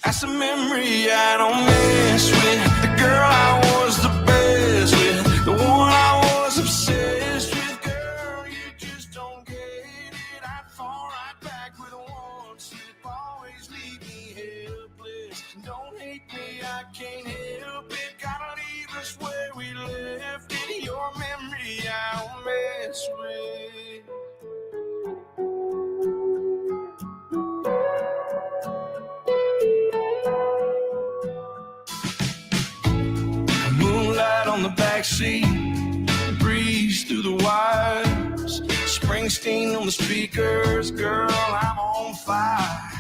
That's a memory I don't mess with. The girl I was the best with. The one I was obsessed with. Girl, you just don't get it. I'd fall right back with one slip. Always leave me helpless. Don't hate me, I can't help it. Gotta leave us where we left it. Your memory I don't mess with. Moonlight on the backseat, breeze through the wires, Springsteen on the speakers, girl, I'm on fire.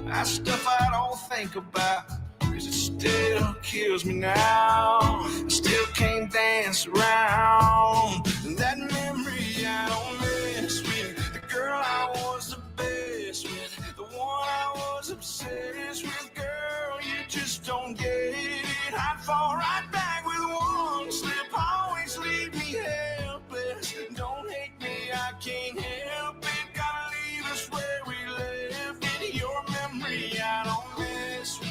That stuff I don't think about, 'cause it still kills me now. I still can't dance around that memory I don't mess with. The girl I was the best with, the one I was obsessed with. Girl, you just don't get it. I'd fall right back with one slip. Always leave me helpless. Don't hate me, I can't help it. Gotta leave us where we left it. Your memory I don't mess with.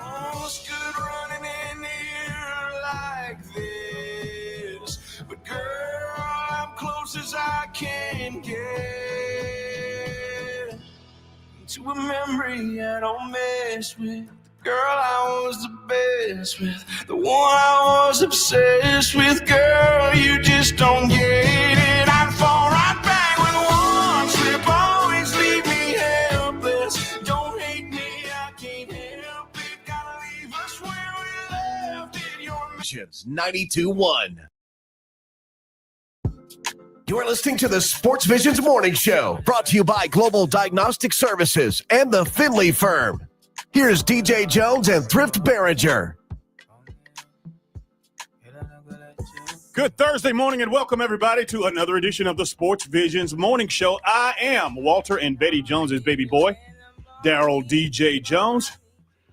Oh, it's good running in here like this, but girl, I'm close as I can get to a memory I don't mess with. The girl I was the best with, the one I was obsessed with. Girl, you just don't get it. I'd fall right back with one slip. Always leave me helpless. Don't hate me, I can't help it. Gotta leave us where we left it. Your 92.1. You're listening to the Sportsvisions Morning Show, brought to you by Global Diagnostic Services and the Finley Firm. Here's DJ Jones and Thrift Behringer. Good Thursday morning and welcome everybody to another edition of the Sportsvisions Morning Show. I am Walter and Betty Jones's baby boy, Daryl DJ Jones.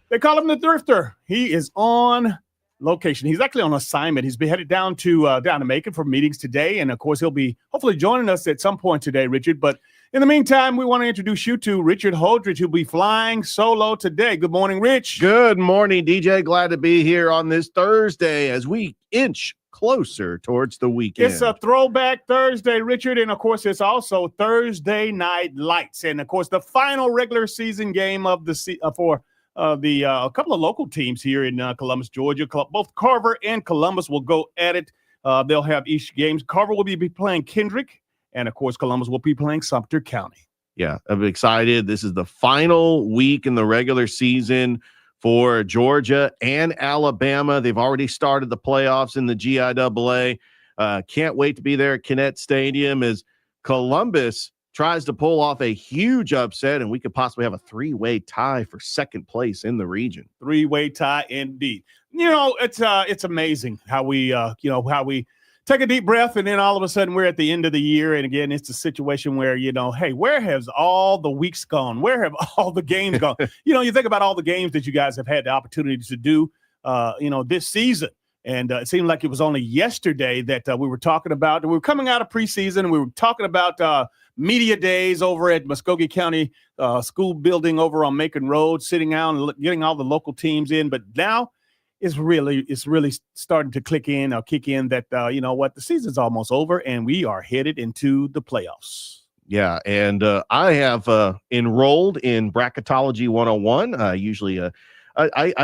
They call him the Thrifter. He is on location. He's actually on assignment. He's been headed down to Macon for meetings today, and of course he'll be hopefully joining us at some point today, Richard. But in the meantime, we want to introduce you to Richard Holdridge, who'll be flying solo today. Good morning, Rich. Good morning, DJ. Glad to be here on this Thursday as we inch closer towards the weekend. It's a throwback Thursday, Richard, and of course it's also Thursday Night Lights, and of course the final regular season game of the for a couple of local teams here in Columbus, Georgia. Both Carver and Columbus will go at it. They'll have each games. Carver will be playing Kendrick, and of course Columbus will be playing Sumter County. Yeah, I'm excited. This is the final week in the regular season for Georgia and Alabama. They've already started the playoffs in the GIAA. Can't wait to be there at Kinnett Stadium as Columbus tries to pull off a huge upset, and we could possibly have a three-way tie for second place in the region. Three-way tie indeed. You know, it's amazing how we take a deep breath, and then all of a sudden we're at the end of the year. And again, it's a situation where, hey, where has all the weeks gone? Where have all the games gone? You think about all the games that you guys have had the opportunity to do, this season. And it seemed like it was only yesterday that we were talking about, we were coming out of preseason, and we were talking about media days over at Muskogee County School Building over on Macon Road, sitting down and getting all the local teams in. But now it's really starting to kick in that, the season's almost over and we are headed into the playoffs. Yeah, and I have enrolled in Bracketology 101. I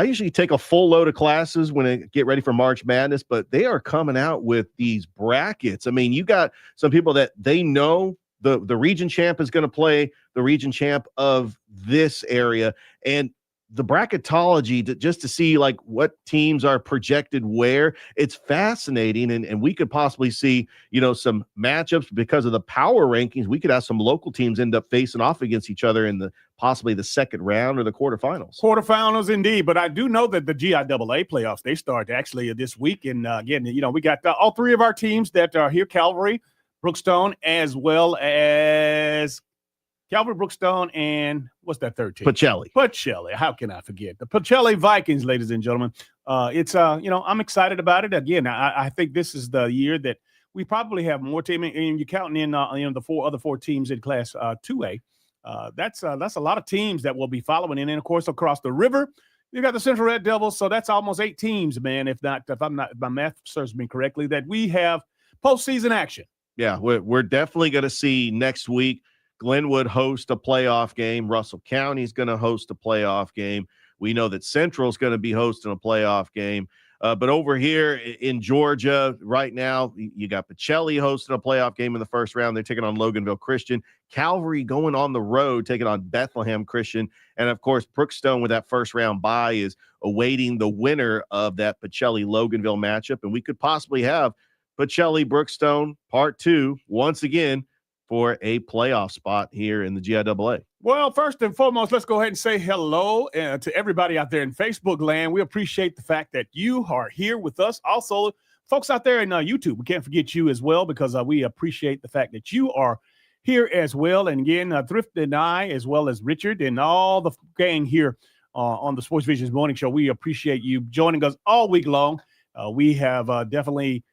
usually take a full load of classes when I get ready for March Madness, but they are coming out with these brackets. I mean, you got some people that they know the region champ is going to play the region champ of this area, and the bracketology just to see like what teams are projected where. It's fascinating, and we could possibly see some matchups because of the power rankings. We could have some local teams end up facing off against each other in possibly the second round or the quarterfinals. Indeed, but I do know that the GIAA playoffs, they start actually this week, and again, we got all three of our teams that are here: Calvary, Brookstone, as well as Calvary, Brookstone, and what's that third team? Pacelli. How can I forget? The Pacelli Vikings, ladies and gentlemen. I'm excited about it. Again, I think this is the year that we probably have more teams, and you're counting in the four teams in Class 2A. That's a lot of teams that will be following. And then, of course, across the river, you got the Central Red Devils. So that's almost 8 teams, man, if my math serves me correctly, that we have postseason action. Yeah, we're definitely going to see next week Glenwood host a playoff game. Russell County is going to host a playoff game. We know that Central is going to be hosting a playoff game. But over here in Georgia right now, you got Pacelli hosting a playoff game in the first round. They're taking on Loganville Christian. Calvary going on the road, taking on Bethlehem Christian. And, of course, Brookstone with that first-round bye is awaiting the winner of that Pacelli-Loganville matchup. And we could possibly have Pacelli-Brookstone Part 2 once again for a playoff spot here in the GIAA. Well, first and foremost, let's go ahead and say hello to everybody out there in Facebook land. We appreciate the fact that you are here with us. Also, folks out there in YouTube, we can't forget you as well, because we appreciate the fact that you are here as well. And again, Thrift and I, as well as Richard and all the gang here on the Sports Visions Morning Show, we appreciate you joining us all week long. We have definitely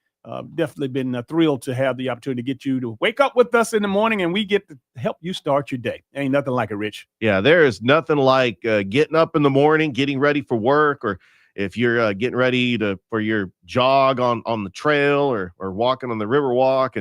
been thrilled to have the opportunity to get you to wake up with us in the morning, and we get to help you start your day. Ain't nothing like it, Rich. Yeah, there is nothing like getting up in the morning, getting ready for work, or if you're getting ready for your jog on the trail or walking on the river walk,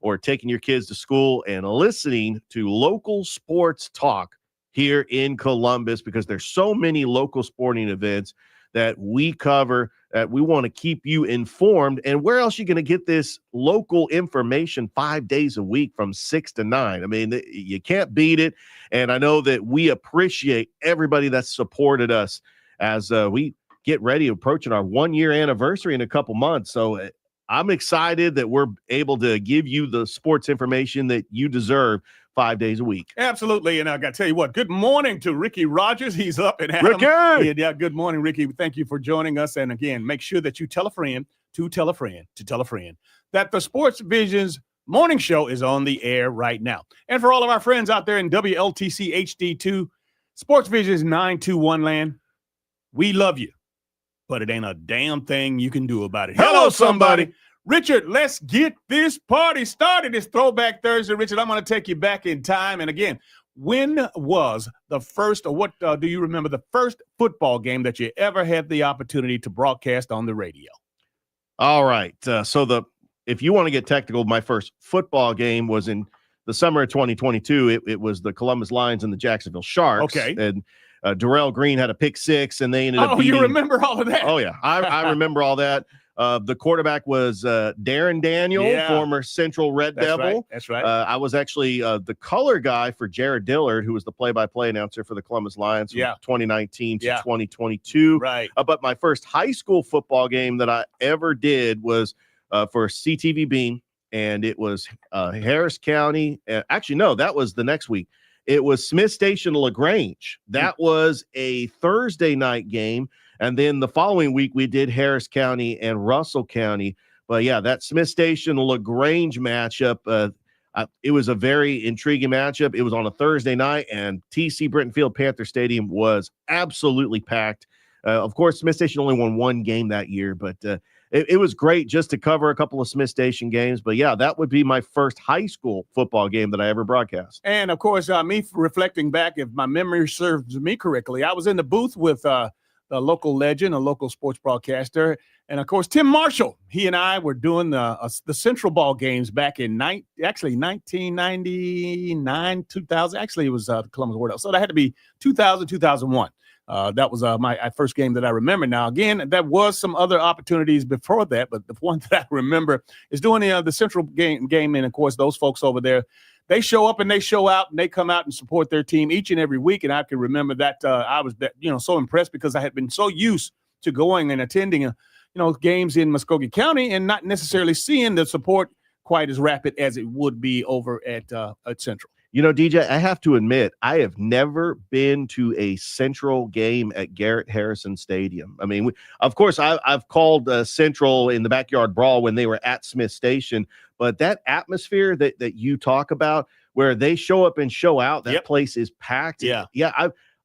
or taking your kids to school, and listening to local sports talk here in Columbus, because there's so many local sporting events that we cover, that we want to keep you informed. And where else are you going to get this local information 5 days a week from 6 to 9? I mean, you can't beat it. And I know that we appreciate everybody that's supported us as we get ready, approaching our 1-year anniversary in a couple months. So I'm excited that we're able to give you the sports information that you deserve 5 days a week. Absolutely. And I got to tell you what, good morning to Ricky Rogers. He's up and Ricky! Yeah, good morning, Ricky. Thank you for joining us. And again, make sure that you tell a friend to tell a friend to tell a friend that the Sports Visions Morning Show is on the air right now. And for all of our friends out there in WLTC HD2, Sports Visions 921 land, we love you, but it ain't a damn thing you can do about it. Hello, somebody. Richard, let's get this party started. It's Throwback Thursday. Richard, I'm going to take you back in time. And again, when was the first, or what do you remember, the first football game that you ever had the opportunity to broadcast on the radio? All right. If you want to get technical, my first football game was in the summer of 2022. It was the Columbus Lions and the Jacksonville Sharks. Okay. And Darrell Green had a pick six, and they ended up beating. You remember all of that? Oh, yeah. I remember all that. The quarterback was Darren Daniel, former Central Red Devil. That's right. I was actually the color guy for Jared Dillard, who was the play-by-play announcer for the Columbus Lions from 2019 to 2022. Right. But my first high school football game that I ever did was for CTV Beam, and it was Harris County. Actually, no, that was the next week. It was Smith Station LaGrange. That was a Thursday night game. And then the following week, we did Harris County and Russell County. But, yeah, that Smith Station LaGrange matchup, it was a very intriguing matchup. It was on a Thursday night, and TC Britton Field Panther Stadium was absolutely packed. Of course, Smith Station only won one game that year, but it was great just to cover a couple of Smith Station games. But, yeah, that would be my first high school football game that I ever broadcast. And, of course, me reflecting back, if my memory serves me correctly, I was in the booth with a local legend, a local sports broadcaster, and of course Tim Marshall. He and I were doing the Central Ball games back in 1999, 2000. Actually, it was the Columbus World. So that had to be 2000, 2001. That was my first game that I remember. Now, again, there was some other opportunities before that, but the one that I remember is doing the Central game, and of course those folks over there. They show up and they show out, and they come out and support their team each and every week. And I can remember that I was, so impressed because I had been so used to going and attending, games in Muskogee County and not necessarily seeing the support quite as rapid as it would be over at Central. DJ, I have to admit, I have never been to a Central game at Garrett Harrison Stadium. I mean, of course, I've called Central in the backyard brawl when they were at Smith Station, but that atmosphere that you talk about, where they show up and show out, that place is packed. Yeah.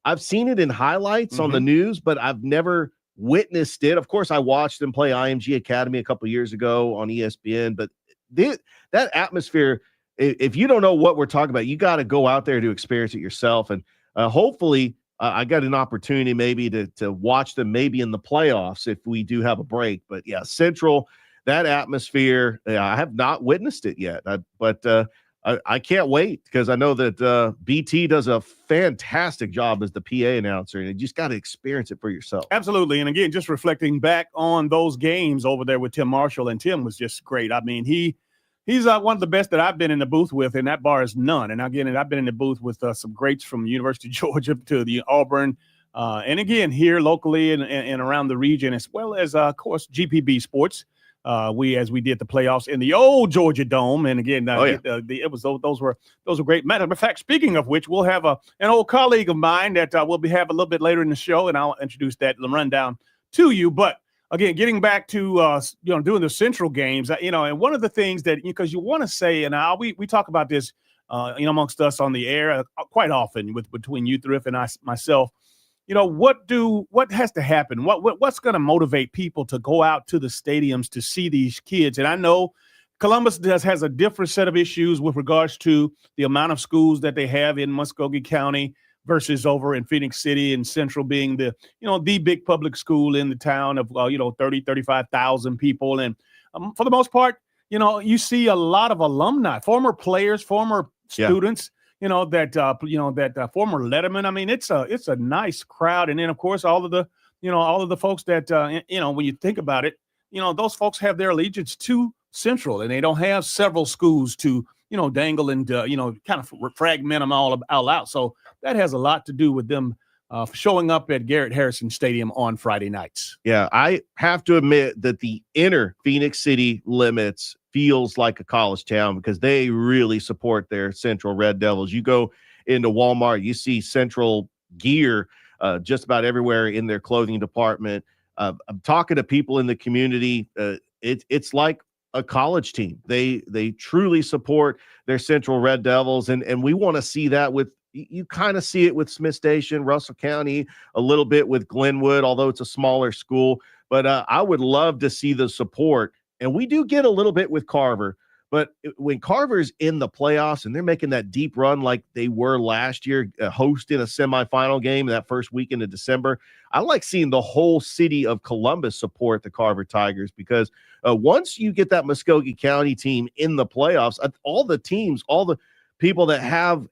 I've seen it in highlights on the news, but I've never witnessed it. Of course, I watched them play IMG Academy a couple years ago on ESPN, but that atmosphere, if you don't know what we're talking about, you got to go out there to experience it yourself. And hopefully I got an opportunity maybe to watch them maybe in the playoffs if we do have a break. But yeah, Central, that atmosphere, I have not witnessed it yet. But I can't wait because I know that BT does a fantastic job as the PA announcer, and you just got to experience it for yourself. Absolutely. And again, just reflecting back on those games over there with Tim Marshall, and Tim was just great. I mean, he's one of the best that I've been in the booth with, and that bar is none. And again, I've been in the booth with some greats from the University of Georgia to the Auburn, and again, here locally and around the region, as well as, of course, GPB Sports. As we did the playoffs in the old Georgia Dome, and again, those were great. Matter of fact, speaking of which, we'll have an old colleague of mine that we'll have a little bit later in the show, and I'll introduce that rundown to you. But again, getting back to doing the Central games, and one of the things that because you want to say, and we talk about this, amongst us on the air quite often between you, Thrift, and myself. What has to happen? What's going to motivate people to go out to the stadiums to see these kids? And I know Columbus has a different set of issues with regards to the amount of schools that they have in Muskogee County versus over in Phoenix City and Central being the big public school in the town of 35,000 people. And for the most part, you see a lot of alumni, former players, former students. Former Letterman. I mean, it's a nice crowd, and then of course all of the folks that when you think about it, those folks have their allegiance to Central, and they don't have several schools to dangle and kind of fragment them all out. So that has a lot to do with them showing up at Garrett Harrison Stadium on Friday nights. Yeah, I have to admit that the inner Phoenix City limits feels like a college town because they really support their Central Red Devils. You go into Walmart, you see Central gear just about everywhere in their clothing department. I'm talking to people in the community. It's like a college team. They truly support their Central Red Devils, and we want to see that with. You kind of see it with Smith Station, Russell County, a little bit with Glenwood, although it's a smaller school. But I would love to see the support. And we do get a little bit with Carver. But when Carver's in the playoffs and they're making that deep run like they were last year, hosting a semifinal game that first weekend of December, I like seeing the whole city of Columbus support the Carver Tigers because once you get that Muskogee County team in the playoffs, all the teams, all the people that have,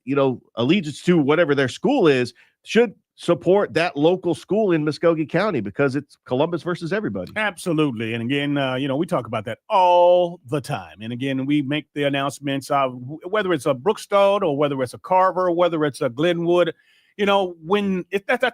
allegiance to whatever their school is should support that local school in Muskogee County because it's Columbus versus everybody. Absolutely. And again, we talk about that all the time. And again, we make the announcements, whether it's a Brookstone or whether it's a Carver, or whether it's a Glenwood, that's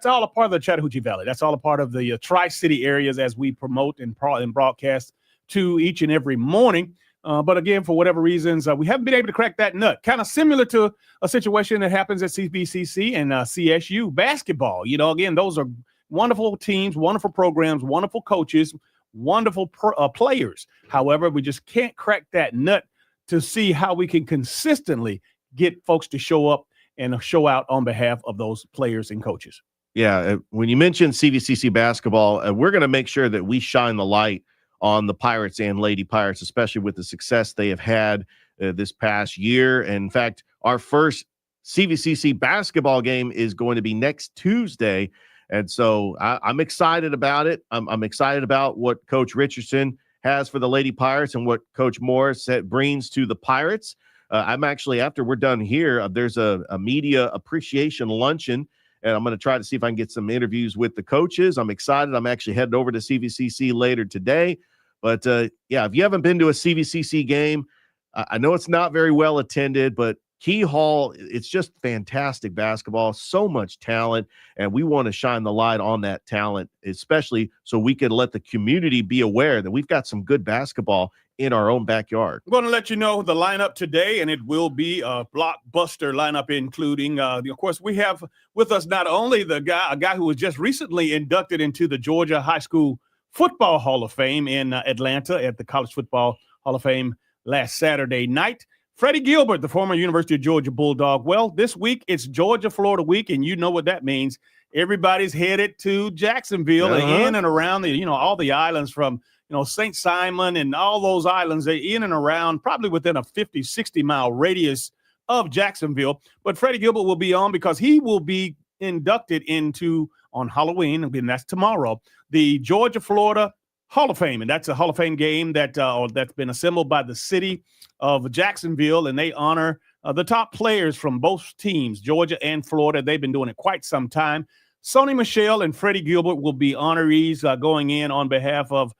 all a part of the Chattahoochee Valley. That's all a part of the Tri-City areas as we promote and broadcast to each and every morning. But again, for whatever reasons, we haven't been able to crack that nut. Kind of similar to a situation that happens at CBCC and CSU basketball. Again, those are wonderful teams, wonderful programs, wonderful coaches, wonderful players. However, we just can't crack that nut to see how we can consistently get folks to show up and show out on behalf of those players and coaches. Yeah, when you mention CVCC basketball, we're going to make sure that we shine the light on the Pirates and Lady Pirates, especially with the success they have had this past year. And in fact, our first CVCC basketball game is going to be next Tuesday. And so I'm excited about it. I'm excited about what Coach Richardson has for the Lady Pirates and what Coach Morris brings to the Pirates. I'm actually, after we're done here, there's a media appreciation luncheon, and I'm going to try to see if I can get some interviews with the coaches. I'm excited. I'm actually heading over to CVCC later today. But, if you haven't been to a CVCC game, I know it's not very well attended, but Key Hall, it's just fantastic basketball, so much talent, and we want to shine the light on that talent, especially so we can let the community be aware that we've got some good basketball in our own backyard. I'm going to let you know the lineup today, and it will be a blockbuster lineup, including, of course, we have with us not only a guy who was just recently inducted into the Georgia High School Football Hall of Fame in Atlanta at the College Football Hall of Fame last Saturday night. Freddie Gilbert, the former University of Georgia Bulldog. Well, this week it's Georgia-Florida week, and you know what that means. Everybody's headed to Jacksonville and in and around the, all the islands from, St. Simon and all those islands, they're in and around, probably within a 50, 60-mile radius of Jacksonville. But Freddie Gilbert will be on because he will be inducted into, on Halloween, and that's tomorrow, the Georgia-Florida Hall of Fame. And that's a Hall of Fame game that's been assembled by the city of Jacksonville, and they honor the top players from both teams, Georgia and Florida. They've been doing it quite some time. Sony Michel and Freddie Gilbert will be honorees going in on behalf of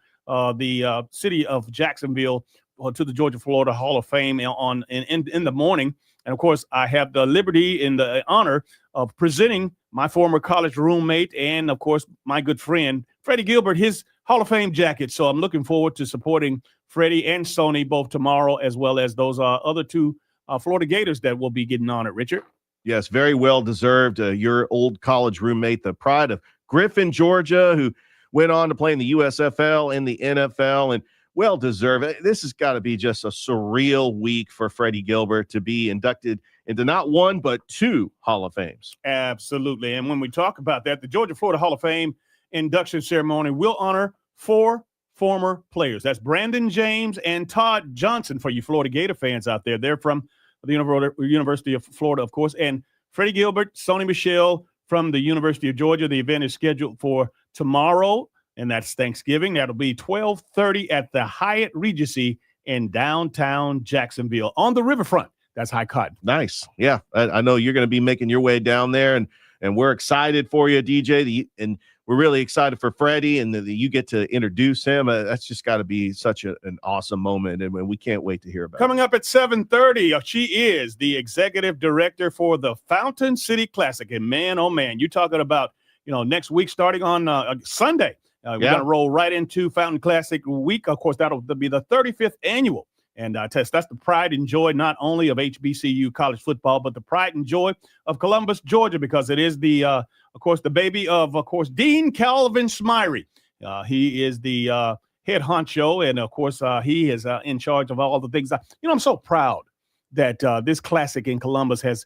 the city of Jacksonville to the Georgia-Florida Hall of Fame in the morning. And, of course, I have the liberty and the honor of presenting my former college roommate and, of course, my good friend, Freddie Gilbert, his Hall of Fame jacket. So I'm looking forward to supporting Freddie and Sony both tomorrow, as well as those other two Florida Gators that will be getting honored, Richard. Yes, very well deserved. Your old college roommate, the pride of Griffin, Georgia, who went on to play in the USFL and the NFL, and well deserved. This has got to be just a surreal week for Freddie Gilbert to be inducted into not one, but two Hall of Fames. Absolutely. And when we talk about that, the Georgia-Florida Hall of Fame induction ceremony will honor 4 former players. That's Brandon James and Todd Johnson for you Florida Gator fans out there. They're from the University of Florida, of course, and Freddie Gilbert, Sony Michel from the University of Georgia. The event is scheduled for tomorrow, and that's Thanksgiving. That'll be 12:30 at the Hyatt Regency in downtown Jacksonville on the riverfront. That's high cotton. Nice. Yeah, I know you're going to be making your way down there, and we're excited for you, DJ. And we're really excited for Freddie, and that you get to introduce him. That's just got to be such an awesome moment, and we can't wait to hear about it. Coming up at 7:30, she is the executive director for the Fountain City Classic. And man, oh man, you're talking about next week starting on Sunday. We're going to roll right into Fountain Classic week. Of course, that'll be the 35th annual. And that's the pride and joy not only of HBCU college football, but the pride and joy of Columbus, Georgia, because it is the baby of course, Dean Calvin Smyrie. He is the head honcho, and of course, he is in charge of all the things. I'm so proud that this classic in Columbus has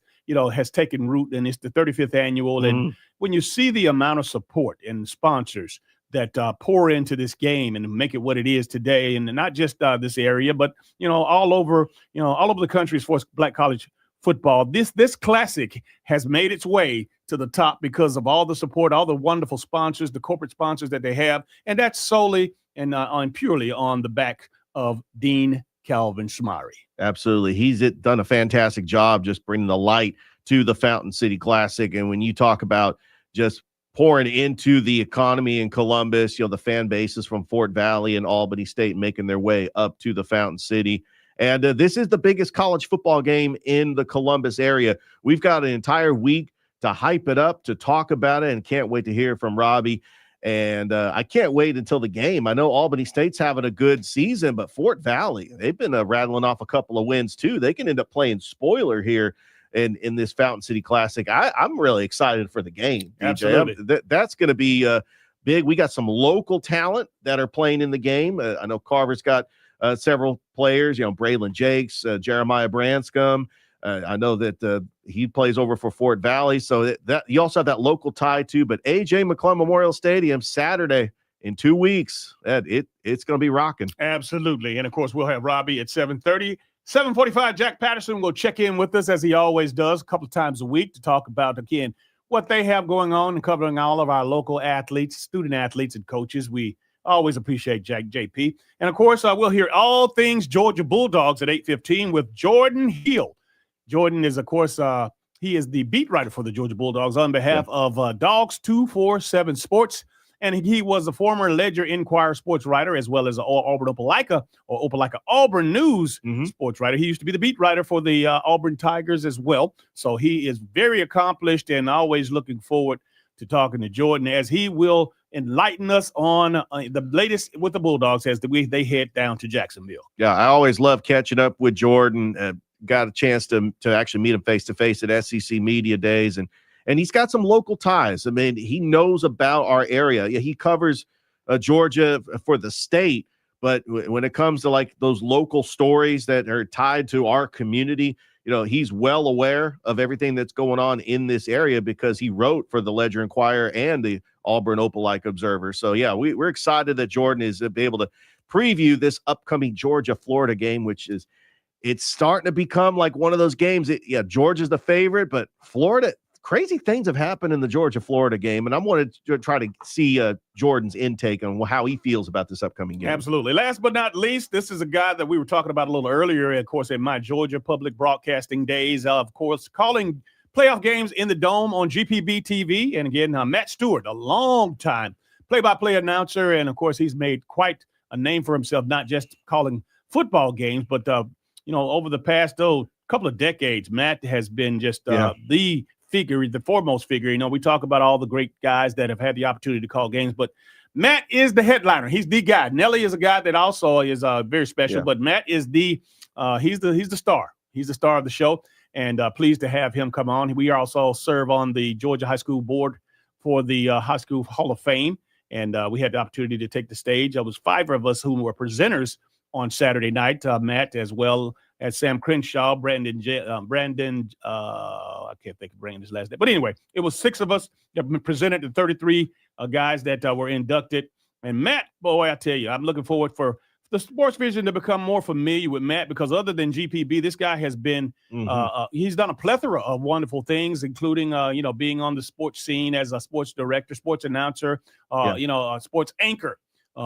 taken root, and it's the 35th annual. Mm-hmm. And when you see the amount of support and sponsors that pour into this game and make it what it is today, and not just this area, but all over the country as far as Black college football, this classic has made its way to the top because of all the support, all the wonderful sponsors, the corporate sponsors that they have, and that's solely and purely on the back of Dean Calvin Smyrie. Absolutely, he's done a fantastic job just bringing the light to the Fountain City Classic. And when you talk about just pouring into the economy in Columbus, the fan bases from Fort Valley and Albany State making their way up to the Fountain City. And this is the biggest college football game in the Columbus area. We've got an entire week to hype it up, to talk about it, and can't wait to hear from Robbie. And I can't wait until the game. I know Albany State's having a good season, but Fort Valley, they've been rattling off a couple of wins too. They can end up playing spoiler here in this Fountain City Classic. I'm really excited for the game, DJ. Absolutely. That's going to be big. We got some local talent that are playing in the game. I know Carver's got several players, Braylon Jakes, Jeremiah Branscom. I know that he plays over for Fort Valley. So that you also have that local tie too. But A.J. McClung Memorial Stadium Saturday in 2 weeks, it's going to be rocking. Absolutely. And, of course, we'll have Robbie at 7:30. 7:45, Jack Patterson will check in with us as he always does a couple of times a week to talk about, again, what they have going on and covering all of our local athletes, student athletes, and coaches. We always appreciate JP. And, of course, we'll hear all things Georgia Bulldogs at 8:15 with Jordan Hill. Jordan is, of course, he is the beat writer for the Georgia Bulldogs on behalf of Dawgs 247 Sports. And he was a former Ledger Inquirer sports writer, as well as an Auburn Opelika or Opelika Auburn News sports writer. He used to be the beat writer for the Auburn Tigers as well. So he is very accomplished and always looking forward to talking to Jordan, as he will enlighten us on the latest with the Bulldogs as they head down to Jacksonville. Yeah, I always love catching up with Jordan. Got a chance to actually meet him face-to-face at SEC Media Days, and he's got some local ties. I mean, he knows about our area. Yeah, he covers Georgia for the state, but when it comes to like those local stories that are tied to our community, he's well aware of everything that's going on in this area because he wrote for the Ledger Inquirer and the Auburn Opelika Observer. So, yeah, we're excited that Jordan is able to preview this upcoming Georgia-Florida game, which is it's starting to become like one of those games. Georgia's the favorite, but Florida, crazy things have happened in the Georgia-Florida game, and I wanted to try to see Jordan's intake on how he feels about this upcoming game. Absolutely. Last but not least, this is a guy that we were talking about a little earlier, of course, in my Georgia public broadcasting days, of course, calling playoff games in the Dome on GPB TV. And again, Matt Stewart, a long time play-by-play announcer, and of course, he's made quite a name for himself, not just calling football games, but over the past couple of decades, Matt has been just the figure, the foremost figure. We talk about all the great guys that have had the opportunity to call games, but Matt is the headliner. He's the guy. Nelly is a guy that also is very special, but Matt is he's the star. He's the star of the show, and pleased to have him come on. We also serve on the Georgia High School Board for the High School Hall of Fame, and we had the opportunity to take the stage. There was 5 of us who were presenters on Saturday night, Matt, as well as Sam Crenshaw, Brandon, I can't think of Brandon's last name. But anyway, it was 6 of us that presented the 33 guys that were inducted. And Matt, boy, I tell you, I'm looking forward for the Sports Vision to become more familiar with Matt, because other than GPB, this guy has been, he's done a plethora of wonderful things, including, being on the sports scene as a sports director, sports announcer, a sports anchor.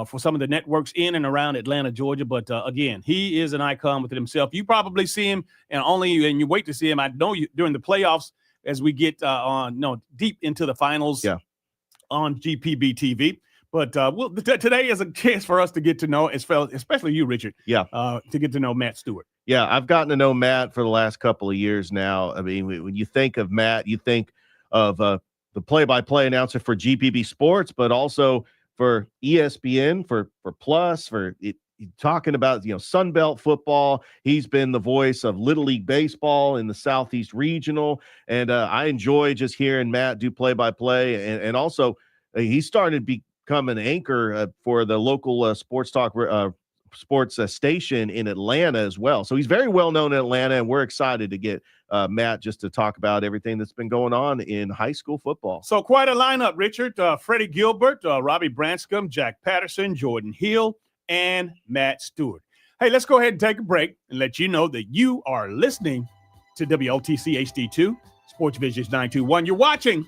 For some of the networks in and around Atlanta, Georgia. But again, he is an icon within himself. You probably see him and you wait to see him. I know during the playoffs as we get deep into the finals on GPB TV. But today is a chance for us to get to know, especially you, Richard, to get to know Matt Stewart. Yeah, I've gotten to know Matt for the last couple of years now. I mean, when you think of Matt, you think of the play-by-play announcer for GPB Sports, but also for ESPN, for Plus, talking about Sun Belt football. He's been the voice of Little League baseball in the Southeast Regional, and I enjoy just hearing Matt do play-by-play. And also, he started to become an anchor for the local sports talk sports station in Atlanta as well. So he's very well known in Atlanta, and we're excited to get Matt just to talk about everything that's been going on in high school football. So quite a lineup, Richard. Freddie Gilbert, Robbie Branscom, Jack Patterson, Jordan Hill, and Matt Stewart. Hey, let's go ahead and take a break and let you know that you are listening to WOTC HD2, Sports Visions 921. You're watching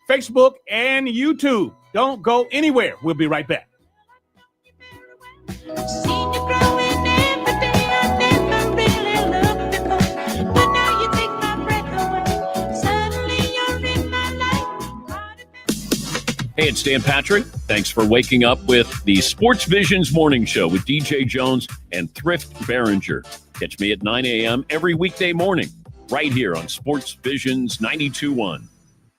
Facebook and YouTube. Don't go anywhere. We'll be right back. Hey, it's Dan Patrick. Thanks for waking up with the Sports Visions Morning Show with DJ Jones and Thrift Behringer. Catch me at 9 a.m. every weekday morning right here on Sports Visions 92.1.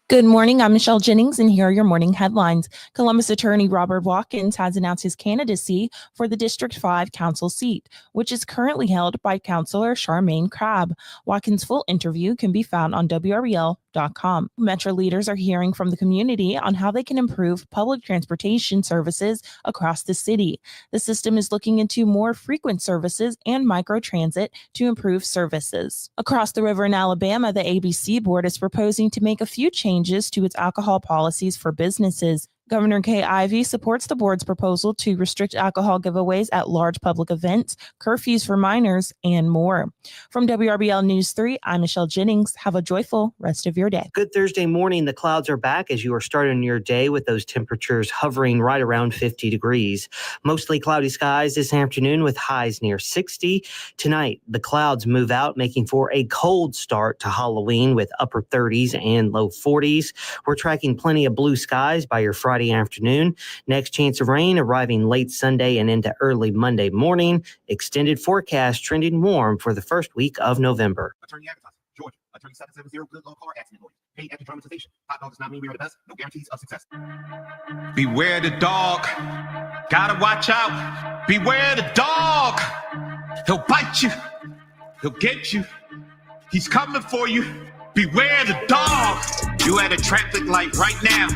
Good morning. I'm Michelle Jennings, and here are your morning headlines. Columbus attorney Robert Watkins has announced his candidacy for the District 5 council seat, which is currently held by Councilor Charmaine Crabb. Watkins' full interview can be found on WRBL.com. Metro leaders are hearing from the community on how they can improve public transportation services across the city. The system is looking into more frequent services and microtransit to improve services. Across the river in Alabama, the ABC board is proposing to make a few changes to its alcohol policies for businesses. Governor Kay Ivey supports the board's proposal to restrict alcohol giveaways at large public events, curfews for minors, and more. From WRBL News 3, I'm Michelle Jennings. Have a joyful rest of your day. Good Thursday morning. The clouds are back as you are starting your day with those temperatures hovering right around 50 degrees. Mostly cloudy skies this afternoon with highs near 60. Tonight, the clouds move out, making for a cold start to Halloween with upper 30s and low 40s. We're tracking plenty of blue skies by your Friday afternoon. Next chance of rain arriving late Sunday and into early Monday morning. Extended forecast trending warm for the first week of November. Attorney advertising, Georgia. Attorney 770, good low car accident lawyers. Paid after dramatization. Hot dog does not mean we are the best. No guarantees of success. Beware the dog. Gotta watch out. Beware the dog. He'll bite you. He'll get you. He's coming for you. Beware the dog. You at a traffic light right now.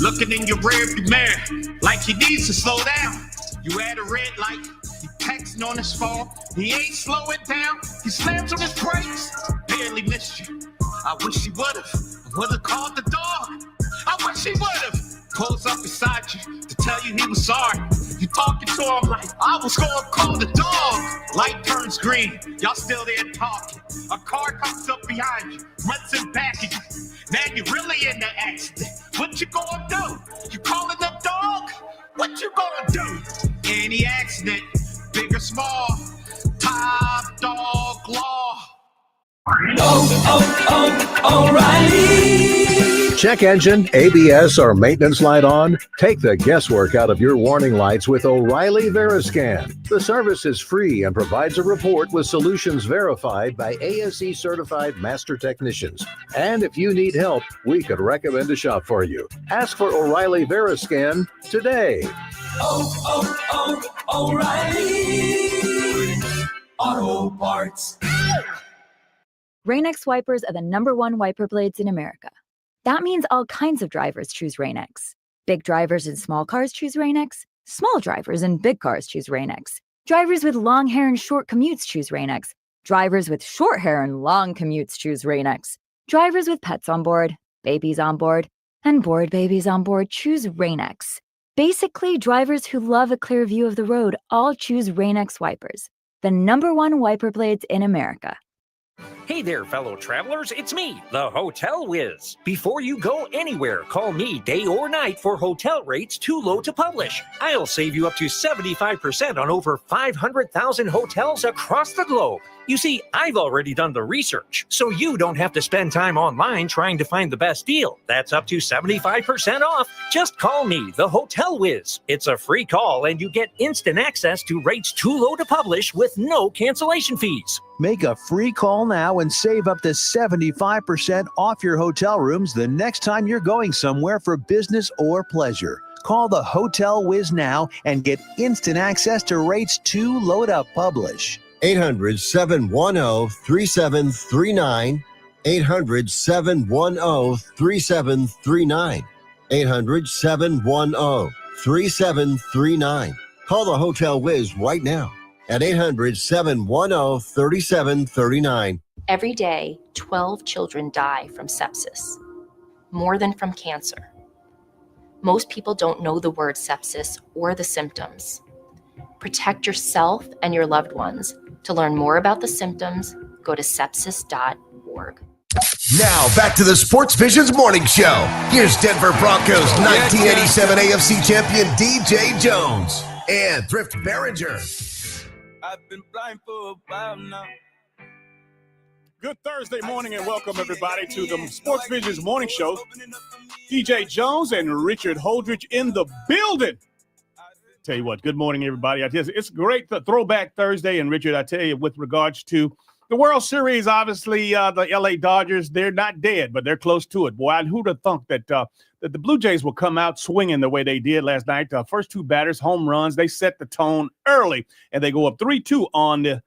Looking in your rearview mirror like he needs to slow down. You at a red light, he texting on his phone. He ain't slowing down. He slams on his brakes. Barely missed you. I wish he would've called the dog. I wish he would've pulls up beside you to tell you he was sorry. You talking to him like, I was going to call the dog. Light turns green, y'all still there talking. A car comes up behind you, runs in back of you. Man, you really in the accident. What you gonna do? You calling the dog? What you gonna do? Any accident, big or small, top dog law. O'Reilly. Check engine, ABS, or maintenance light on? Take the guesswork out of your warning lights with O'Reilly Veriscan. The service is free and provides a report with solutions verified by ASE certified master technicians. And if you need help, we could recommend a shop for you. Ask for O'Reilly Veriscan today. O'Reilly Auto Parts. Rain-X wipers are the #1 wiper blades in America. That means all kinds of drivers choose Rain-X. Big drivers in small cars choose Rain-X. Small drivers in big cars choose Rain-X. Drivers with long hair and short commutes choose Rain-X. Drivers with short hair and long commutes choose Rain-X. Drivers with pets on board, babies on board, and bored babies on board choose Rain-X. Basically, drivers who love a clear view of the road all choose Rain-X wipers, the #1 wiper blades in America. Hey there, fellow travelers. It's me, the Hotel Whiz. Before you go anywhere, call me day or night for hotel rates too low to publish. I'll save you up to 75% on over 500,000 hotels across the globe. You see, I've already done the research, so you don't have to spend time online trying to find the best deal. That's up to 75% off. Just call me, the Hotel Whiz. It's a free call, and you get instant access to rates too low to publish with no cancellation fees. Make a free call now and save up to 75% off your hotel rooms the next time you're going somewhere for business or pleasure. Call the Hotel Whiz now and get instant access to rates too low to publish. 800-710-3739. 800-710-3739. 800-710-3739. Call the Hotel Whiz right now at 800-710-3739. Every day, 12 children die from sepsis, more than from cancer. Most people don't know the word sepsis or the symptoms. Protect yourself and your loved ones. To learn more about the symptoms, go to sepsis.org. Now back to the Sports Visions Morning Show. Here's Denver Broncos 1987 AFC champion DJ Jones and Thrift Behringer. I've been blind for a while now. Good Thursday morning and welcome everybody to the Sports Visions Morning Show. DJ Jones and Richard Holdridge in the building. Tell you what, good morning, everybody. It's great, the Throwback Thursday. And Richard, I tell you, with regards to the World Series, obviously the LA Dodgers, they're not dead, but they're close to it. Boy, who'd have thunk that the Blue Jays will come out swinging the way they did last night. First two batters, home runs. They set the tone early, and they go up 3-2 on the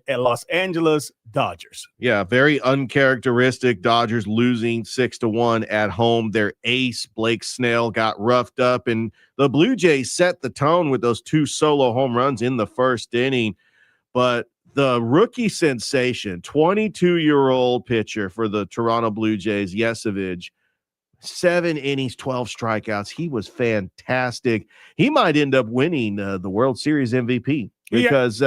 Los Angeles Dodgers. Yeah, very uncharacteristic. Dodgers losing 6-1 at home. Their ace, Blake Snell, got roughed up, and the Blue Jays set the tone with those two solo home runs in the first inning. But the rookie sensation, 22-year-old pitcher for the Toronto Blue Jays, Yesevich, 7 innings, 12 strikeouts. He was fantastic. He might end up winning the World Series MVP. Because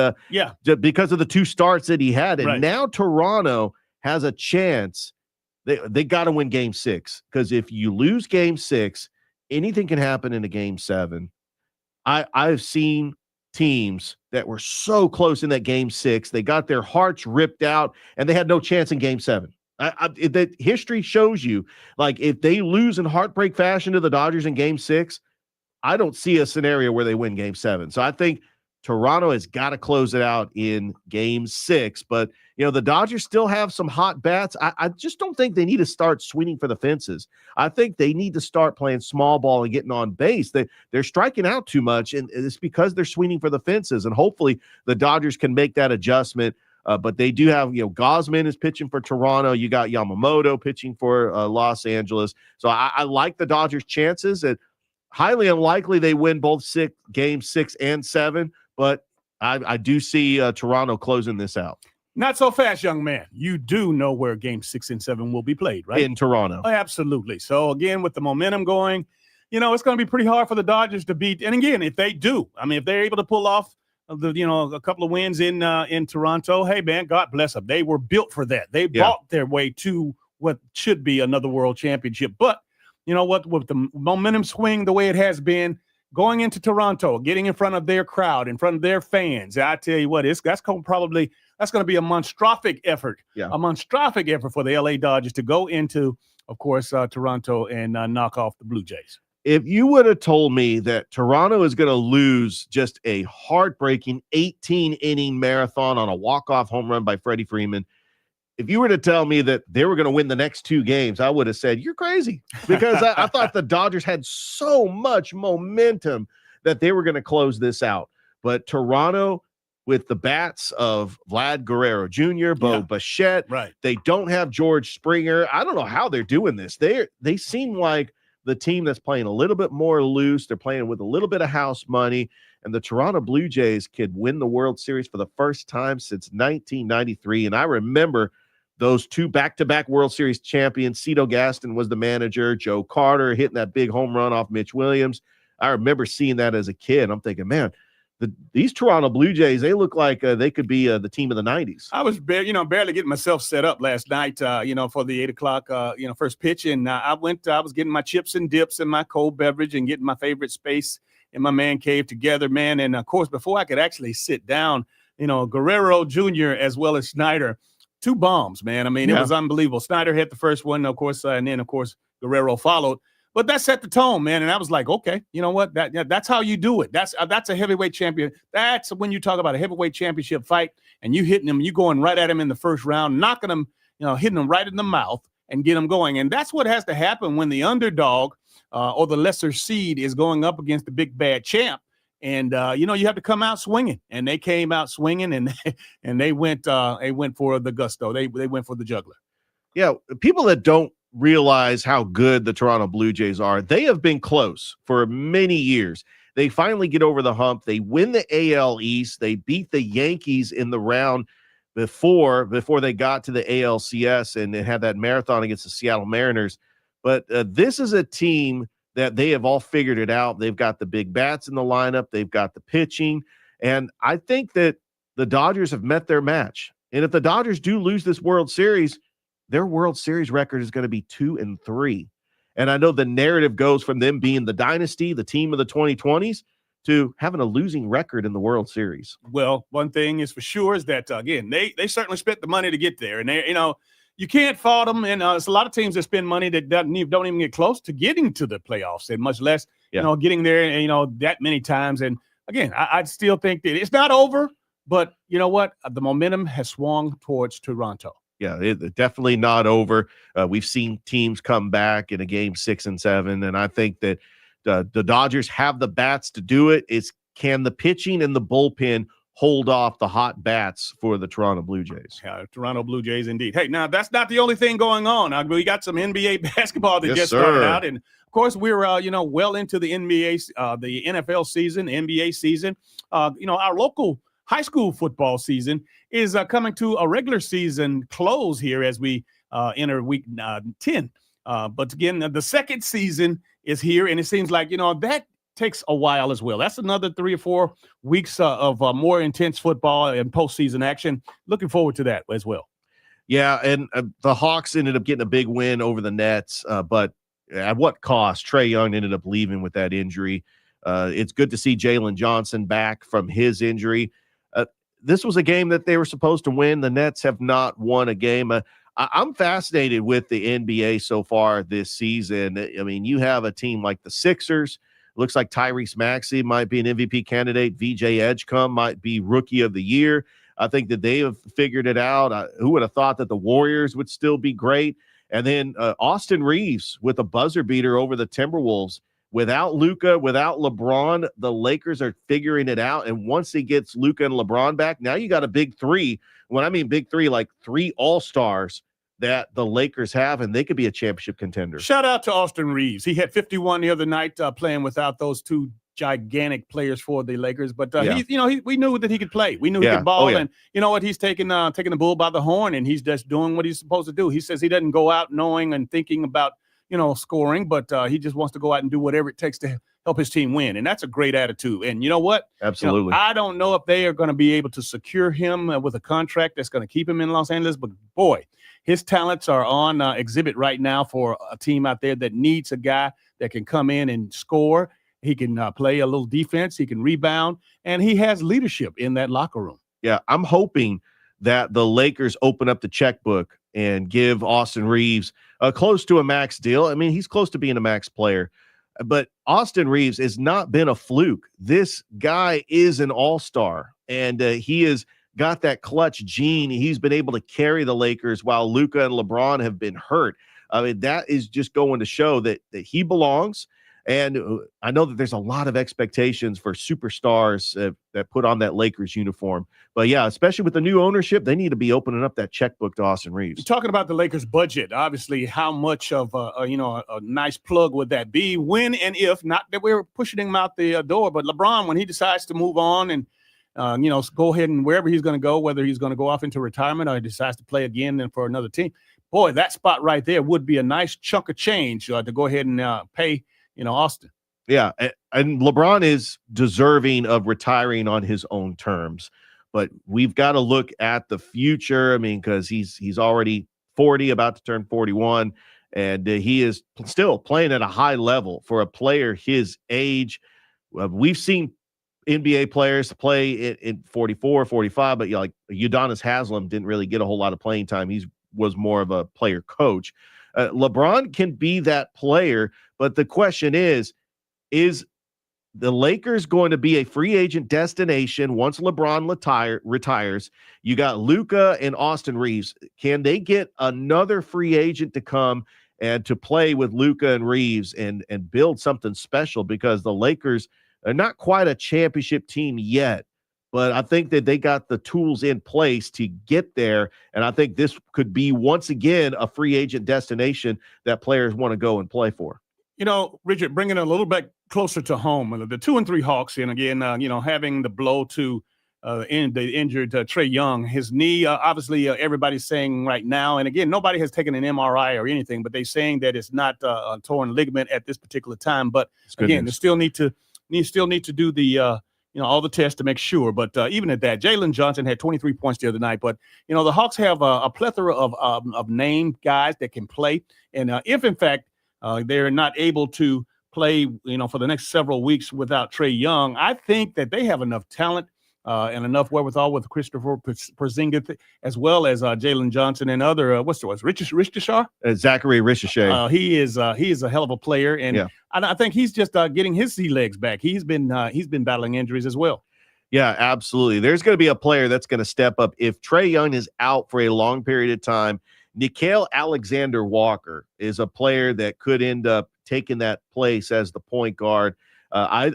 because of the two starts that he had. And now Toronto has a chance. They got to win game 6, because if you lose game 6, anything can happen in a game 7. I've seen teams that were so close in that game 6. They got their hearts ripped out and they had no chance in game 7. That history shows you, like, if they lose in heartbreak fashion to the Dodgers in game 6, I don't see a scenario where they win game 7. So I think Toronto has got to close it out in game 6, but the Dodgers still have some hot bats. I just don't think they need to start swinging for the fences. I think they need to start playing small ball and getting on base. They're striking out too much, and it's because they're swinging for the fences, and hopefully the Dodgers can make that adjustment. But they do have, Gosman is pitching for Toronto. You got Yamamoto pitching for Los Angeles. So I like the Dodgers' chances, and highly unlikely they win both games 6 and 7. But I do see Toronto closing this out. Not so fast, young man. You do know where game 6 and 7 will be played, right? In Toronto. Oh, absolutely. So, again, with the momentum going, it's going to be pretty hard for the Dodgers to beat. And again, if they do, if they're able to pull off a couple of wins in Toronto, hey man, God bless them. They were built for that. They bought their way to what should be another world championship. But you know what? With the momentum swing the way it has been going into Toronto, getting in front of their crowd, in front of their fans, I tell you what, that's going to be a monstrostic effort. Yeah. A monstrostic effort for the LA Dodgers to go into, of course, Toronto and knock off the Blue Jays. If you would have told me that Toronto is going to lose just a heartbreaking 18-inning marathon on a walk-off home run by Freddie Freeman, if you were to tell me that they were going to win the next 2 games, I would have said, you're crazy, because I thought the Dodgers had so much momentum that they were going to close this out. But Toronto, with the bats of Vlad Guerrero Jr., Bo Bichette, right. They don't have George Springer. I don't know how they're doing this. They seem like the team that's playing a little bit more loose. They're playing with a little bit of house money, and the Toronto Blue Jays could win the World Series for the first time since 1993. And I remember those 2 back-to-back World Series champions. Cito Gaston was the manager. Joe Carter hitting that big home run off Mitch Williams. I remember seeing that as a kid. I'm thinking, man, these Toronto Blue Jays, they look like they could be the team of the 90s. I was barely getting myself set up last night, for the 8 o'clock, first pitch. And I was getting my chips and dips and my cold beverage and getting my favorite space in my man cave together, man. And, of course, before I could actually sit down, Guerrero Jr. as well as Snyder, 2 bombs, man. It was unbelievable. Snyder hit the first one, of course, and then, of course, Guerrero followed. But that set the tone, man. And I was like, okay, you know what? That's how you do it. That's a heavyweight champion. That's when you talk about a heavyweight championship fight and you hitting them, you going right at him in the first round, knocking them, hitting them right in the mouth and get them going. And that's what has to happen when the underdog or the lesser seed is going up against the big bad champ. And, you have to come out swinging. And they came out swinging and they went for the gusto. They went for the juggler. Yeah, people that don't realize how good the Toronto Blue Jays are, they have been close for many years. They finally get over the hump. They win the AL East. They beat the Yankees in the round before they got to the ALCS and they had that marathon against the Seattle Mariners. But this is a team that they have all figured it out. They've got the big bats in the lineup. They've got the pitching. And I think that the Dodgers have met their match. And if the Dodgers do lose this World Series, their World Series record is going to be 2-3. And I know the narrative goes from them being the dynasty, the team of the 2020s, to having a losing record in the World Series. Well, one thing is for sure is that, again, they certainly spent the money to get there. And, you can't fault them. And there's a lot of teams that spend money that don't even get close to getting to the playoffs, and much less, getting there, and, that many times. And, again, I still think that it's not over, but you know what? The momentum has swung towards Toronto. Yeah, it's definitely not over. We've seen teams come back in a game 6 and 7, and I think that the Dodgers have the bats to do it. Can the pitching and the bullpen hold off the hot bats for the Toronto Blue Jays? Yeah, Toronto Blue Jays indeed. Hey, now that's not the only thing going on. We got some NBA basketball that just started out, and of course we're well into the NBA, the NFL season, NBA season. Our local high school football season is coming to a regular season close here as we enter week 10. But again, the second season is here, and it seems like, that takes a while as well. That's another 3 or 4 weeks of more intense football and postseason action. Looking forward to that as well. Yeah, and the Hawks ended up getting a big win over the Nets, but at what cost? Trae Young ended up leaving with that injury. It's good to see Jalen Johnson back from his injury. This was a game that they were supposed to win. The Nets have not won a game. I'm fascinated with the NBA so far this season. You have a team like the Sixers. Looks like Tyrese Maxey might be an MVP candidate. VJ Edgecombe might be Rookie of the Year. I think that they have figured it out. Who would have thought that the Warriors would still be great? And then Austin Reeves with a buzzer beater over the Timberwolves. Without Luka, without LeBron, the Lakers are figuring it out. And once he gets Luka and LeBron back, now you got a big 3. When I mean big 3, like 3 all-stars that the Lakers have, and they could be a championship contender. Shout out to Austin Reeves. He had 51 the other night playing without those 2 gigantic players for the Lakers. But we knew that he could play. We knew he could ball. And you know what? He's taking the bull by the horn, and he's just doing what he's supposed to do. He says he doesn't go out knowing and thinking about scoring, but he just wants to go out and do whatever it takes to help his team win. And that's a great attitude. And you know what? Absolutely. I don't know if they are going to be able to secure him with a contract that's going to keep him in Los Angeles, but boy, his talents are on exhibit right now for a team out there that needs a guy that can come in and score. He can play a little defense. He can rebound, and he has leadership in that locker room. Yeah, I'm hoping that the Lakers open up the checkbook and give Austin Reeves close to a max deal. I mean, he's close to being a max player, but Austin Reeves has not been a fluke. This guy is an all-star, and he has got that clutch gene. He's been able to carry the Lakers while Luka and LeBron have been hurt. I mean, that is just going to show that he belongs. And I know that there's a lot of expectations for superstars that put on that Lakers uniform. But, yeah, especially with the new ownership, they need to be opening up that checkbook to Austin Reeves. You're talking about the Lakers' budget. Obviously, how much of a nice plug would that be? When and if, not that we're pushing him out the door, but LeBron, when he decides to move on and, go ahead and wherever he's going to go, whether he's going to go off into retirement or he decides to play again and for another team, boy, that spot right there would be a nice chunk of change to go ahead and pay Austin. Yeah, and LeBron is deserving of retiring on his own terms, but we've got to look at the future. I mean, because he's already 40, about to turn 41, and he is still playing at a high level for a player his age. We've seen NBA players play in 44, 45, but like Udonis Haslem didn't really get a whole lot of playing time. He was more of a player coach. LeBron can be that player, but the question is the Lakers going to be a free agent destination once LeBron retires? You got Luka and Austin Reeves. Can they get another free agent to come and to play with Luka and Reeves and build something special? Because the Lakers are not quite a championship team yet, but I think that they got the tools in place to get there. And I think this could be, once again, a free agent destination that players want to go and play for. Richard, bringing it a little bit closer to home, the 2-3 Hawks, and again, having the blow to the injured Trae Young, his knee, obviously everybody's saying right now, and again, nobody has taken an MRI or anything, but they're saying that it's not a torn ligament at this particular time. But again, they still need to do the all the tests to make sure. But even at that, Jalen Johnson had 23 points the other night. But, the Hawks have a plethora of named guys that can play. And if, in fact, they're not able to play, for the next several weeks without Trae Young, I think that they have enough talent and enough wherewithal with Christopher Porzingis, as well as Jalen Johnson and other, Richardshire? Zachary Richardshire. He is a hell of a player. And I think he's just getting his sea legs back. He's been battling injuries as well. Yeah, absolutely. There's going to be a player that's going to step up. If Trae Young is out for a long period of time, Nickeil Alexander-Walker is a player that could end up taking that place as the point guard. I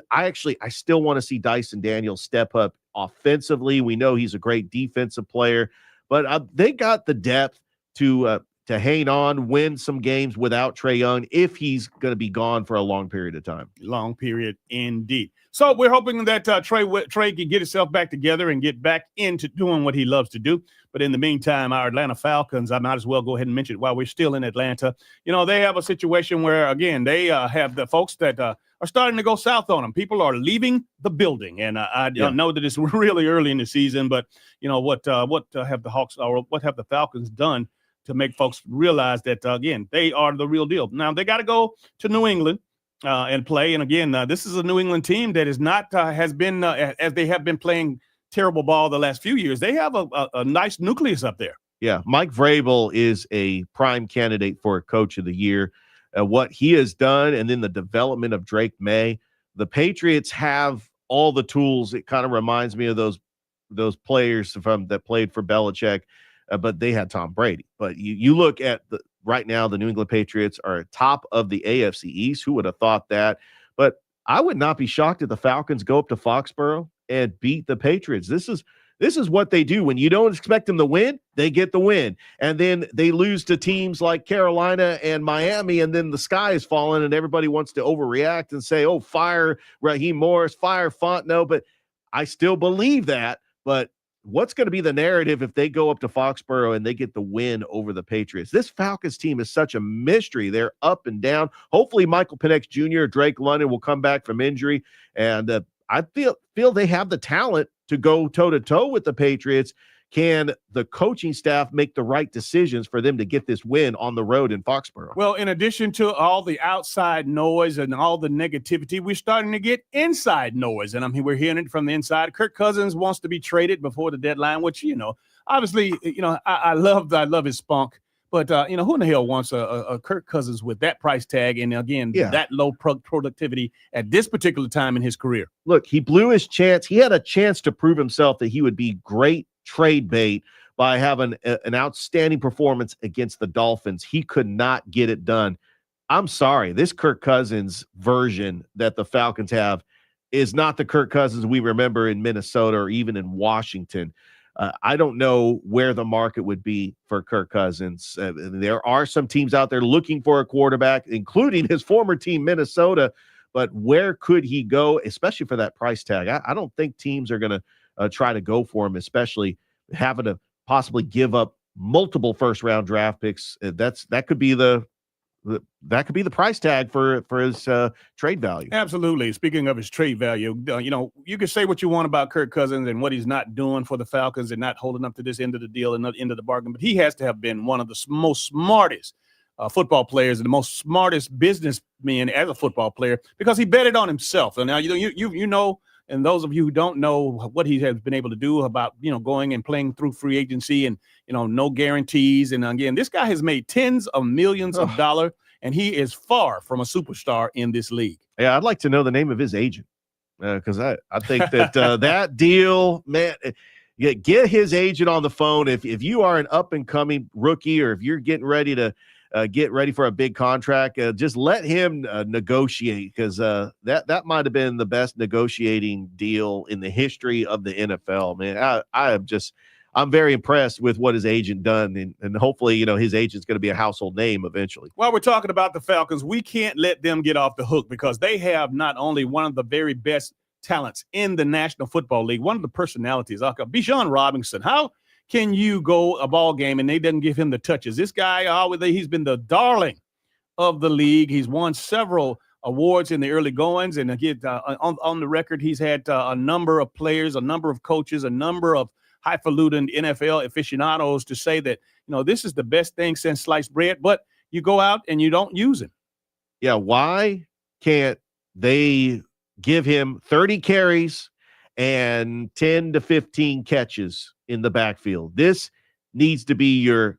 still want to see Dyson Daniels step up offensively. We know he's a great defensive player, but they got the depth to hang on, win some games without Trae Young if he's going to be gone for a long period of time. Long period indeed. So we're hoping that Trae can get himself back together and get back into doing what he loves to do. But in the meantime, our Atlanta Falcons, I might as well go ahead and mention it while we're still in Atlanta. They have a situation where, again, they have the folks that are starting to go south on them. People are leaving the building. And I know that it's really early in the season, but, what have the Hawks or what have the Falcons done to make folks realize that, again, they are the real deal? Now, they got to go to New England and play. And, again, this is a New England team that is not has been, as they have been playing terrible ball the last few years. They have a nice nucleus up there. Yeah, Mike Vrabel is a prime candidate for Coach of the Year. What he has done, and then the development of Drake May, the Patriots have all the tools. It kind of reminds me of those players that played for Belichick, but they had Tom Brady. But you look at right now, the New England Patriots are top of the AFC East. Who would have thought that? But I would not be shocked if the Falcons go up to Foxborough and beat the Patriots. This is what they do. When you don't expect them to win, they get the win. And then they lose to teams like Carolina and Miami, and then the sky is falling and everybody wants to overreact and say, oh, fire Raheem Morris, fire Fontenot. But I still believe that. But what's going to be the narrative if they go up to Foxborough and they get the win over the Patriots? This Falcons team is such a mystery. They're up and down. Hopefully Michael Penix Jr., Drake London will come back from injury. And I feel they have the talent to go toe-to-toe with the Patriots. Can the coaching staff make the right decisions for them to get this win on the road in Foxborough? Well, in addition to all the outside noise and all the negativity, we're starting to get inside noise. And we're hearing it from the inside. Kirk Cousins wants to be traded before the deadline, which, obviously, I love his spunk. But, who in the hell wants a Kirk Cousins with that price tag and, again, that low productivity at this particular time in his career? Look, he blew his chance. He had a chance to prove himself that he would be great trade bait by having an outstanding performance against the Dolphins. He could not get it done. I'm sorry. This Kirk Cousins version that the Falcons have is not the Kirk Cousins we remember in Minnesota or even in Washington. I don't know where the market would be for Kirk Cousins. There are some teams out there looking for a quarterback, including his former team, Minnesota. But where could he go, especially for that price tag? I don't think teams are going to try to go for him, especially having to possibly give up multiple first-round draft picks. That could be the price tag for his trade value. Absolutely. Speaking of his trade value, you can say what you want about Kirk Cousins and what he's not doing for the Falcons and not holding up to this end of the deal and not end of the bargain, but he has to have been one of the most smartest football players and the most smartest businessman as a football player because he betted on himself. And now you know. And those of you who don't know what he has been able to do about, going and playing through free agency and, no guarantees. And again, this guy has made tens of millions of dollars, and he is far from a superstar in this league. Yeah, I'd like to know the name of his agent because I think that that deal, man, get his agent on the phone. If you are an up-and-coming rookie or if you're getting ready to get ready for a big contract, just let him negotiate because that might have been the best negotiating deal in the history of the NFL, man. I'm very impressed with what his agent done, and hopefully, his agent's going to be a household name eventually. While we're talking about the Falcons, we can't let them get off the hook because they have not only one of the very best talents in the National Football League, one of the personalities, Bijan Robinson. How can you go a ball game and they didn't give him the touches? This guy, he's been the darling of the league. He's won several awards in the early goings. And again, on the record, he's had a number of players, a number of coaches, a number of highfalutin NFL aficionados to say that, this is the best thing since sliced bread, but you go out and you don't use him. Yeah. Why can't they give him 30 carries and 10 to 15 catches in the backfield? This needs to be your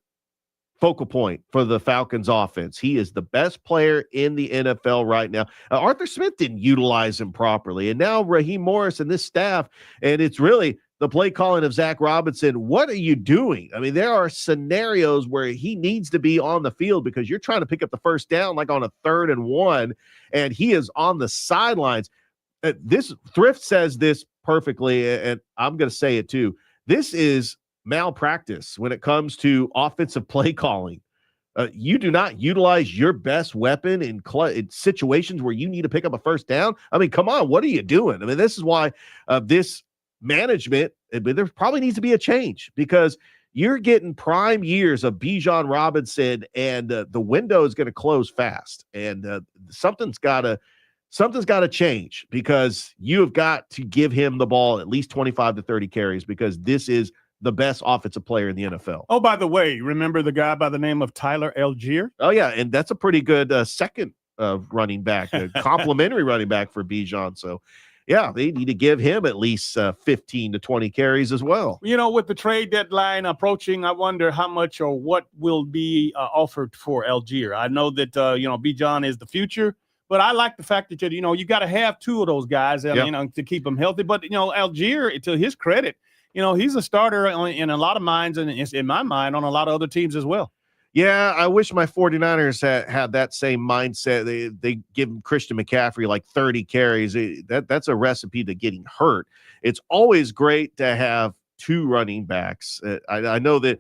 focal point for the Falcons offense. He is the best player in the NFL right now. Arthur Smith didn't utilize him properly. And now Raheem Morris and this staff, and it's really the play calling of Zach Robinson. What are you doing? I mean, there are scenarios where he needs to be on the field because you're trying to pick up the first down like on a 3rd and 1, and he is on the sidelines. This Thrift says this perfectly, and I'm going to say it too. This is malpractice when it comes to offensive play calling. You do not utilize your best weapon in situations where you need to pick up a first down. I mean, come on, what are you doing? I mean, this is why this management, there probably needs to be a change because you're getting prime years of Bijan Robinson, and the window is going to close fast, and something's got to change because you have got to give him the ball at least 25 to 30 carries because this is the best offensive player in the NFL. Oh, by the way, remember the guy by the name of Tyler Algier? Oh, yeah, and that's a pretty good second running back, a complimentary running back for Bijan. So, yeah, they need to give him at least 15 to 20 carries as well. With the trade deadline approaching, I wonder how much or what will be offered for Algier. I know that, Bijan is the future. But I like the fact that, you got to have two of those guys, to keep them healthy. But, Algier, to his credit, he's a starter in a lot of minds, and it's in my mind on a lot of other teams as well. Yeah, I wish my 49ers had that same mindset. They give Christian McCaffrey like 30 carries. That's a recipe to getting hurt. It's always great to have two running backs. I know that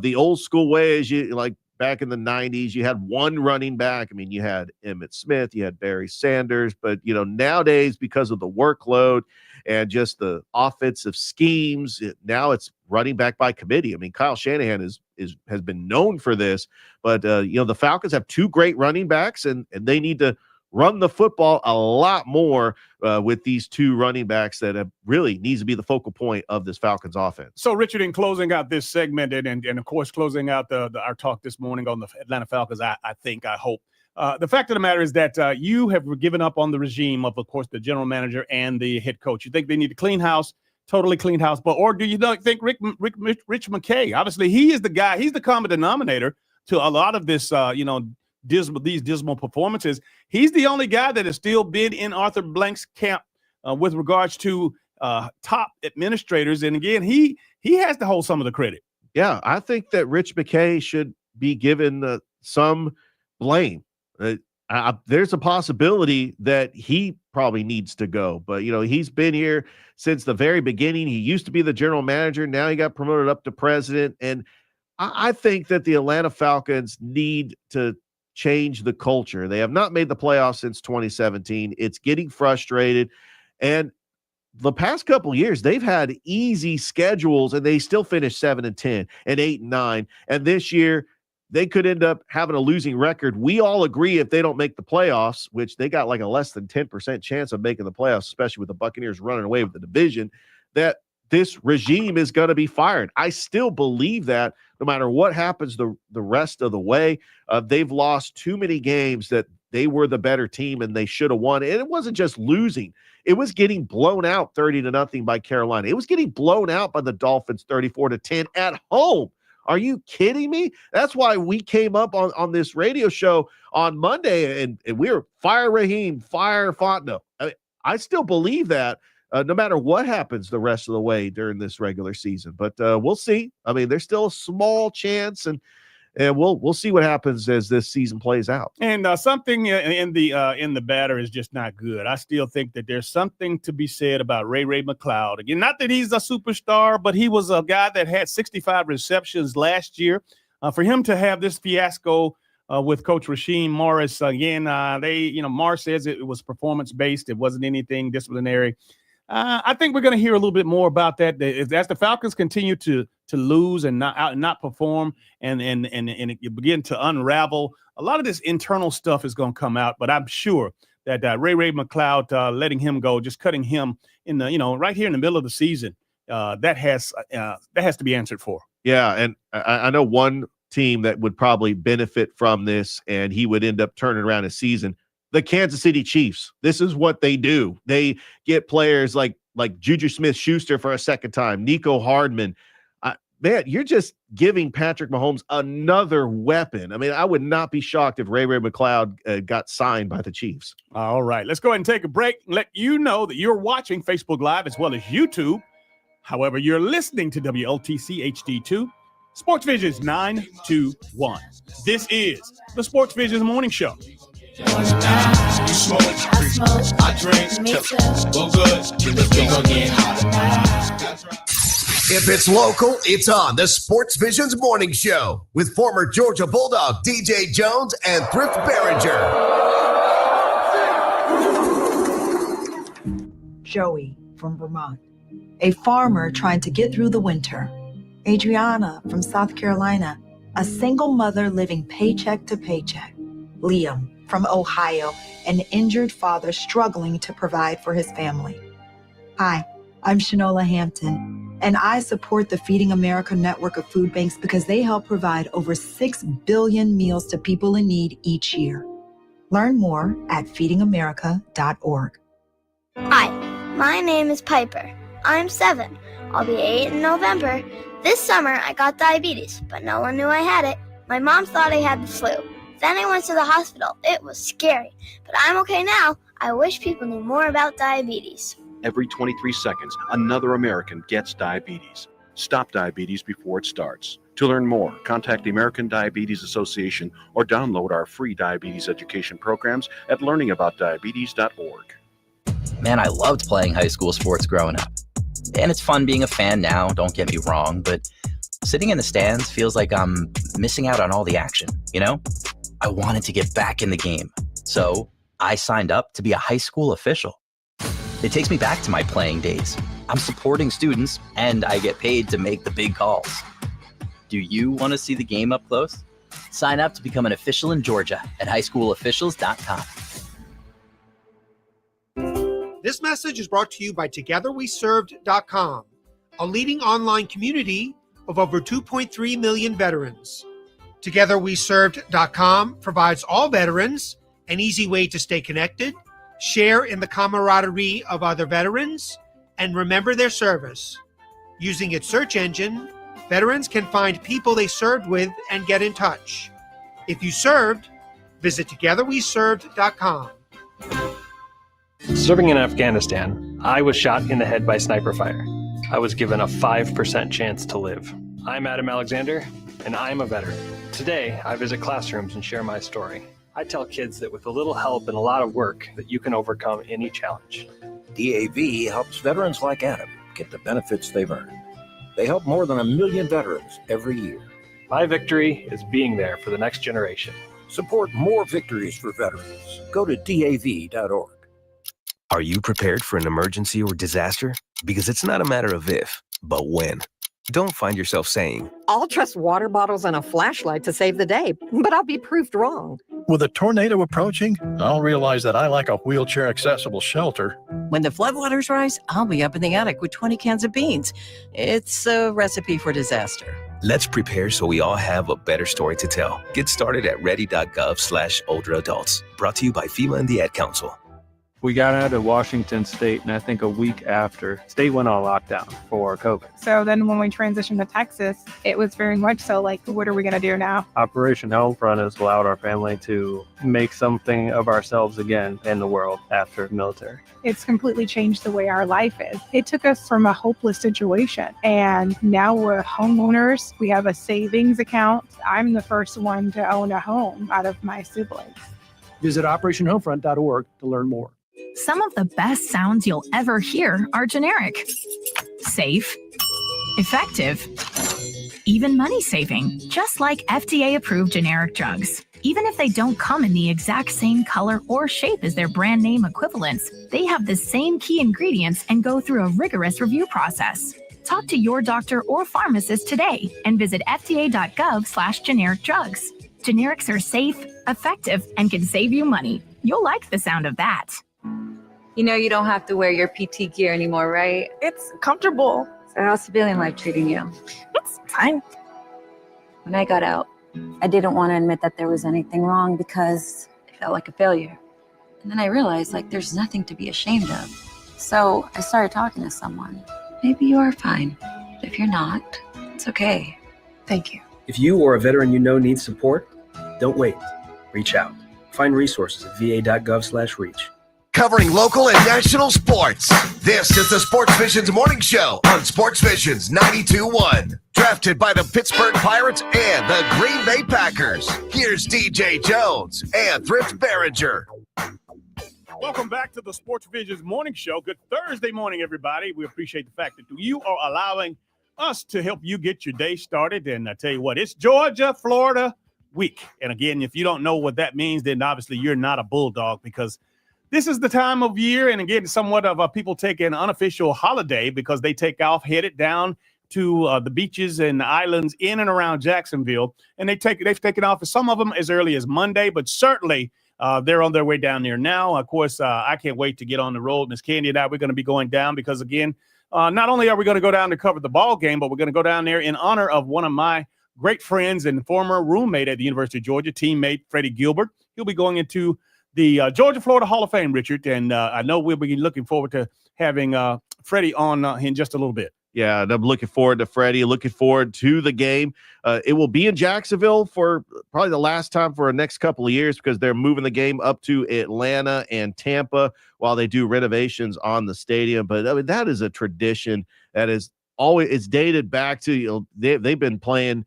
the old school way is you like back in the 90s, you had one running back. I mean, you had Emmitt Smith, you had Barry Sanders, but, nowadays, because of the workload and just the offensive schemes, now it's running back by committee. I mean, Kyle Shanahan has been known for this, but, the Falcons have two great running backs, and they need to run the football a lot more with these two running backs that really needs to be the focal point of this Falcons offense. So, Richard, in closing out this segment and of course, closing out our talk this morning on the Atlanta Falcons, I hope. The fact of the matter is that you have given up on the regime of course, the general manager and the head coach. You think they need to clean house, totally clean house, or do you think Rich McKay? Obviously, he is the guy. He's the common denominator to a lot of this, these dismal performances. He's the only guy that has still been in Arthur Blank's camp with regards to top administrators. And again, he has to hold some of the credit. Yeah, I think that Rich McKay should be given some blame. There's a possibility that he probably needs to go, but he's been here since the very beginning. He used to be the general manager. Now he got promoted up to president. And I think that the Atlanta Falcons need to change the culture. They have not made the playoffs since 2017. It's getting frustrated. And the past couple of years, they've had easy schedules and they still finished 7-10 and 8-9. And this year they could end up having a losing record. We all agree if they don't make the playoffs, which they got like a less than 10% chance of making the playoffs, especially with the Buccaneers running away with the division, that this regime is going to be fired. I still believe that no matter what happens the rest of the way. They've lost too many games that they were the better team and they should have won. And it wasn't just losing. It was getting blown out 30-0 by Carolina. It was getting blown out by the Dolphins 34-10 at home. Are you kidding me? That's why we came up on this radio show on Monday and we were fire Raheem, fire Fontenot. I still believe that. No matter what happens the rest of the way during this regular season. But we'll see. I mean, there's still a small chance, and we'll see what happens as this season plays out. And something in the batter is just not good. I still think that there's something to be said about Ray McCloud. Again, not that he's a superstar, but he was a guy that had 65 receptions last year. For him to have this fiasco with Coach Rasheem Morris, again, Morris says it was performance-based. It wasn't anything disciplinary. I think we're going to hear a little bit more about that as the Falcons continue to lose and not perform and it begin to unravel. A lot of this internal stuff is going to come out, but I'm sure that Ray McCloud letting him go, just cutting him in the right here in the middle of the season, that has to be answered for. Yeah, and I know one team that would probably benefit from this, and he would end up turning around his season. The Kansas City Chiefs. This is what they do. They get players like Juju Smith-Schuster for a second time, Nico Hardman. Man, you're just giving Patrick Mahomes another weapon. I mean, I would not be shocked if Ray McCloud got signed by the Chiefs. All right, let's go ahead and take a break and let you know that you're watching Facebook Live as well as YouTube. However, you're listening to WLTC HD2, Sportsvisions 921. This is the Sportsvisions Morning Show. You smoke, I drink, me too. Well, good, we gon' get hot. If it's local, it's on the Sportsvisions Morning Show with former Georgia Bulldog DJ Jones and Thrift Behringer. Joey from Vermont, a farmer trying to get through the winter. Adriana from South Carolina, a single mother living paycheck to paycheck. Liam from Ohio, an injured father struggling to provide for his family. Hi, I'm Shanola Hampton, and I support the Feeding America network of food banks because they help provide over 6 billion meals to people in need each year. Learn more at feedingamerica.org. Hi, my name is Piper. I'm 7. I'll be 8 in November. This summer I got diabetes, but no one knew I had it. My mom thought I had the flu. Then I went to the hospital. It was scary, but I'm okay now. I wish people knew more about diabetes. Every 23 seconds, another American gets diabetes. Stop diabetes before it starts. To learn more, contact the American Diabetes Association or download our free diabetes education programs at learningaboutdiabetes.org. Man, I loved playing high school sports growing up. And it's fun being a fan now, don't get me wrong, but sitting in the stands feels like I'm missing out on all the action, you know? I wanted to get back in the game. So I signed up to be a high school official. It takes me back to my playing days. I'm supporting students, and I get paid to make the big calls. Do you want to see the game up close? Sign up to become an official in Georgia at highschoolofficials.com. This message is brought to you by TogetherWeServed.com, a leading online community of over 2.3 million veterans. TogetherWeServed.com provides all veterans an easy way to stay connected, share in the camaraderie of other veterans, and remember their service. Using its search engine, veterans can find people they served with and get in touch. If you served, visit TogetherWeServed.com. Serving in Afghanistan, I was shot in the head by sniper fire. I was given a 5% chance to live. I'm Adam Alexander, and I'm a veteran. Today, I visit classrooms and share my story. I tell kids that with a little help and a lot of work, that you can overcome any challenge. DAV helps veterans like Adam get the benefits they've earned. They help more than 1 million veterans every year. My victory is being there for the next generation. Support more victories for veterans. Go to DAV.org. Are you prepared for an emergency or disaster? Because it's not a matter of if, but when. Don't find yourself saying, I'll trust water bottles and a flashlight to save the day, but I'll be proved wrong. With a tornado approaching, I'll realize that I like a wheelchair-accessible shelter. When the floodwaters rise, I'll be up in the attic with 20 cans of beans. It's a recipe for disaster. let's prepare so we all have a better story to tell. Get started at ready.gov/older adults. Brought to you by FEMA and the Ad Council. We got out of Washington State, and I think a week after, state went on lockdown for COVID. So then when we transitioned to Texas, it was very much so like, what are we going to do now? Operation Homefront has allowed our family to make something of ourselves again in the world after the military. It's completely changed the way our life is. It took us from a hopeless situation, and now we're homeowners. We have a savings account. I'm the first one to own a home out of my siblings. Visit OperationHomefront.org to learn more. Some of the best sounds you'll ever hear are generic, safe, effective, even money saving, just like FDA-approved generic drugs. Even if they don't come in the exact same color or shape as their brand name equivalents, they have the same key ingredients and go through a rigorous review process. Talk to your doctor or pharmacist today and visit fda.gov/generic drugs. Generics are safe, effective, and can save you money. You'll like the sound of that. You know you don't have to wear your PT gear anymore, right? It's comfortable. So how's civilian life treating you? It's fine. When I got out, I didn't want to admit that there was anything wrong because it felt like a failure. And then I realized, there's nothing to be ashamed of. So I started talking to someone. Maybe you are fine. But if you're not, it's okay. Thank you. If you or a veteran you know needs support, don't wait. Reach out. Find resources at va.gov/reach. Covering local and national sports. This is the Sportsvisions Morning Show on Sportsvisions 92.1. Drafted by the Pittsburgh Pirates and the Green Bay Packers. Here's DJ Jones and Thrift Behringer. Welcome back to the Sportsvisions Morning Show. Good Thursday morning, everybody. We appreciate the fact that you are allowing us to help you get your day started. And I tell you what, it's Georgia, Florida week. And again, if you don't know what that means, then obviously you're not a Bulldog, because this is the time of year, and again, somewhat of people take an unofficial holiday because they take off, headed down to the beaches and the islands in and around Jacksonville, and they've taken off, some of them as early as Monday, but certainly they're on their way down there now. Of course, I can't wait to get on the road. Miss Candy and I, we're going to be going down because, again, not only are we going to go down to cover the ball game, but we're going to go down there in honor of one of my great friends and former roommate at the University of Georgia, teammate Freddie Gilbert. He'll be going into the Georgia-Florida Hall of Fame, Richard, and I know we'll be looking forward to having Freddie on in just a little bit. Yeah, and I'm looking forward to Freddie, looking forward to the game. It will be in Jacksonville for probably the last time for the next couple of years because they're moving the game up to Atlanta and Tampa while they do renovations on the stadium. But I mean, that is a tradition that is always, it's dated back to, they've been playing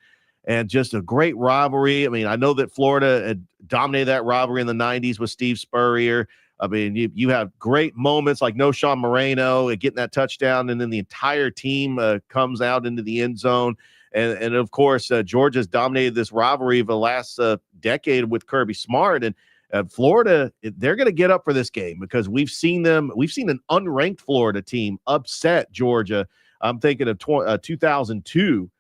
and just a great rivalry. I mean, I know that Florida had dominated that rivalry in the 90s with Steve Spurrier. I mean, you have great moments like No Sean Moreno getting that touchdown, and then the entire team comes out into the end zone. And of course, Georgia's dominated this rivalry of the last decade with Kirby Smart. And Florida, they're going to get up for this game because we've seen an unranked Florida team upset Georgia. I'm thinking of 2002.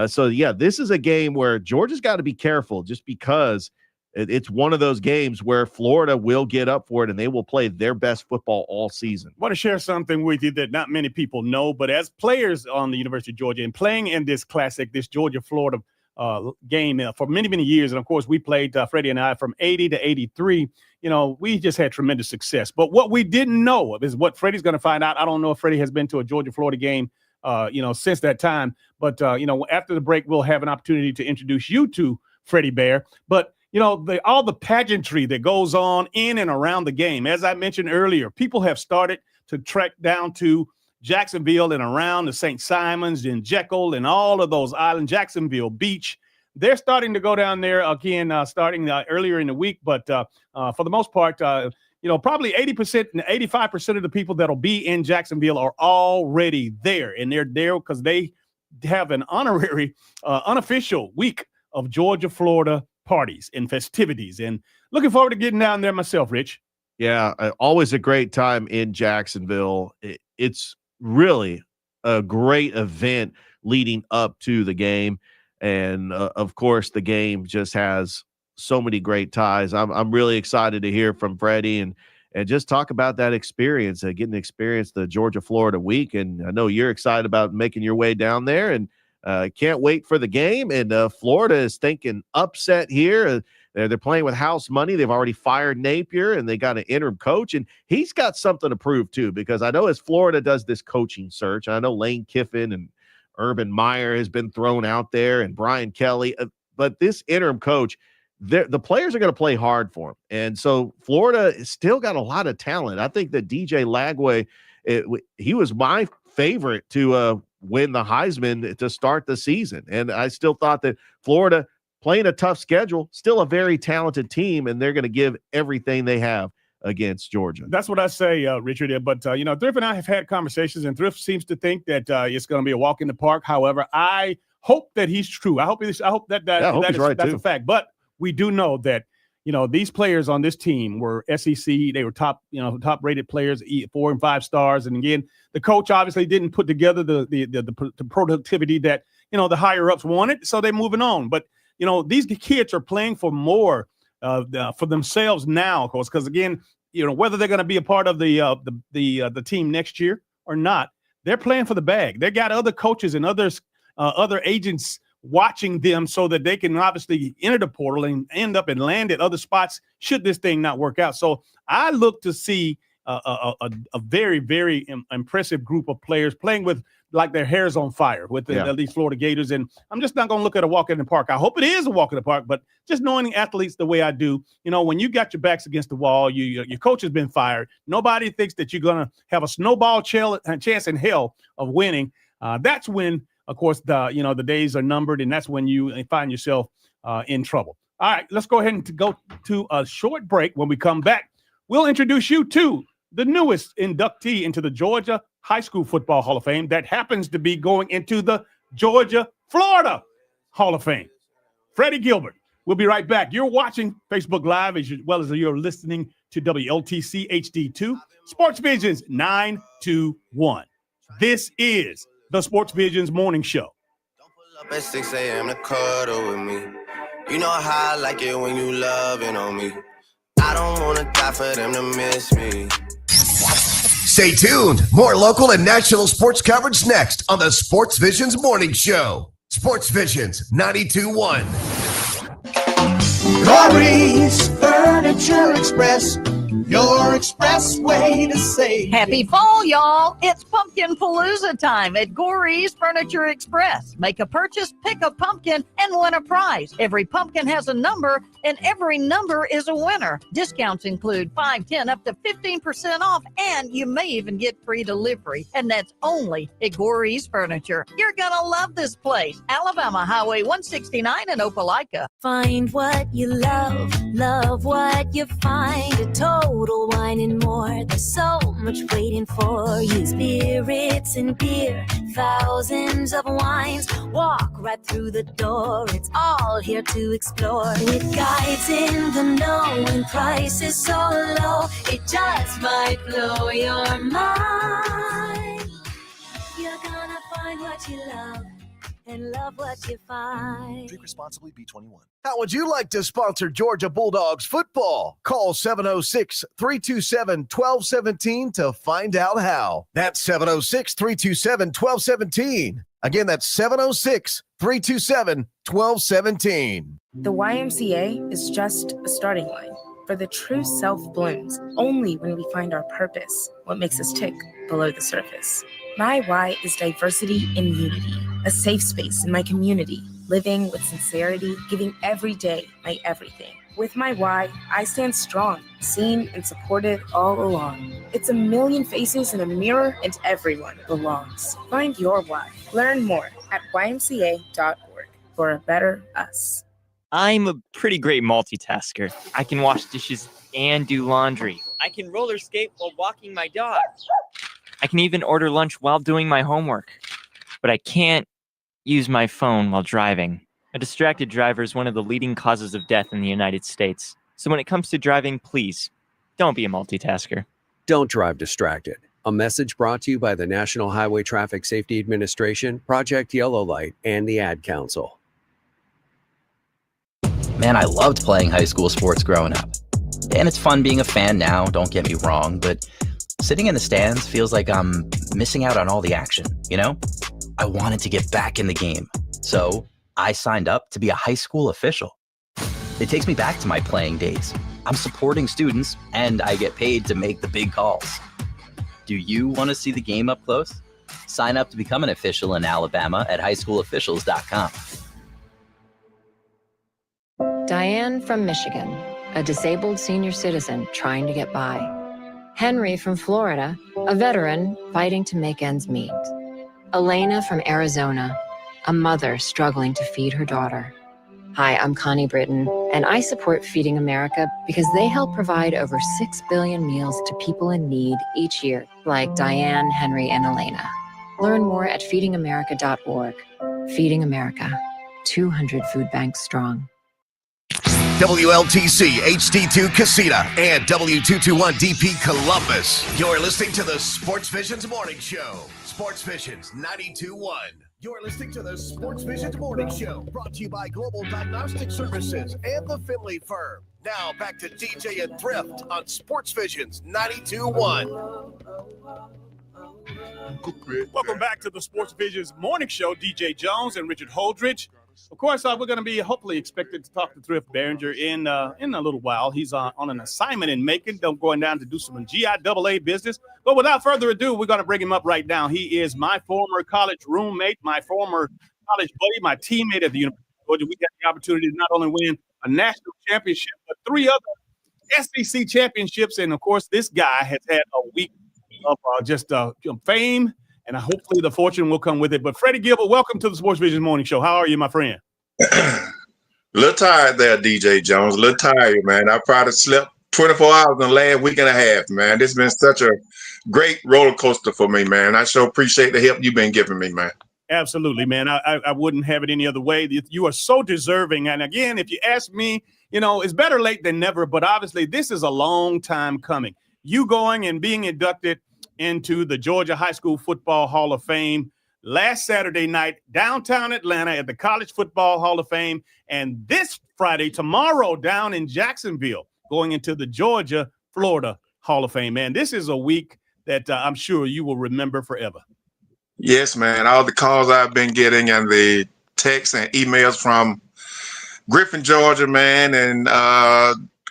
So, yeah, this is a game where Georgia's got to be careful just because it's one of those games where Florida will get up for it and they will play their best football all season. I want to share something with you that not many people know, but as players on the University of Georgia and playing in this classic, this Georgia-Florida game for many, many years. And of course, we played Freddie and I from 80 to 83. We just had tremendous success. But what we didn't know is what Freddie's going to find out. I don't know if Freddie has been to a Georgia-Florida game, since that time. But, after the break, we'll have an opportunity to introduce you to Freddie Bear. But, all the pageantry that goes on in and around the game. As I mentioned earlier, people have started to trek down to Jacksonville and around the St. Simons and Jekyll and all of those islands, Jacksonville Beach. They're starting to go down there again, starting earlier in the week. But for the most part, probably 80% and 85% of the people that'll be in Jacksonville are already there. And they're there because they have an honorary, unofficial week of Georgia-Florida parties and festivities. And looking forward to getting down there myself, Rich. Yeah, always a great time in Jacksonville. It's really a great event leading up to the game. And of course, the game just has so many great ties. I'm really excited to hear from Freddie and just talk about that experience, getting to experience the Georgia-Florida week. And I know you're excited about making your way down there and can't wait for the game. And Florida is thinking upset here. They're playing with house money. They've already fired Napier, and they got an interim coach. And he's got something to prove, too, because I know as Florida does this coaching search, I know Lane Kiffin and Urban Meyer has been thrown out there and Brian Kelly. But this interim coach, the players are going to play hard for him. And so Florida has still got a lot of talent. I think that DJ Lagway, he was my favorite to win the Heisman to start the season. And I still thought that Florida, playing a tough schedule, still a very talented team, and they're going to give everything they have against Georgia. That's what I say, Richard. But, Thrift and I have had conversations, and Thrift seems to think that it's going to be a walk in the park. However, I hope that he's true. I hope that's a fact. But we do know that, these players on this team were SEC. They were top rated players, 4 and 5 stars. And again, the coach obviously didn't put together the productivity that, the higher ups wanted. So they're moving on. But, these kids are playing for more for themselves now, of course, because again, whether they're going to be a part of the team next year or not, they're playing for the bag. They got other coaches and other agents watching them so that they can obviously enter the portal and end up and land at other spots should this thing not work out. So I look to see a very, very impressive group of players playing with like their hair's on fire with these Florida Gators. And I'm just not going to look at a walk in the park. I hope it is a walk in the park, but just knowing athletes the way I do, when you got your backs against the wall, your coach has been fired. Nobody thinks that you're going to have a snowball chance in hell of winning. That's when, of course, the days are numbered, and that's when you find yourself in trouble. All right, let's go ahead and go to a short break. When we come back, we'll introduce you to the newest inductee into the Georgia High School Football Hall of Fame that happens to be going into the Georgia-Florida Hall of Fame, Freddie Gilbert. We'll be right back. You're watching Facebook Live as well as you're listening to WLTC HD2, Sportsvisions 921. This is the Sportsvisions Morning Show. Up at 6 a.m. to cuddle with me. You know how I like it when you loving on me. I don't want to die for them to miss me. Stay tuned. More local and national sports coverage next on the Sportsvisions Morning Show. Sportsvisions 92.1. Robbie's Furniture Express, your express way to save. Happy fall, y'all. It's Pumpkin Palooza time at Gorey's Furniture Express. Make a purchase, pick a pumpkin, and win a prize. Every pumpkin has a number, and every number is a winner. Discounts include 5, 10, up to 15% off, and you may even get free delivery. And that's only at Gorey's Furniture. You're going to love this place. Alabama Highway 169 in Opelika. Find what you love what you find at Toll total wine and more. There's so much waiting for you. Spirits and beer, thousands of wines. Walk right through the door. It's all here to explore. With guides in the know and prices so low, it just might blow your mind. You're gonna find what you love and love what you find. Drink responsibly, B21. How would you like to sponsor Georgia Bulldogs football? Call 706-327-1217 to find out how. That's 706-327-1217. Again, that's 706-327-1217. The YMCA is just a starting line, for the true self blooms only when we find our purpose, what makes us tick below the surface. My why is diversity and unity, a safe space in my community, living with sincerity, giving every day my everything. With my why, I stand strong, seen and supported all along. It's a million faces in a mirror and everyone belongs. Find your why. Learn more at ymca.org for a better us. I'm a pretty great multitasker. I can wash dishes and do laundry. I can roller skate while walking my dog. I can even order lunch while doing my homework. But I can't use my phone while driving. A distracted driver is one of the leading causes of death in the United States. So when it comes to driving, please, don't be a multitasker. Don't drive distracted. A message brought to you by the National Highway Traffic Safety Administration, Project Yellow Light, and the Ad Council. Man, I loved playing high school sports growing up. And it's fun being a fan now, don't get me wrong, but sitting in the stands feels like I'm missing out on all the action, you know? I wanted to get back in the game. So I signed up to be a high school official. It takes me back to my playing days. I'm supporting students and I get paid to make the big calls. Do you want to see the game up close? Sign up to become an official in Alabama at highschoolofficials.com. Diane from Michigan, a disabled senior citizen trying to get by. Henry from Florida, a veteran fighting to make ends meet. Elena from Arizona, a mother struggling to feed her daughter. Hi, I'm Connie Britton, and I support Feeding America because they help provide over 6 billion meals to people in need each year, like Diane, Henry, and Elena. Learn more at feedingamerica.org. Feeding America, 200 food banks strong. WLTC HD2 Casita and W221DP Columbus. You're listening to the Sports Visions Morning Show. Sports Visions 92.1. You're listening to the Sports Visions Morning Show, brought to you by Global Diagnostic Services and the Finley Firm. Now back to DJ and Thrift on Sports Visions 92.1. Welcome back to the Sports Visions Morning Show. DJ Jones and Richard Holdridge. Of course, we're going to be hopefully expected to talk to Thrift Behringer in a little while. He's on an assignment in Macon, going down to do some GIAA business. But without further ado, we're going to bring him up right now. He is my former college roommate, my former college buddy, my teammate at the University of Georgia. We got the opportunity to not only win a national championship, but 3 other SEC championships. And, of course, this guy has had a week of fame. And hopefully the fortune will come with it. But Freddie Gilbert, welcome to the Sports Visions Morning Show. How are you, my friend? A little tired there, DJ Jones. A little tired, man. I probably slept 24 hours in the last week and a half, man. This has been such a great roller coaster for me, man. I sure appreciate the help you've been giving me, man. Absolutely, man. I wouldn't have it any other way. You are so deserving. And again, if you ask me, it's better late than never. But obviously, this is a long time coming. You going and being inducted into the Georgia High School Football Hall of Fame last Saturday night, downtown Atlanta at the College Football Hall of Fame. And this Friday, tomorrow, down in Jacksonville, going into the Georgia-Florida Hall of Fame. Man, this is a week that I'm sure you will remember forever. Yes, man. All the calls I've been getting and the texts and emails from Griffin, Georgia, man, and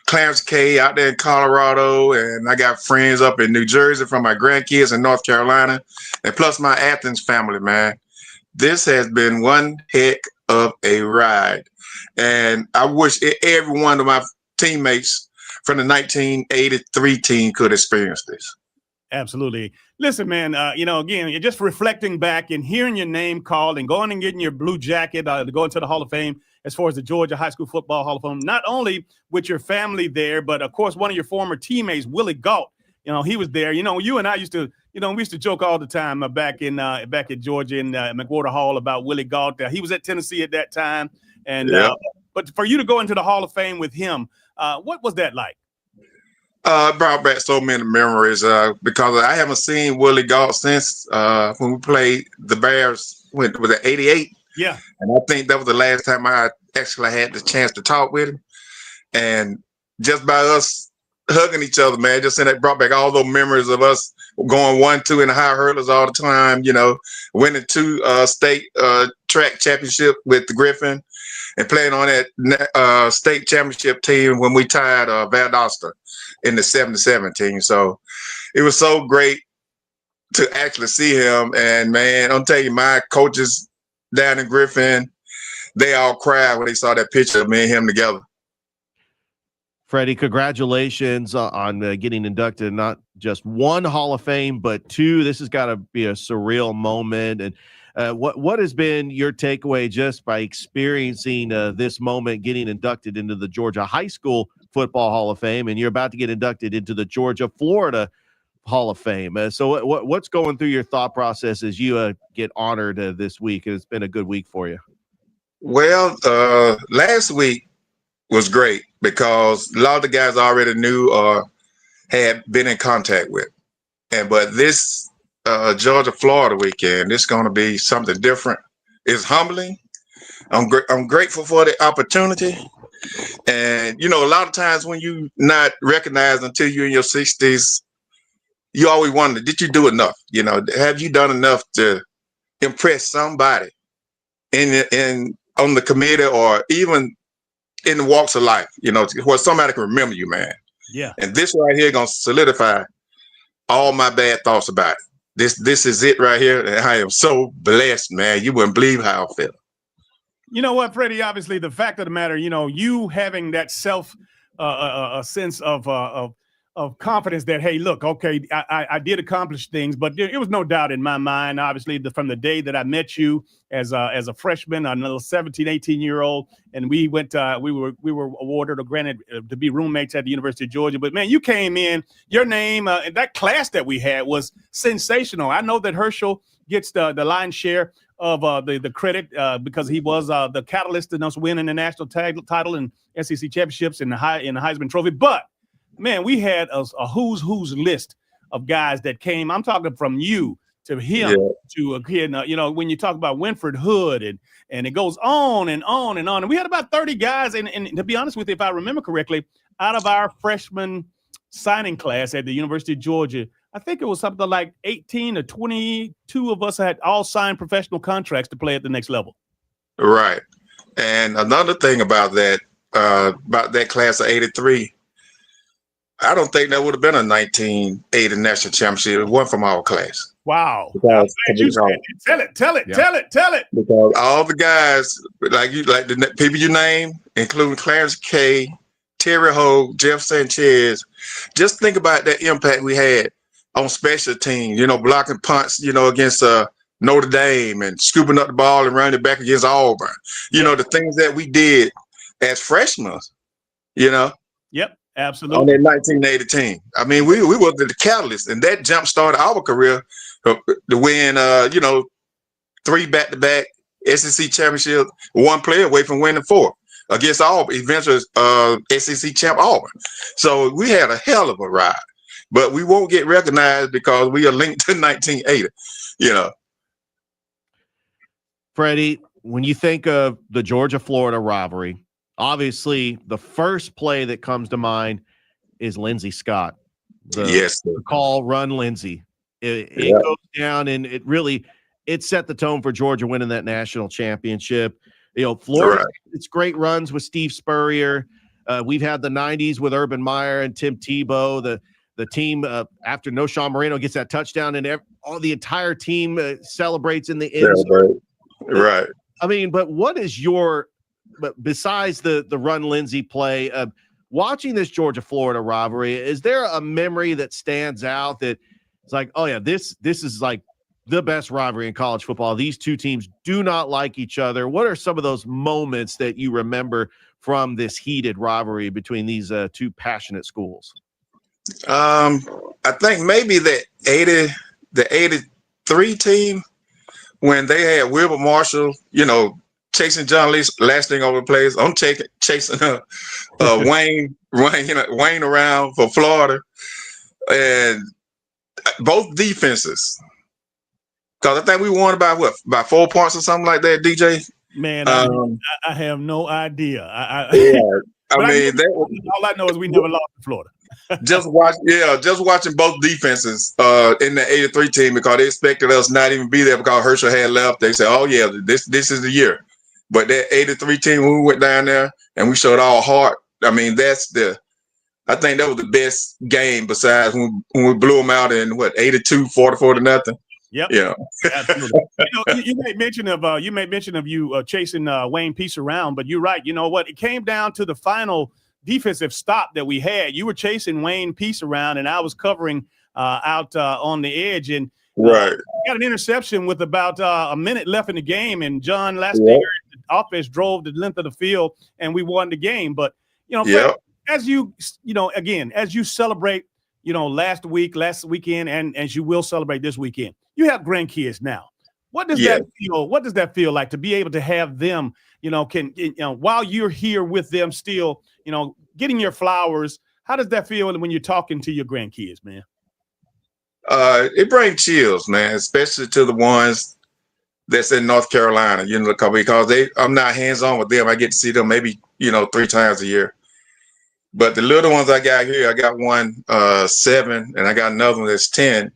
Clarence K out there in Colorado, and I got friends up in New Jersey from my grandkids in North Carolina, and plus my Athens family, man. This has been one heck of a ride, and I wish every one of my teammates from the 1983 team could experience this. Absolutely. Listen, man, again, you're just reflecting back and hearing your name called and going and getting your blue jacket to go into the Hall of Fame as far as the Georgia High School Football Hall of Fame, not only with your family there, but, of course, one of your former teammates, Willie Galt, he was there. You and I used to, we used to joke all the time back at Georgia in McWhorter Hall about Willie Galt. He was at Tennessee at that time. And but for you to go into the Hall of Fame with him, what was that like? It brought back so many memories because I haven't seen Willie Galt since when we played the Bears with the 88. Yeah. And I think that was the last time I actually had the chance to talk with him. And just by us hugging each other, man, that brought back all those memories of us going 1-2 in the high hurdles all the time, winning 2 state track championship with the Griffin and playing on that state championship team when we tied Valdosta in the 77 team. So it was so great to actually see him. And man, I'm telling you, my coaches down in Griffin, they all cried when they saw that picture of me and him together. Freddie, congratulations on getting inducted, not just 1 Hall of Fame, but 2. This has got to be a surreal moment. And what has been your takeaway just by experiencing this moment, getting inducted into the Georgia High School Football Hall of Fame, and you're about to get inducted into the Georgia-Florida Hall of Fame. So what's going through your thought process as you get honored this week? It's been a good week for you. Well, last week was great because a lot of the guys I already knew or had been in contact with. But this Georgia-Florida weekend, it's going to be something different. It's humbling. I'm grateful for the opportunity. And, a lot of times when you're not recognized until you're in your 60s, you always wonder, did you do enough? Have you done enough to impress somebody on the committee or even in the walks of life, where somebody can remember you, man. Yeah. And this right here going to solidify all my bad thoughts about it. This is it right here. And I am so blessed, man. You wouldn't believe how I feel. You know what, Freddie? Obviously, the fact of the matter, you having that a sense of confidence that, hey, look, okay, I did accomplish things, but it was no doubt in my mind, obviously, from the day that I met you as a freshman, a little 17, 18-year-old, and we were awarded or granted to be roommates at the University of Georgia. But, man, you came in, your name, that class that we had was sensational. I know that Herschel gets the lion's share of the credit because he was the catalyst in us winning the national title and SEC championships in the Heisman Trophy. But, man, we had a who's list of guys that came. I'm talking from you to him to a kid. When you talk about Winfred Hood and it goes on and on and on. And we had about 30 guys. And to be honest with you, if I remember correctly, out of our freshman signing class at the University of Georgia, I think it was something like 18 or 22 of us had all signed professional contracts to play at the next level. Right. And another thing about that class of 83, I don't think that would have been a 1980 national championship. It wasn't from our class. Wow. Tell it. Because all the guys, like the people you name, including Clarence K., Terry Hogue, Jeff Sanchez, just think about that impact we had on special teams, blocking punts, against Notre Dame and scooping up the ball and running it back against Auburn. The things that we did as freshmen, Yep, absolutely. On that 1980 team. I mean, we were the catalyst, and that jump started our career to win, 3 back-to-back SEC championships, 1 player away from winning 4 against Auburn, eventually SEC champ Auburn. So we had a hell of a ride. But we won't get recognized because we are linked to 1980, Freddie, when you think of the Georgia-Florida rivalry, obviously the first play that comes to mind is Lindsey Scott. The call, run Lindsey. It goes down, and it set the tone for Georgia winning that national championship. Florida, it's great runs with Steve Spurrier. We've had the 90s with Urban Meyer and Tim Tebow. The team, after Noshawn Moreno gets that touchdown, and all the entire team celebrates in the end zone. Right. I mean, but besides the run Lindsey play, watching this Georgia-Florida rivalry, is there a memory that stands out that It's like, oh yeah, this is like the best rivalry in college football. These two teams do not like each other. What are some of those moments that you remember from this heated rivalry between these two passionate schools? I think maybe the 83 team, when they had Wilbur Marshall, chasing John Lee, last thing over the place. I'm chasing Wayne around for Florida, and both defenses. Because I think we won by 4 points or something like that, DJ. Man, I have no idea. All I know is we never lost to Florida. just watching both defenses in the 83 team, because they expected us not even be there because Herschel had left. They said, "Oh yeah, this is the year." But that 83 team, when we went down there and we showed all heart, I mean, I think that was the best game besides when we blew them out in 82, 44-0. Yep. Yeah. Absolutely. You made mention of you chasing Wayne Peace around, but you're right. You know what? It came down to the final defensive stop that we had. You were chasing Wayne Peace around, and I was covering out on the edge, and right. Got an interception with about a minute left in the game, and John Lastinger, the offense drove the length of the field, and we won the game. But Fred, as you celebrate, last weekend, and as you will celebrate this weekend, you have grandkids now. What does that feel? What does that feel like to be able to have them? While you're here with them, still, getting your flowers. How does that feel when you're talking to your grandkids, man? It brings chills, man, especially to the ones that's in North Carolina, because I'm not hands-on with them. I get to see them maybe, 3 times a year. But the little ones I got here, I got one 7, and I got another one that's 10.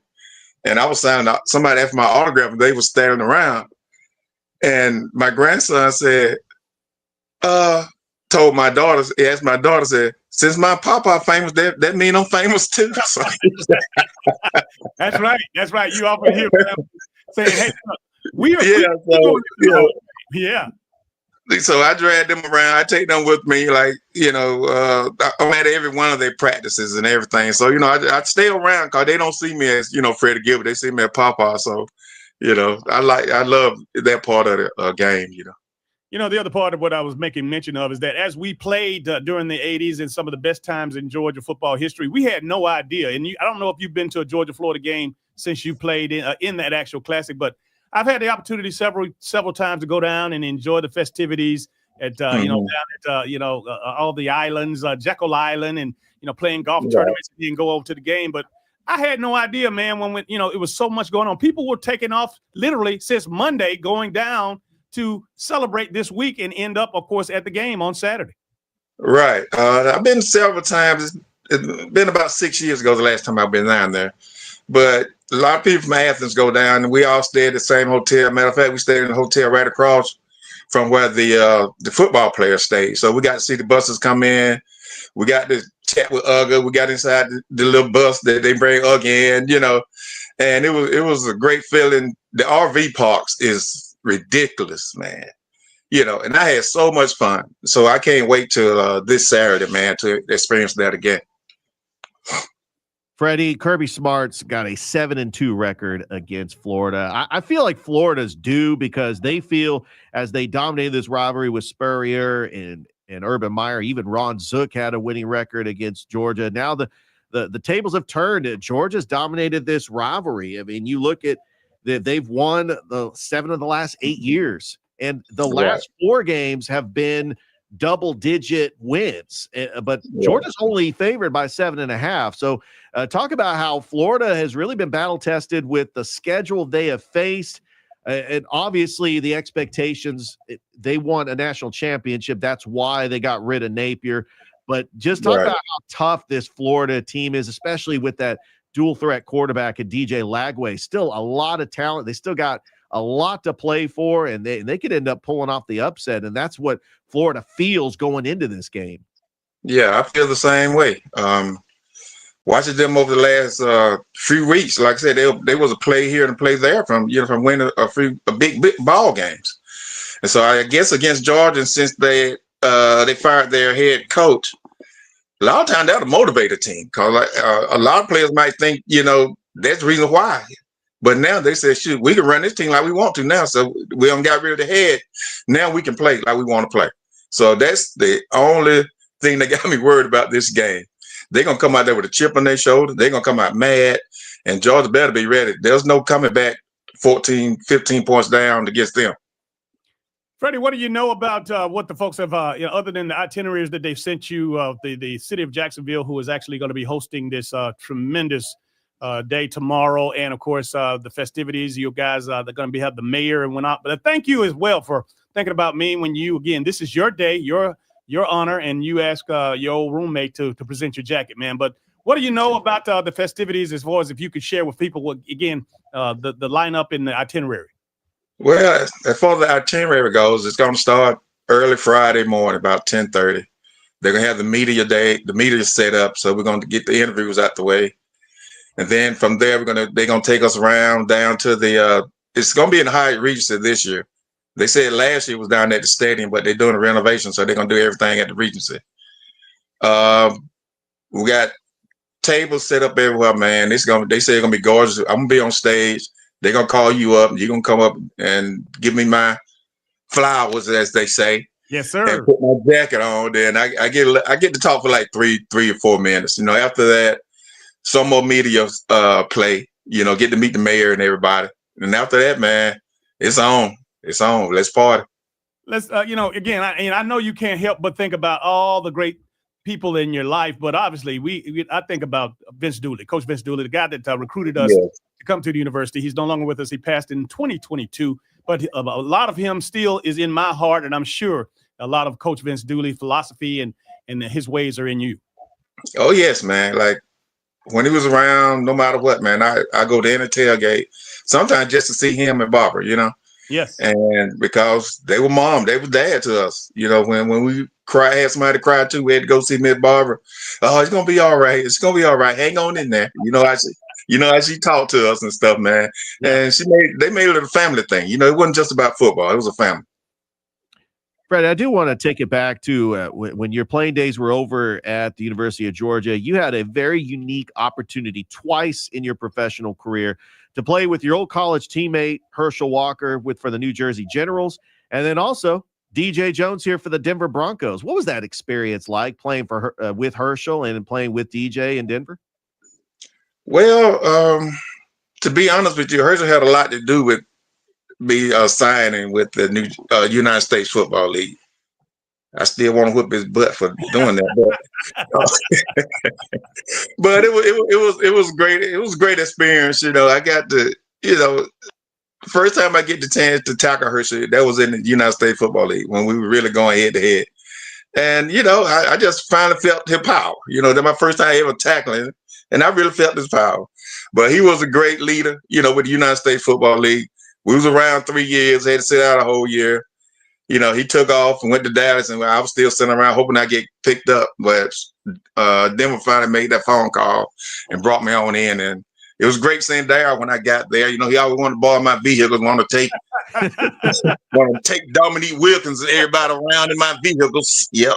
And I was signing out. Somebody asked my autograph, and they were standing around. And my grandson said, told my daughter, he asked my daughter, said, "Since my papa famous, that mean I'm famous too." So, That's right. You often hear them saying, "Hey, look, we are." Yeah. So I drag them around. I take them with me, I'm at every one of their practices and everything. So I stay around because they don't see me as Freddie Gilbert. They see me as Papa. So I love that part of the game. The other part of what I was making mention of is that as we played during the 80s and some of the best times in Georgia football history, we had no idea. And I don't know if you've been to a Georgia-Florida game since you played in that actual classic, but I've had the opportunity several times to go down and enjoy the festivities at down at all the islands, Jekyll Island, and playing golf tournaments and then go over to the game. But I had no idea, man, when it was so much going on. People were taking off literally since Monday going down to celebrate this week and end up, of course, at the game on Saturday. Right. I've been several times. It's been about 6 years ago the last time I've been down there. But a lot of people from Athens go down, and we all stay at the same hotel. Matter of fact, we stayed in the hotel right across from where the football players stayed. So we got to see the buses come in. We got to chat with Ugga. We got inside the little bus that they bring Ugga in, and it was a great feeling. The RV parks is ridiculous, man. And I had so much fun. So I can't wait till this Saturday, man, to experience that again. Freddie, Kirby Smart's got a 7-2 record against Florida. I feel like Florida's due because they feel as they dominated this rivalry with Spurrier and Urban Meyer, even Ron Zook had a winning record against Georgia. Now the tables have turned. Georgia's dominated this rivalry. I mean, you look at they've won the 7 of the last 8 years, and the last 4 games have been double-digit wins, but Georgia's only favored by 7.5. So talk about how Florida has really been battle-tested with the schedule they have faced, and obviously the expectations. They won a national championship. That's why they got rid of Napier. But just talk about how tough this Florida team is, especially with that dual-threat quarterback and DJ Lagway. Still a lot of talent. They still got a lot to play for, and they could end up pulling off the upset, and that's what Florida feels going into this game. Yeah, I feel the same way. Watching them over the last few weeks, like I said, they was a play here and a play there from winning a big ball games. And so I guess against Georgia, since they fired their head coach, a lot of times that'll motivate a team, because a lot of players might think that's the reason why. But now they said, shoot, we can run this team like we want to now. So we don't got rid of the head. Now we can play like we want to play. So that's the only thing that got me worried about this game. They're going to come out there with a chip on their shoulder. They're going to come out mad. And Georgia better be ready. There's no coming back 14, 15 points down against them. Freddie, what do you know about what the folks have, other than the itineraries that they've sent you, the city of Jacksonville, who is actually going to be hosting this tremendous day tomorrow, and of course the festivities. You guys, they're going to have the mayor and whatnot. But thank you as well for thinking about me when you, again, this is your day, your honor, and you ask your old roommate to present your jacket, man. But what do you know about the festivities, as far as if you could share with people, again, the lineup and the itinerary? Well, as far as the itinerary goes, it's going to start early Friday morning, about 10:30. They're going to have the media day, the media set up, so we're going to get the interviews out the way. And then from there, they're going to take us around down to the, it's going to be in the Hyatt Regency this year. They said last year was down at the stadium, but they're doing a renovation, so they're going to do everything at the Regency. We got tables set up everywhere, man. They say it's going to be gorgeous. I'm going to be on stage. They're going to call you up, and you're going to come up and give me my flowers, as they say. Yes, sir. And put my jacket on. Then I get to talk for like three or 4 minutes. After that, some more media play, get to meet the mayor and everybody. And after that, man, it's on. It's on. Let's party. Let's, again, I know you can't help but think about all the great people in your life, but obviously I think about Vince Dooley, Coach Vince Dooley, the guy that recruited us to come to the university. He's no longer with us. He passed in 2022, but a lot of him still is in my heart, and I'm sure a lot of Coach Vince Dooley philosophy and his ways are in you. Oh, yes, man. Like, when he was around, no matter what, man, I go to any tailgate, sometimes just to see him and Barbara, Yes. And because they were mom, they were dad to us. When we had somebody to cry to, we had to go see Miss Barbara. Oh, it's gonna be all right. It's gonna be all right. Hang on in there. How she talked to us and stuff, man. And they made it a family thing. It wasn't just about football. It was a family. Fred, I do want to take it back to when your playing days were over at the University of Georgia. You had a very unique opportunity twice in your professional career to play with your old college teammate, Herschel Walker, for the New Jersey Generals, and then also DJ Jones here for the Denver Broncos. What was that experience like, playing with Herschel and playing with DJ in Denver? Well, to be honest with you, Herschel had a lot to do with me signing with the new United States Football League. I still want to whip his butt for doing that, but it was great. It was a great experience. I got to, first time I get the chance to tackle Herschel, that was in the United States Football League when we were really going head to head. And I just finally felt his power. That my first time ever tackling him, and I really felt his power. But he was a great leader. With the United States Football League. We was around 3 years, had to sit out a whole year. He took off and went to Dallas, and I was still sitting around hoping I get picked up. But Denver finally made that phone call and brought me on in. And it was great seeing Darryl when I got there. He always wanted to borrow my vehicles, want to take Dominique Wilkins and everybody around in my vehicles. Yep.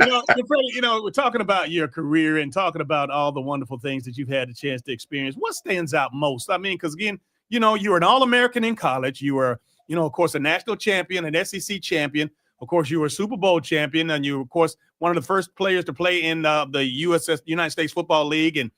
Freddie, we're talking about your career and talking about all the wonderful things that you've had a chance to experience. What stands out most? I mean, because again, you were an All-American in college. You were, of course, a national champion, an SEC champion. Of course, you were a Super Bowl champion, and you were, of course, one of the first players to play in the United States Football League, and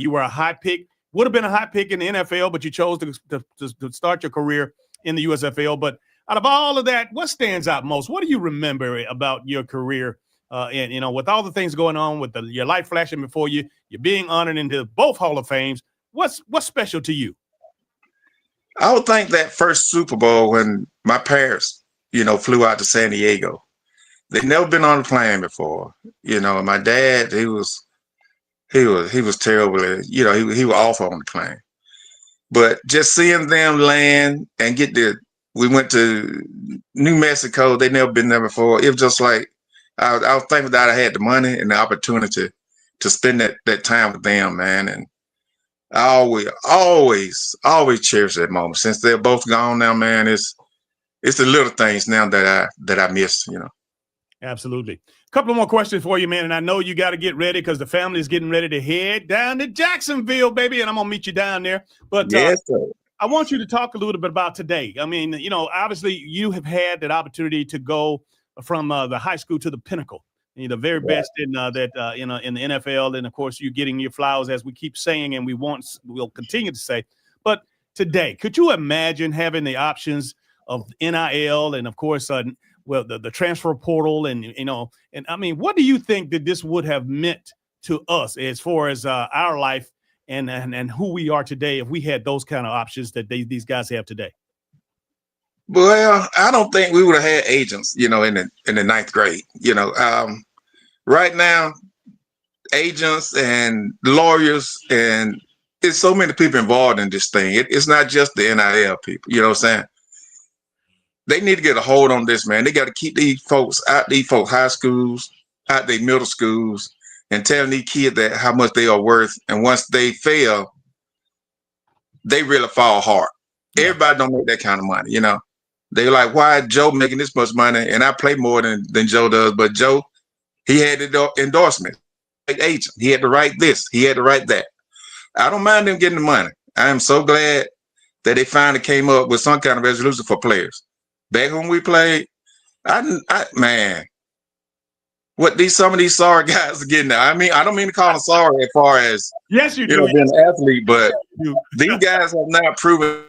you were a high pick. Would have been a high pick in the NFL, but you chose to start your career in the USFL. But out of all of that, what stands out most? What do you remember about your career? And with all the things going on, with your life flashing before you, you're being honored into both Hall of Fames. What's special to you? I would think that first Super Bowl when my parents, flew out to San Diego. They'd never been on a plane before. My dad, he was terrible. He was awful on the plane. But just seeing them land and we went to New Mexico. They'd never been there before. It was just like, I was thankful that I had the money and the opportunity to spend that time with them, man. And I always cherish that moment. Since they're both gone now, man, it's the little things now that I miss, Absolutely. A couple more questions for you, man. And I know you got to get ready because the family is getting ready to head down to Jacksonville, baby. And I'm going to meet you down there. But Yes, sir. I want you to talk a little bit about today. I mean, obviously you have had that opportunity to go from the high school to the pinnacle. You're the very best in the NFL. And, of course, you're getting your flowers, as we keep saying, and we'll continue to say. But today, could you imagine having the options of NIL and, of course, the transfer portal and I mean, what do you think that this would have meant to us as far as our life and who we are today if we had those kind of options that these guys have today? Well, I don't think we would have had agents, in the ninth grade. Right now, agents and lawyers and there's so many people involved in this thing. It's not just the NIL people. You know what I'm saying? They need to get a hold on this, man. They got to keep these folks out these folks' high schools, out their middle schools, and telling these kids that how much they are worth. And once they fail, they really fall hard. Everybody don't make that kind of money, They're like, why is Joe making this much money? And I play more than Joe does. But Joe, he had the endorsement, agent. He had to write this. He had to write that. I don't mind them getting the money. I am so glad that they finally came up with some kind of resolution for players. Back when we played, man, some of these sorry guys are getting there. I mean, I don't mean to call them sorry as far as yes, you do. Being an athlete, but these guys have not proven.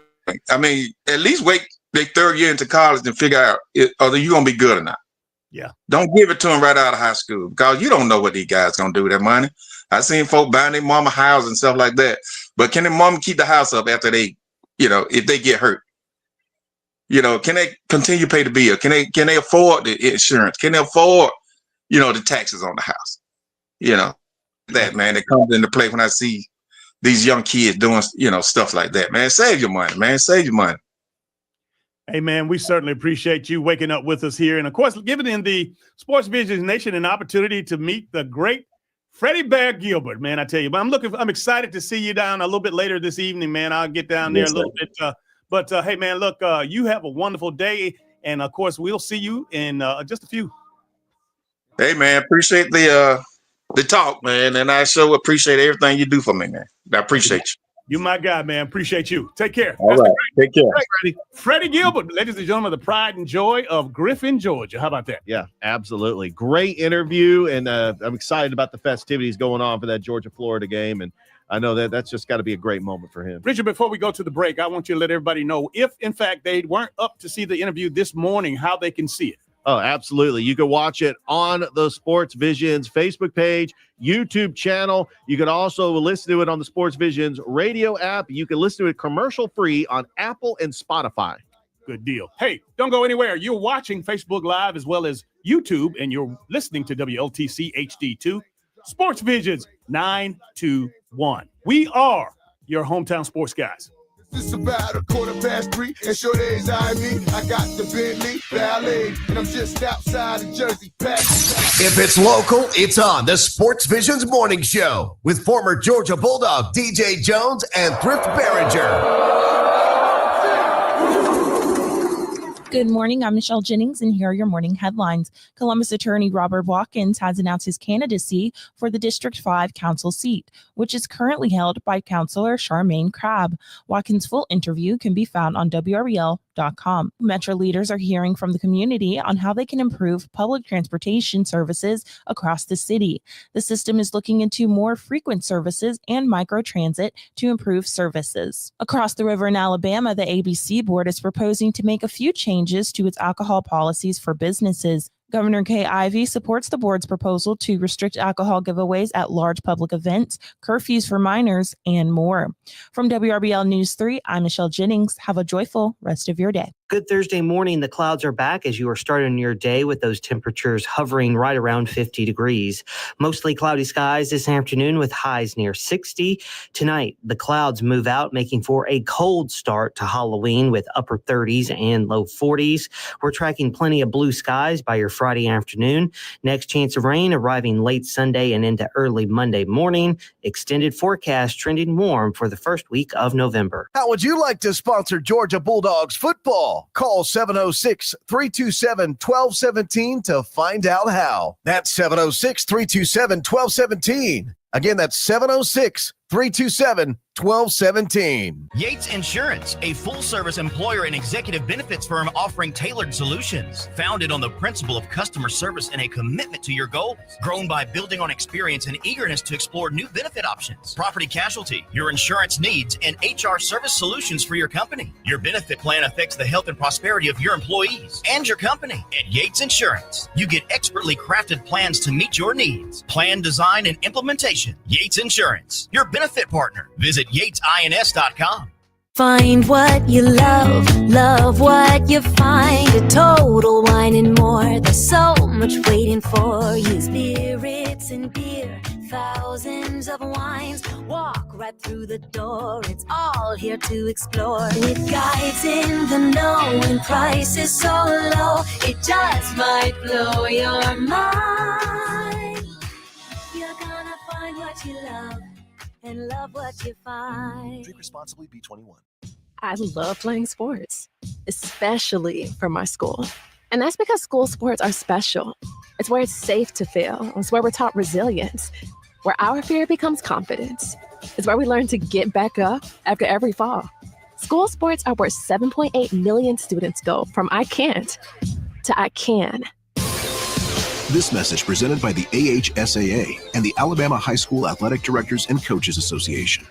I mean, at least wait their third year into college and figure out are you gonna be good or not. Yeah. Don't give it to them right out of high school because you don't know what these guys gonna do with their money. I seen folk buying their mama house and stuff like that. But can their mama keep the house up after they, if they get hurt? Can they continue to pay the bill? Can they afford the insurance? Can they afford, the taxes on the house? That, man, it comes into play when I see these young kids doing, stuff like that. Man, save your money, man. Save your money. Hey, man, we certainly appreciate you waking up with us here. And, of course, giving in the Sports Visions Nation an opportunity to meet the great Freddie Bear Gilbert, man, I tell you. But I'm excited to see you down a little bit later this evening, man. I'll get down there a little bit. But, hey, man, look, you have a wonderful day. And, of course, we'll see you in just a few. Hey, man, appreciate the talk, man. And I sure appreciate everything you do for me, man. I appreciate you. You my guy, man. Appreciate you. Take care. All right. Take care. Freddie Gilbert, ladies and gentlemen, the pride and joy of Griffin, Georgia. How about that? Yeah, absolutely. Great interview. And I'm excited about the festivities going on for that Georgia-Florida game. And I know that's just got to be a great moment for him. Richard, before we go to the break, I want you to let everybody know if, in fact, they weren't up to see the interview this morning, how they can see it. Oh, absolutely. You can watch it on the Sports Visions Facebook page, YouTube channel. You can also listen to it on the Sports Visions radio app. You can listen to it commercial free on Apple and Spotify. Good deal. Hey, don't go anywhere. You're watching Facebook Live as well as YouTube, and you're listening to WLTC HD2, Sports Visions 921. We are your hometown sports guys. It's about 3:15, and sure days I got the Bentley Ballet, and I'm just outside of Jersey Pack. If it's local, it's on the Sports Visions Morning Show with former Georgia Bulldog DJ Jones and Thrift Behringer. Good morning. I'm Michelle Jennings, and here are your morning headlines. Columbus attorney Robert Watkins has announced his candidacy for the District 5 council seat, which is currently held by Councilor Charmaine Crabb. Watkins' full interview can be found on WRBL.com. Metro leaders are hearing from the community on how they can improve public transportation services across the city. The system is looking into more frequent services and microtransit to improve services. Across the river in Alabama, the ABC board is proposing to make a few changes to its alcohol policies for businesses. Governor Kay Ivey supports the board's proposal to restrict alcohol giveaways at large public events, curfews for minors, and more. From WRBL News 3, I'm Michelle Jennings. Have a joyful rest of your day. Good Thursday morning. The clouds are back as you are starting your day with those temperatures hovering right around 50 degrees. Mostly cloudy skies this afternoon with highs near 60. Tonight, the clouds move out, making for a cold start to Halloween with upper 30s and low 40s. We're tracking plenty of blue skies by your Friday afternoon. Next chance of rain arriving late Sunday and into early Monday morning. Extended forecast trending warm for the first week of November. How would you like to sponsor Georgia Bulldogs football? ball. Call 706-327-1217 to find out how. That's 706-327-1217. Again, that's 706-327-1217. Yates Insurance, a full-service employer and executive benefits firm offering tailored solutions. Founded on the principle of customer service and a commitment to your goals. Grown by building on experience and eagerness to explore new benefit options. Property casualty, your insurance needs, and HR service solutions for your company. Your benefit plan affects the health and prosperity of your employees and your company. At Yates Insurance, you get expertly crafted plans to meet your needs. Plan, design, and implementation. Yates Insurance, your benefit partner. Visit yatesins.com. Find what you love, love what you find. A Total Wine and More. There's so much waiting for you. Spirits and beer, thousands of wines. Walk right through the door. It's all here to explore. With guides in the know and prices so low, it just might blow your mind. You're gonna find what you love and love what you find. Drink responsibly, B21. I love playing sports, especially for my school. And that's because school sports are special. It's where it's safe to fail. It's where we're taught resilience, where our fear becomes confidence. It's where we learn to get back up after every fall. School sports are where 7.8 million students go from I can't to I can. This message presented by the AHSAA and the Alabama High School Athletic Directors and Coaches Association.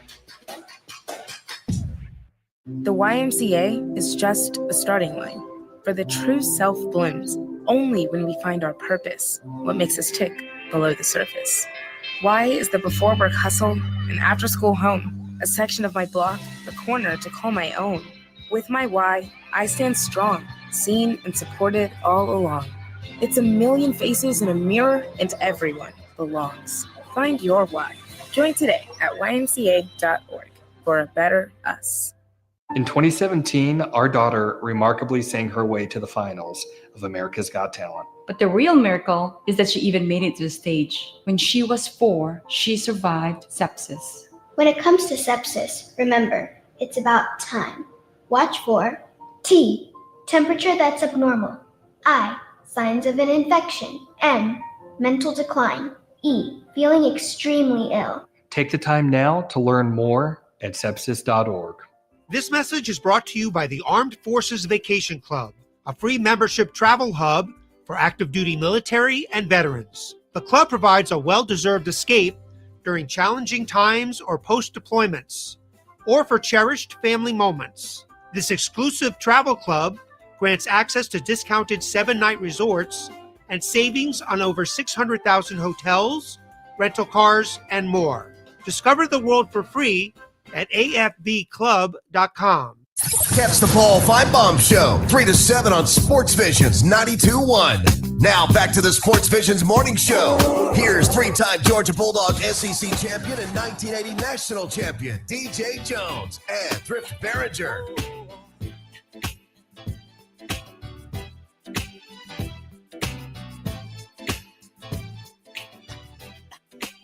The YMCA is just a starting line, for the true self blooms only when we find our purpose, what makes us tick below the surface. Y is the before work hustle and after school home, a section of my block, the corner to call my own. With my Y, I stand strong, seen and supported all along. It's a million faces in a mirror and everyone belongs. Find your why. Join today at ymca.org for a better us. In 2017, our daughter remarkably sang her way to the finals of America's Got Talent. But the real miracle is that she even made it to the stage. When she was 4, she survived sepsis. When it comes to sepsis, remember, it's about time. Watch for T, temperature that's abnormal. I, signs of an infection. M, mental decline. E, feeling extremely ill. Take the time now to learn more at sepsis.org. This message is brought to you by the Armed Forces Vacation Club, a free membership travel hub for active duty military and veterans. The club provides a well-deserved escape during challenging times or post-deployments, or for cherished family moments. This exclusive travel club grants access to discounted 7-night resorts and savings on over 600,000 hotels, rental cars, and more. Discover the world for free at afvclub.com. Catch the Paul Feinbaum Show, 3 to 7 on Sportsvisions 92.1. Now back to the Sportsvisions Morning Show. Here's 3-time Georgia Bulldog SEC champion and 1980 national champion DJ Jones and Thrift Behringer.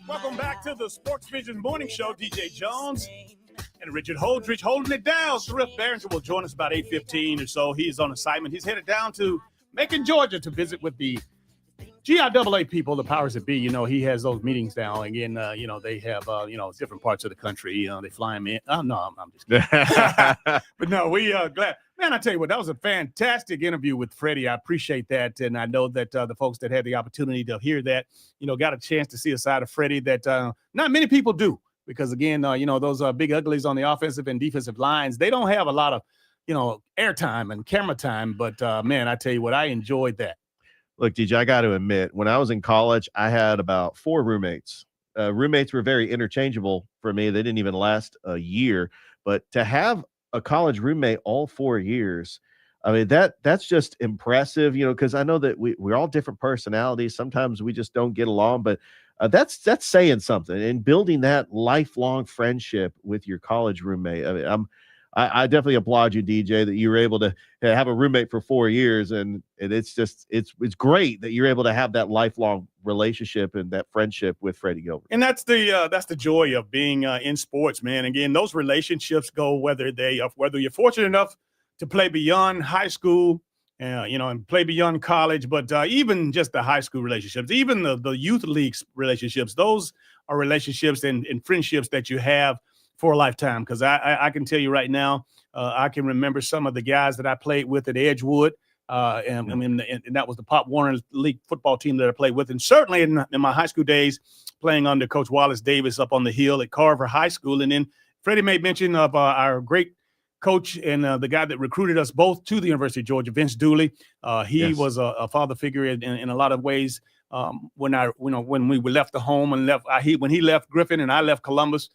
Welcome back to the Sportsvisions Morning Show. DJ Jones and Richard Holdridge holding it down. Thrift Behringer will join us about 8:15 or so. He's on assignment. He's headed down to Macon, Georgia to visit with the GIAA people, the powers that be. You know, he has those meetings now. Again, you know, they have, different parts of the country. You know, they fly him in. Oh, no, I'm just kidding. But no, we glad. Man, I tell you what, that was a fantastic interview with Freddie. I appreciate that. And I know that the folks that had the opportunity to hear that, you know, got a chance to see a side of Freddie that not many people do. Because, again, those big uglies on the offensive and defensive lines, they don't have a lot of, airtime and camera time. But, man, I tell you what, I enjoyed that. Look, DJ, I got to admit, when I was in college, I had about 4 roommates. Roommates were very interchangeable for me. They didn't even last a year. But to have a college roommate all 4 years, I mean, that's just impressive, because I know that we're all different personalities. Sometimes we just don't get along, but that's saying something, and building that lifelong friendship with your college roommate. I mean, I definitely applaud you, DJ, that you were able to have a roommate for 4 years, and it's great that you're able to have that lifelong relationship and that friendship with Freddie Gilbert. And that's the joy of being in sports, man. Again, those relationships go whether you're fortunate enough to play beyond high school, and play beyond college, but even just the high school relationships, even the youth leagues relationships, those are relationships and friendships that you have for a lifetime. Because I can tell you right now, I can remember some of the guys that I played with at Edgewood. And that was the Pop Warner League football team that I played with. And certainly in my high school days, playing under Coach Wallace Davis up on the hill at Carver High School. And then Freddie made mention of our great coach and the guy that recruited us both to the University of Georgia, Vince Dooley. He was a father figure in a lot of ways. When we left the home and when he left Griffin and I left Columbus,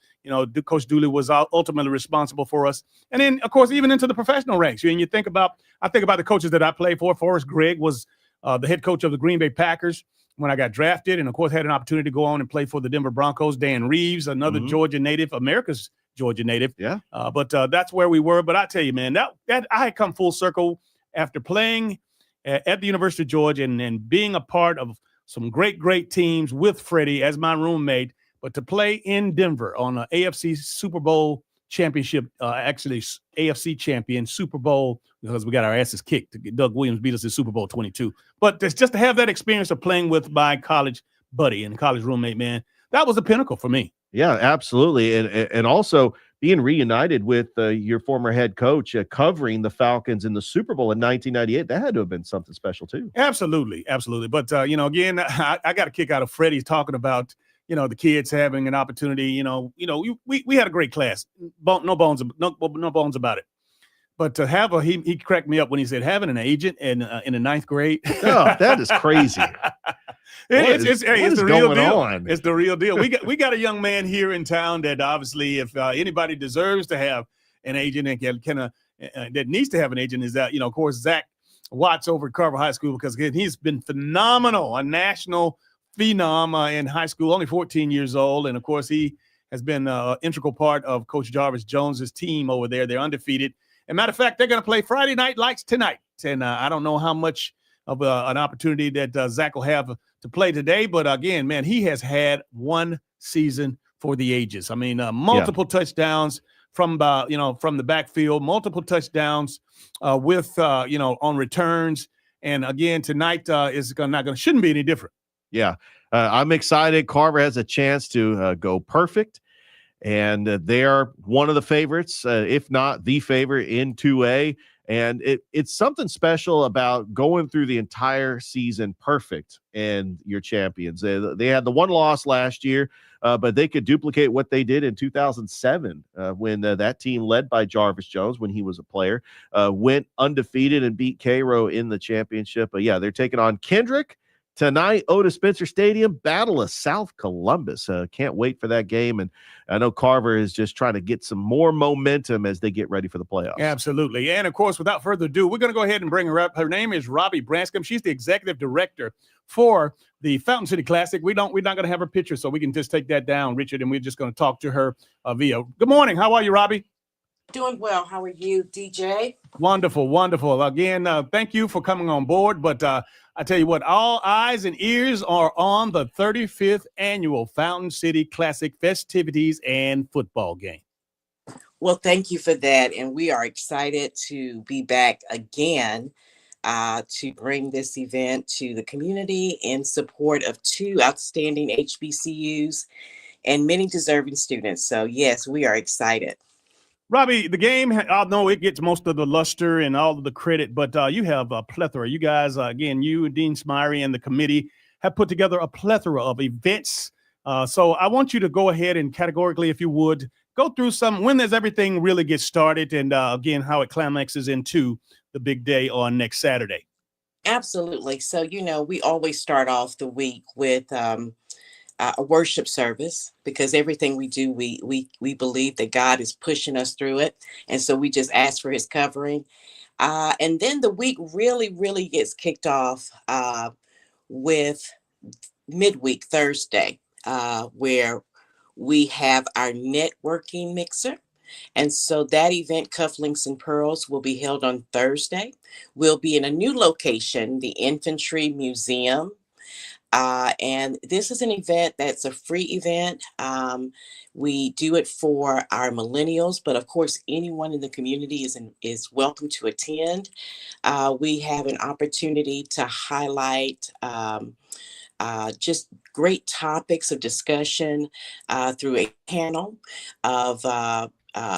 Coach Dooley was ultimately responsible for us. And then, of course, even into the professional ranks. And I think about the coaches that I played for. Forrest Gregg was the head coach of the Green Bay Packers when I got drafted, and of course had an opportunity to go on and play for the Denver Broncos. Dan Reeves, another Georgia native, America's Georgia native. Yeah. But that's where we were. But I tell you, man, that I had come full circle after playing at the University of Georgia and being a part of some great teams with Freddie as my roommate, but to play in Denver on an AFC Super Bowl championship, actually AFC champion Super Bowl, because we got our asses kicked. Doug Williams beat us in Super Bowl 22. But just to have that experience of playing with my college buddy and college roommate, man, that was a pinnacle for me. Yeah, absolutely. And also being reunited with your former head coach covering the Falcons in the Super Bowl in 1998, that had to have been something special too. Absolutely. But, again, I got a kick out of Freddie talking about, the kids having an opportunity. We had a great class. No bones about it. But to have he cracked me up when he said having an agent in the ninth grade. Oh, that is crazy. It's the real deal. On? It's the real deal. We got a young man here in town that obviously, if anybody deserves to have an agent and that needs to have an agent, is that of course Zach Watts over at Carver High School, because again, he's been phenomenal, a national phenom in high school, only 14 years old, and of course he has been an integral part of Coach Jarvis Jones's team over there. They're undefeated. As a matter of fact, they're going to play Friday Night Lights tonight, and I don't know how much of an opportunity that Zach will have to play today. But again, man, he has had one season for the ages. I mean, multiple touchdowns from the backfield, multiple touchdowns with on returns. And again, tonight shouldn't be any different. Yeah, I'm excited. Carver has a chance to go perfect. And they are one of the favorites, if not the favorite in 2A. And it's something special about going through the entire season perfect and your champions. They had the one loss last year, but they could duplicate what they did in 2007 when that team led by Jarvis Jones, when he was a player, went undefeated and beat Cairo in the championship. But yeah, they're taking on Kendrick tonight, Otis Spencer Stadium, Battle of South Columbus. Can't wait for that game. And I know Carver is just trying to get some more momentum as they get ready for the playoffs. Absolutely. And of course, without further ado, we're going to go ahead and bring her up. Her name is Robbie Branscom. She's the executive director for the Fountain City Classic. We're not going to have her picture, so we can just take that down, Richard, and we're just going to talk to her via. Good morning. How are you, Robbie? Doing well. How are you, DJ? Wonderful. Again, thank you for coming on board. But I tell you what, all eyes and ears are on the 35th annual Fountain City Classic festivities and football game. Well, thank you for that. And we are excited to be back again to bring this event to the community in support of two outstanding HBCUs and many deserving students. So, yes, we are excited. Robbie, the game, I know it gets most of the luster and all of the credit, but you have a plethora. You guys, again, you and Dean Smyrie and the committee have put together a plethora of events. So I want you to go ahead and categorically, if you would, go through when does everything really get started, and again, how it climaxes into the big day on next Saturday. Absolutely. So, we always start off the week with a worship service, because everything we do, we believe that God is pushing us through it. And so we just ask for his covering. And then the week really gets kicked off with midweek Thursday, where we have our networking mixer. And so that event, Cufflinks and Pearls, will be held on Thursday. We'll be in a new location, the Infantry Museum. And this is an event that's a free event. We do it for our millennials, but of course, anyone in the community is welcome to attend. We have an opportunity to highlight just great topics of discussion through a panel of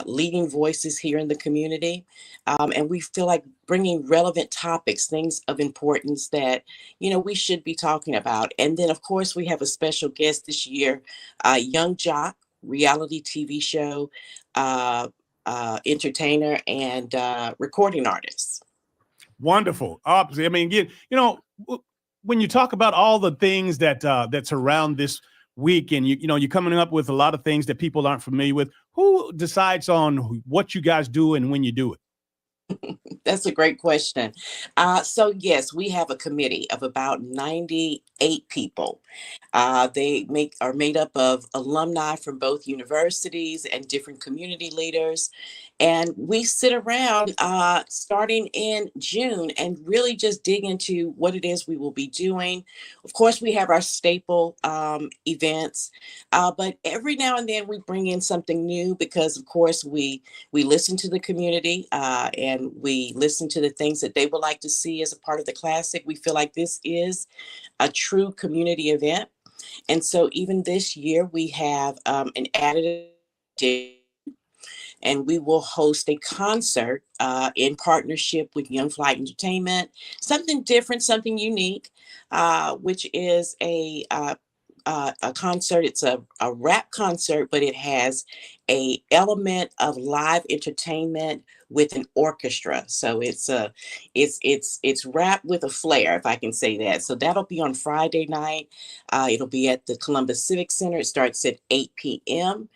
leading voices here in the community. And we feel like bringing relevant topics, things of importance that, we should be talking about. And then, of course, we have a special guest this year, Young Jock, reality TV show, entertainer, and recording artist. Wonderful. Obviously, I mean, when you talk about all the things that surround this week, and you're coming up with a lot of things that people aren't familiar with, who decides on what you guys do and when you do it? That's a great question. So yes, we have a committee of about 98 people. They are made up of alumni from both universities and different community leaders. And we sit around starting in June and really just dig into what it is we will be doing. Of course, we have our staple events, but every now and then we bring in something new because, of course, we listen to the community and we listen to the things that they would like to see as a part of the Classic. We feel like this is a true community event. And so even this year, we have an added addition, and we will host a concert in partnership with Young Flight Entertainment, something different, something unique, which is a concert. It's a rap concert, but it has a element of live entertainment with an orchestra. So it's rap with a flair, if I can say that. So that'll be on Friday night. It'll be at the Columbus Civic Center. It starts at 8 p.m.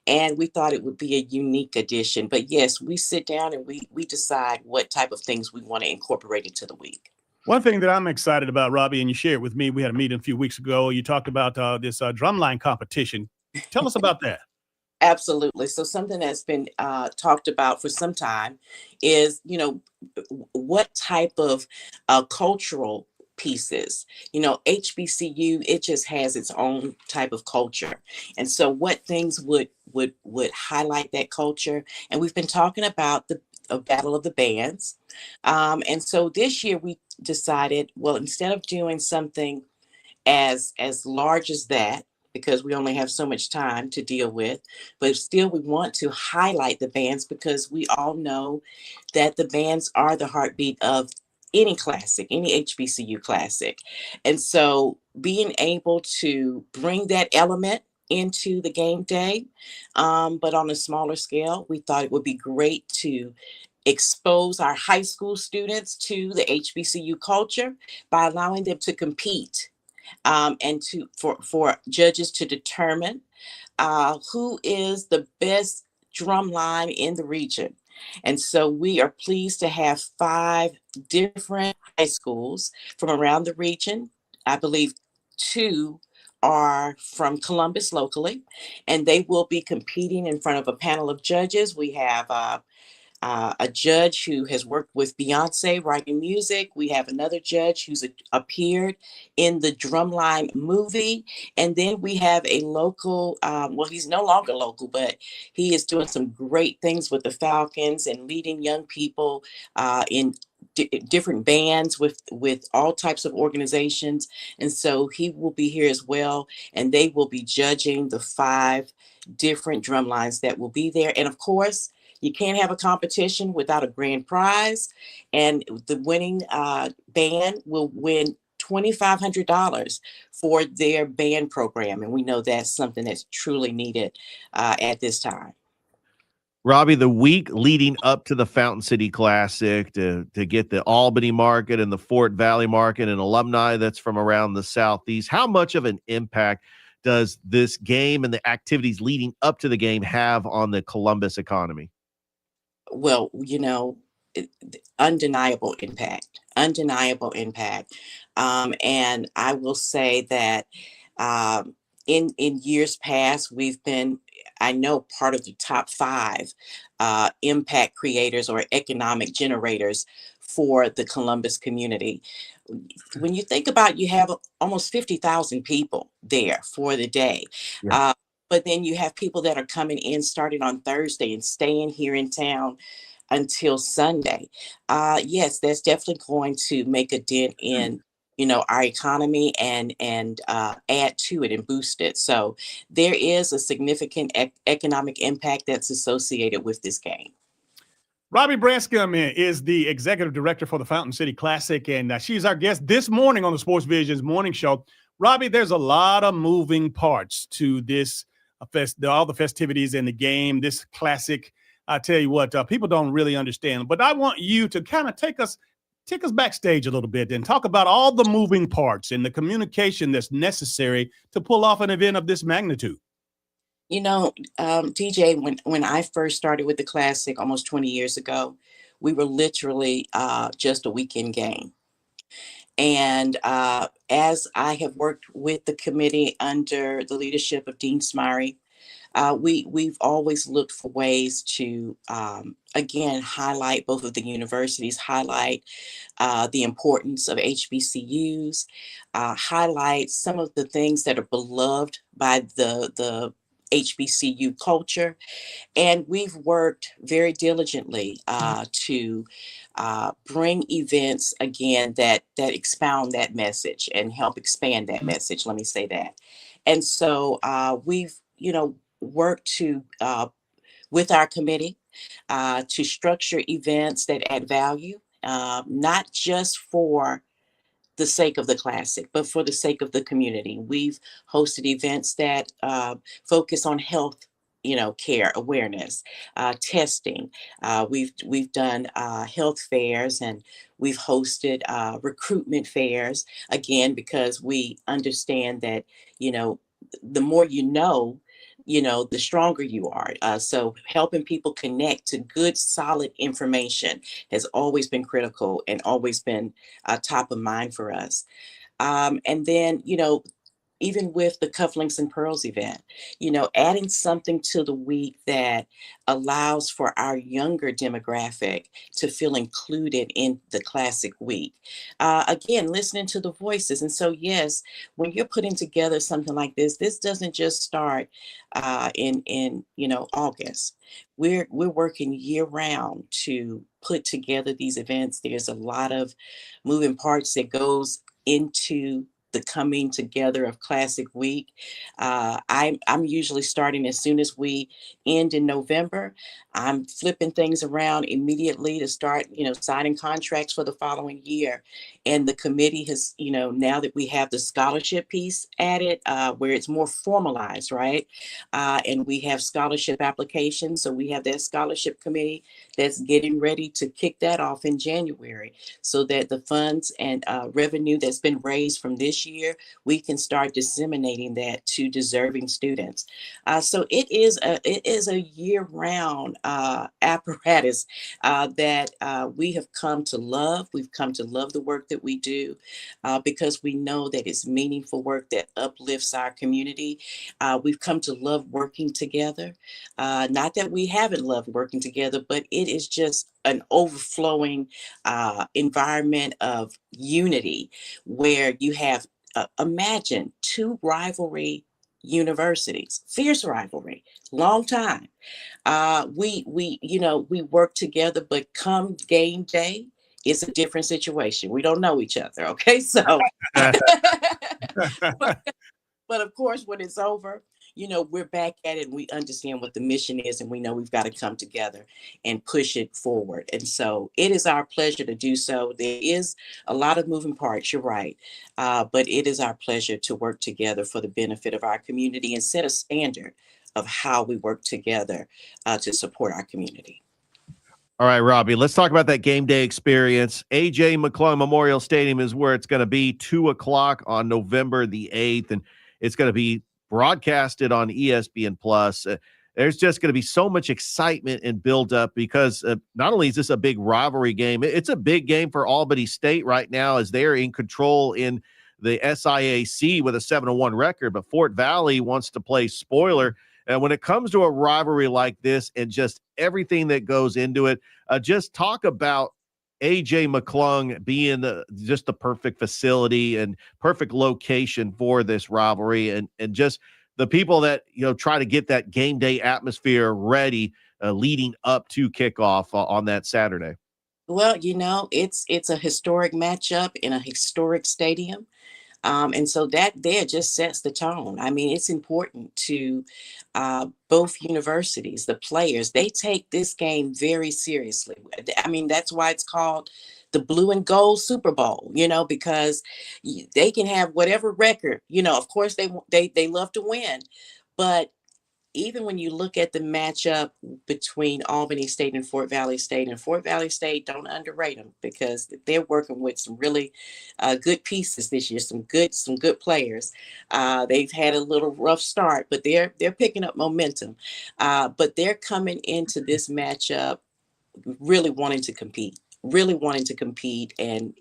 And we thought it would be a unique addition. But yes, we sit down and we decide what type of things we want to incorporate into the week. One thing that I'm excited about, Robbie, and you shared with me, we had a meeting a few weeks ago. You talked about this drumline competition. Tell us about that. Absolutely. So something that's been talked about for some time is, what type of cultural pieces, HBCU, it just has its own type of culture. And so what things would highlight that culture? And we've been talking about the Battle of the Bands. And so this year we decided, well, instead of doing something as large as that, because we only have so much time to deal with, but still we want to highlight the bands because we all know that the bands are the heartbeat of any classic, any HBCU classic. And so being able to bring that element into the game day, but on a smaller scale, we thought it would be great to expose our high school students to the HBCU culture by allowing them to compete and for judges to determine who is the best drum line in the region. And so we are pleased to have 5 different high schools from around the region. I believe 2 are from Columbus locally, and they will be competing in front of a panel of judges. We have a judge who has worked with Beyonce writing music. We have another judge who's appeared in the Drumline movie. And then we have a local, well, he's no longer local, but he is doing some great things with the Falcons and leading young people in different bands with all types of organizations. And so he will be here as well. And they will be judging the 5 different drum lines that will be there. And of course, you can't have a competition without a grand prize, and the winning band will win $2,500 for their band program. And we know that's something that's truly needed at this time. Robbie, the week leading up to the Fountain City Classic to get the Albany market and the Fort Valley market and alumni that's from around the Southeast, how much of an impact does this game and the activities leading up to the game have on the Columbus economy? Well, undeniable impact. And I will say that in years past, we've been, I know, part of the top 5 impact creators or economic generators for the Columbus community. when you think about, you have almost 50,000 people there for the day. Yeah. But then you have people that are coming in starting on Thursday and staying here in town until Sunday. Yes, that's definitely going to make a dent in, our economy and add to it and boost it. So there is a significant economic impact that's associated with this game. Robbie Branscom is the executive director for the Fountain City Classic, and she's our guest this morning on the Sportsvisions morning show. Robbie, there's a lot of moving parts to this all the festivities in the game, this classic. I tell you what, people don't really understand, but I want you to kind of take us backstage a little bit and talk about all the moving parts and the communication that's necessary to pull off an event of this magnitude. DJ, when I first started with the Classic almost 20 years ago, we were literally just a weekend game. And as I have worked with the committee under the leadership of Dean Smyrie, we've always looked for ways to, again, highlight both of the universities, highlight the importance of HBCUs, highlight some of the things that are beloved by the HBCU culture. And we've worked very diligently to bring events, again, that expound that message and help expand that message. Let me say that. And so we've, worked to, with our committee, to structure events that add value, not just for the sake of the Classic, but for the sake of the community. We've hosted events that focus on health, care awareness, testing. We've done health fairs, and we've hosted recruitment fairs, again, because we understand that, the more the stronger you are. So helping people connect to good, solid information has always been critical and always been top of mind for us. And then, even with the Cufflinks and Pearls event, adding something to the week that allows for our younger demographic to feel included in the Classic week. Again, listening to the voices. And so, yes, when you're putting together something like this doesn't just start in August. We're working year round to put together these events. There's a lot of moving parts that goes into the coming together of Classic Week. I'm usually starting as soon as we end in November. I'm flipping things around immediately to start, signing contracts for the following year. And the committee has, now that we have the scholarship piece added, where it's more formalized, right? And we have scholarship applications. So we have that scholarship committee that's getting ready to kick that off in January, so that the funds and revenue that's been raised from this year, we can start disseminating that to deserving students. So it is a year-round apparatus that we have come to love. We've come to love the work that we do because we know that it's meaningful work that uplifts our community. We've come to love working together. Not that we haven't loved working together, but it is just an overflowing environment of unity where you have, imagine, two rivalry universities, fierce rivalry, long time. We work together, but come game day, it's a different situation. We don't know each other. Okay. So, but of course, when it's over, we're back at it and we understand what the mission is, and we know we've got to come together and push it forward. And so it is our pleasure to do so. There is a lot of moving parts, you're right. But it is our pleasure to work together for the benefit of our community and set a standard of how we work together to support our community. All right, Robbie, let's talk about that game day experience. A.J. McClung Memorial Stadium is where it's going to be, 2:00 on November the 8th, and it's going to be broadcasted on ESPN Plus. There's just going to be so much excitement and buildup because not only is this a big rivalry game, it's a big game for Albany State right now as they're in control in the SIAC with a 7-1 record, but Fort Valley wants to play spoiler. And when it comes to a rivalry like this and just everything that goes into it, just talk about AJ McClung being just the perfect facility and perfect location for this rivalry, and just the people that, try to get that game day atmosphere ready leading up to kickoff on that Saturday. Well, it's a historic matchup in a historic stadium. And so that there just sets the tone. I mean, it's important to both universities, the players, they take this game very seriously. I mean, that's why it's called the blue and gold Super Bowl, because they can have whatever record, of course they love to win, but even when you look at the matchup between Albany State and Fort Valley State, don't underrate them, because they're working with some really good pieces this year, some good players. They've had a little rough start, but they're picking up momentum. But they're coming into this matchup really wanting to compete and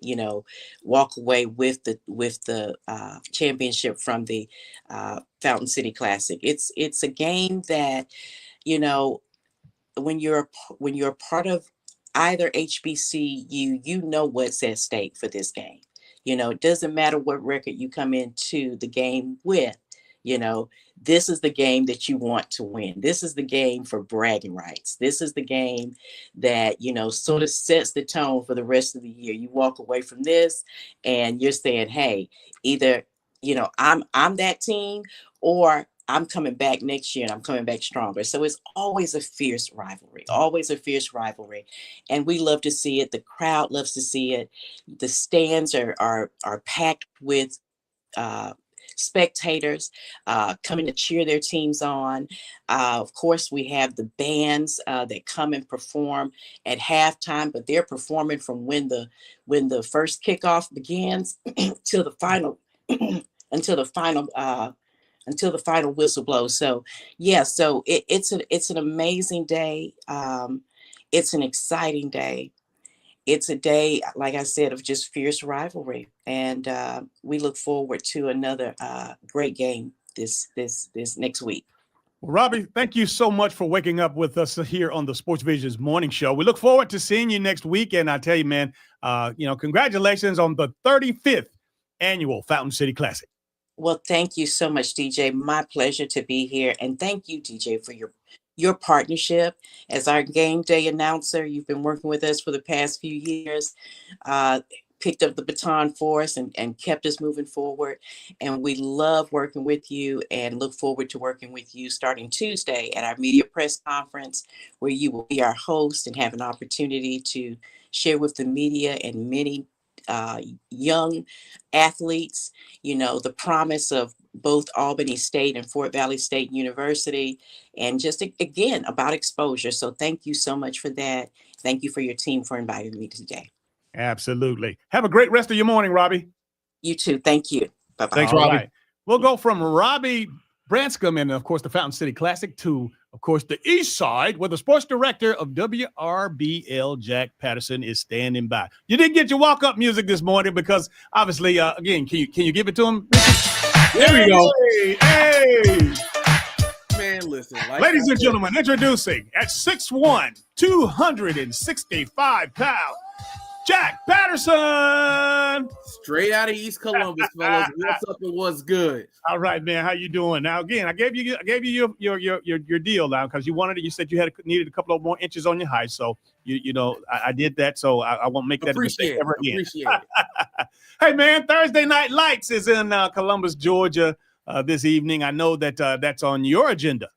walk away with the championship from the Fountain City Classic. It's a game that when you're a part of either HBCU, you know what's at stake for this game. It doesn't matter what record you come into the game with. This is the game that you want to win. This is the game for bragging rights. This is the game that, sort of sets the tone for the rest of the year. You walk away from this and you're saying, hey, either, I'm that team, or I'm coming back next year and I'm coming back stronger. So it's always a fierce rivalry, And we love to see it. The crowd loves to see it. The stands are packed with spectators coming to cheer their teams on. Of course, we have the bands that come and perform at halftime, but they're performing from when the first kickoff begins till the final until the final whistle blows. So it's an amazing day. It's an exciting day. It's a day, like I said, of just fierce rivalry, and we look forward to another great game this next week. Well, Robbie, thank you so much for waking up with us here on the Sportsvisions Morning Show. We look forward to seeing you next week, and I tell you, man, congratulations on the 35th annual Fountain City Classic. Well, thank you so much, DJ. My pleasure to be here, and thank you, DJ, for your partnership as our game day announcer. You've been working with us for the past few years, picked up the baton for us and kept us moving forward. And we love working with you and look forward to working with you starting Tuesday at our media press conference, where you will be our host and have an opportunity to share with the media and many young athletes, the promise of both Albany State and Fort Valley State University, and just again about exposure. So thank you so much for that. Thank you for your team for inviting me today. Absolutely. Have a great rest of your morning, Robbie. You too. Thank you. Bye-bye. Thanks, Robbie. Right. We'll go from Robbie Branscom and, of course, the Fountain City Classic to, of course, the East Side, where the sports director of WRBL, Jack Patterson, is standing by. You didn't get your walk-up music this morning because, obviously, again, can you give it to him? There we go. Hey. Man, listen. Ladies and gentlemen, introducing at 6'1", 265 pounds, Jack Patterson. Straight out of East Columbus, fellas. What's up and what's good? All right, man. How you doing? Now, again, I gave you your deal now because you said you needed a couple of more inches on your height. So I did that. So I won't make that mistake ever again. Appreciate it. Hey, man, Thursday Night Lights is in Columbus, Georgia this evening. I know that that's on your agenda.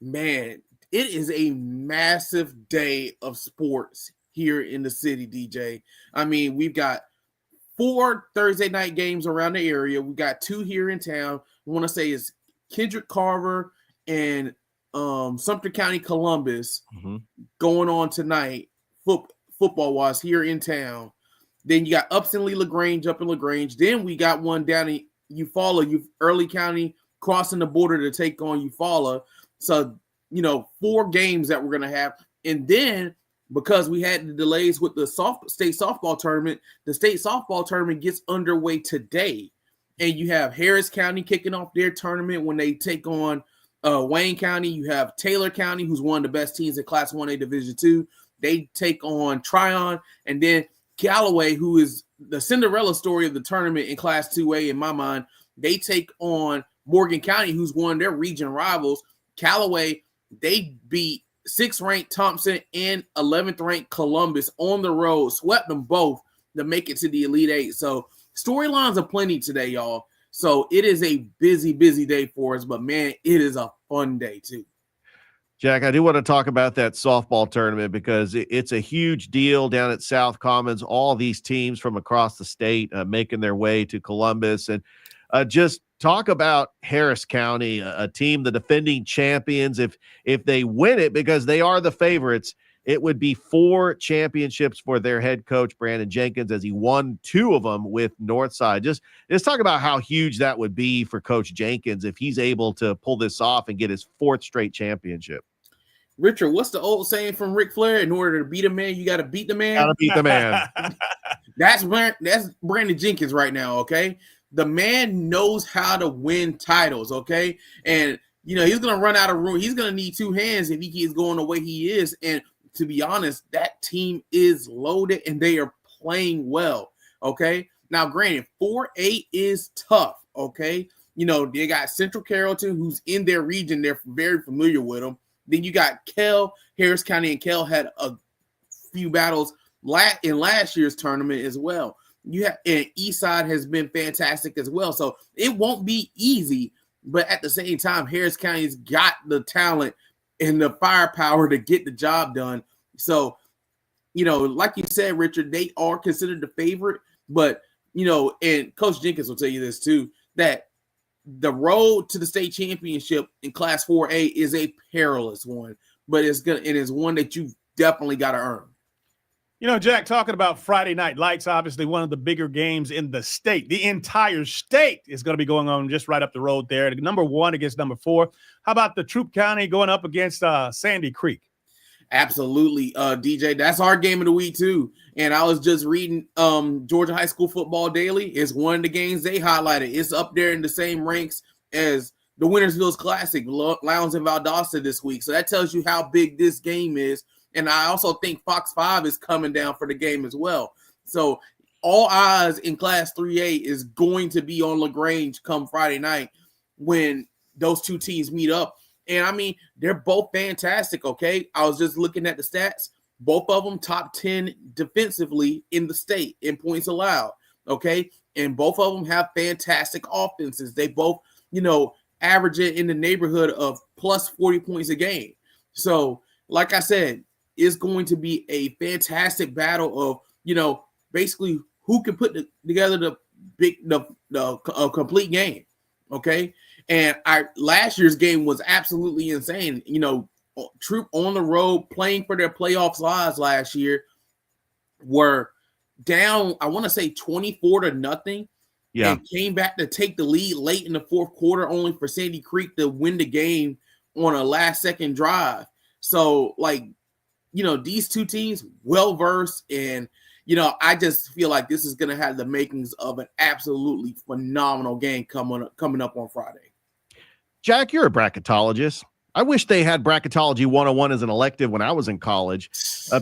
Man, it is a massive day of sports here in the city, DJ. I mean, we've got 4 Thursday night games around the area. We got 2 here in town. I want to say it's Kendrick Carver and Sumter County Columbus going on tonight, football-wise, here in town. Then you got Upson Lee LaGrange up in LaGrange. Then we got one down in Eufaula, Early County, crossing the border to take on Eufaula. So, 4 games that we're going to have. And then, because we had the delays with the state softball tournament, the state softball tournament gets underway today. And you have Harris County kicking off their tournament when they take on Wayne County. You have Taylor County, who's one of the best teams in Class 1A Division II. they take on Tryon, and then Callaway, who is the Cinderella story of the tournament in Class 2A in my mind, they take on Morgan County, who's one of their region rivals. Callaway, they beat 6th ranked Thompson and 11th ranked Columbus on the road, swept them both to make it to the Elite Eight. So storylines are plenty today, y'all. So it is a busy, busy day for us, but man, it is a fun day too. Jack, I do want to talk about that softball tournament because it's a huge deal down at South Commons. All these teams from across the state making their way to Columbus. And just talk about Harris County, a team, the defending champions. If they win it, because they are the favorites, it would be 4 championships for their head coach, Brandon Jenkins, as he won 2 of them with Northside. Just talk about how huge that would be for Coach Jenkins if he's able to pull this off and get his 4th straight championship. Richard, what's the old saying from Ric Flair? In order to beat a man, you got to beat the man. Got to beat the man. That's Brandon Jenkins right now, okay? The man knows how to win titles, okay? And, he's going to run out of room. He's going to need 2 hands if he keeps going the way he is. And to be honest, that team is loaded and they are playing well, okay? Now, granted, 4A is tough, okay? They got Central Carrollton, who's in their region. They're very familiar with them. Then you got Kell, Harris County, and Kell had a few battles in last year's tournament as well. And Eastside has been fantastic as well. So it won't be easy, but at the same time, Harris County's got the talent and the firepower to get the job done. So, like you said, Richard, they are considered the favorite, but, and Coach Jenkins will tell you this too, that the road to the state championship in Class 4A is a perilous one, but it is one that you've definitely got to earn. Jack, talking about Friday Night Lights, obviously one of the bigger games in the state. The entire state is going to be going on just right up the road there. Number 1 against number 4. How about the Troup County going up against Sandy Creek? Absolutely, DJ. That's our game of the week too. And I was just reading Georgia High School Football Daily. It's one of the games they highlighted. It's up there in the same ranks as the Wintersville's Classic, Lowndes and Valdosta this week. So that tells you how big this game is. And I also think Fox 5 is coming down for the game as well. So all eyes in Class 3A is going to be on LaGrange come Friday night when those 2 teams meet up. And, they're both fantastic, okay? I was just looking at the stats. Both of them top 10 defensively in the state in points allowed, okay? And both of them have fantastic offenses. They both, average it in the neighborhood of plus 40 points a game. So, like I said, it's going to be a fantastic battle of, basically who can put together the complete game, okay? And last year's game was absolutely insane. Troup on the road playing for their playoffs lives last year were down, I want to say 24-0. Yeah. And came back to take the lead late in the 4th quarter, only for Sandy Creek to win the game on a last-second drive. So, these 2 teams, well-versed, and, I just feel like this is going to have the makings of an absolutely phenomenal game coming up on Friday. Jack, you're a bracketologist. I wish they had Bracketology 101 as an elective when I was in college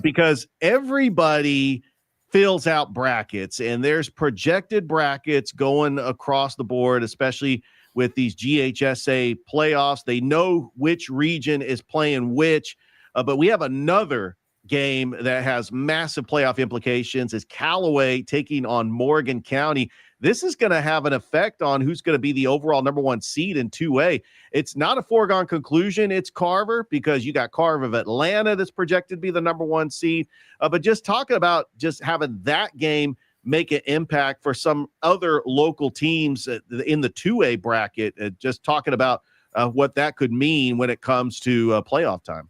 because everybody fills out brackets and there's projected brackets going across the board, especially with these GHSA playoffs. They know which region is playing which, but we have another game that has massive playoff implications is Callaway taking on Morgan County. This is going to have an effect on who's going to be the overall number 1 seed in 2A. It's not a foregone conclusion. It's Carver because you got Carver of Atlanta that's projected to be the number 1 seed. But just talking about just having that game make an impact for some other local teams in the 2A bracket, just talking about what that could mean when it comes to playoff time.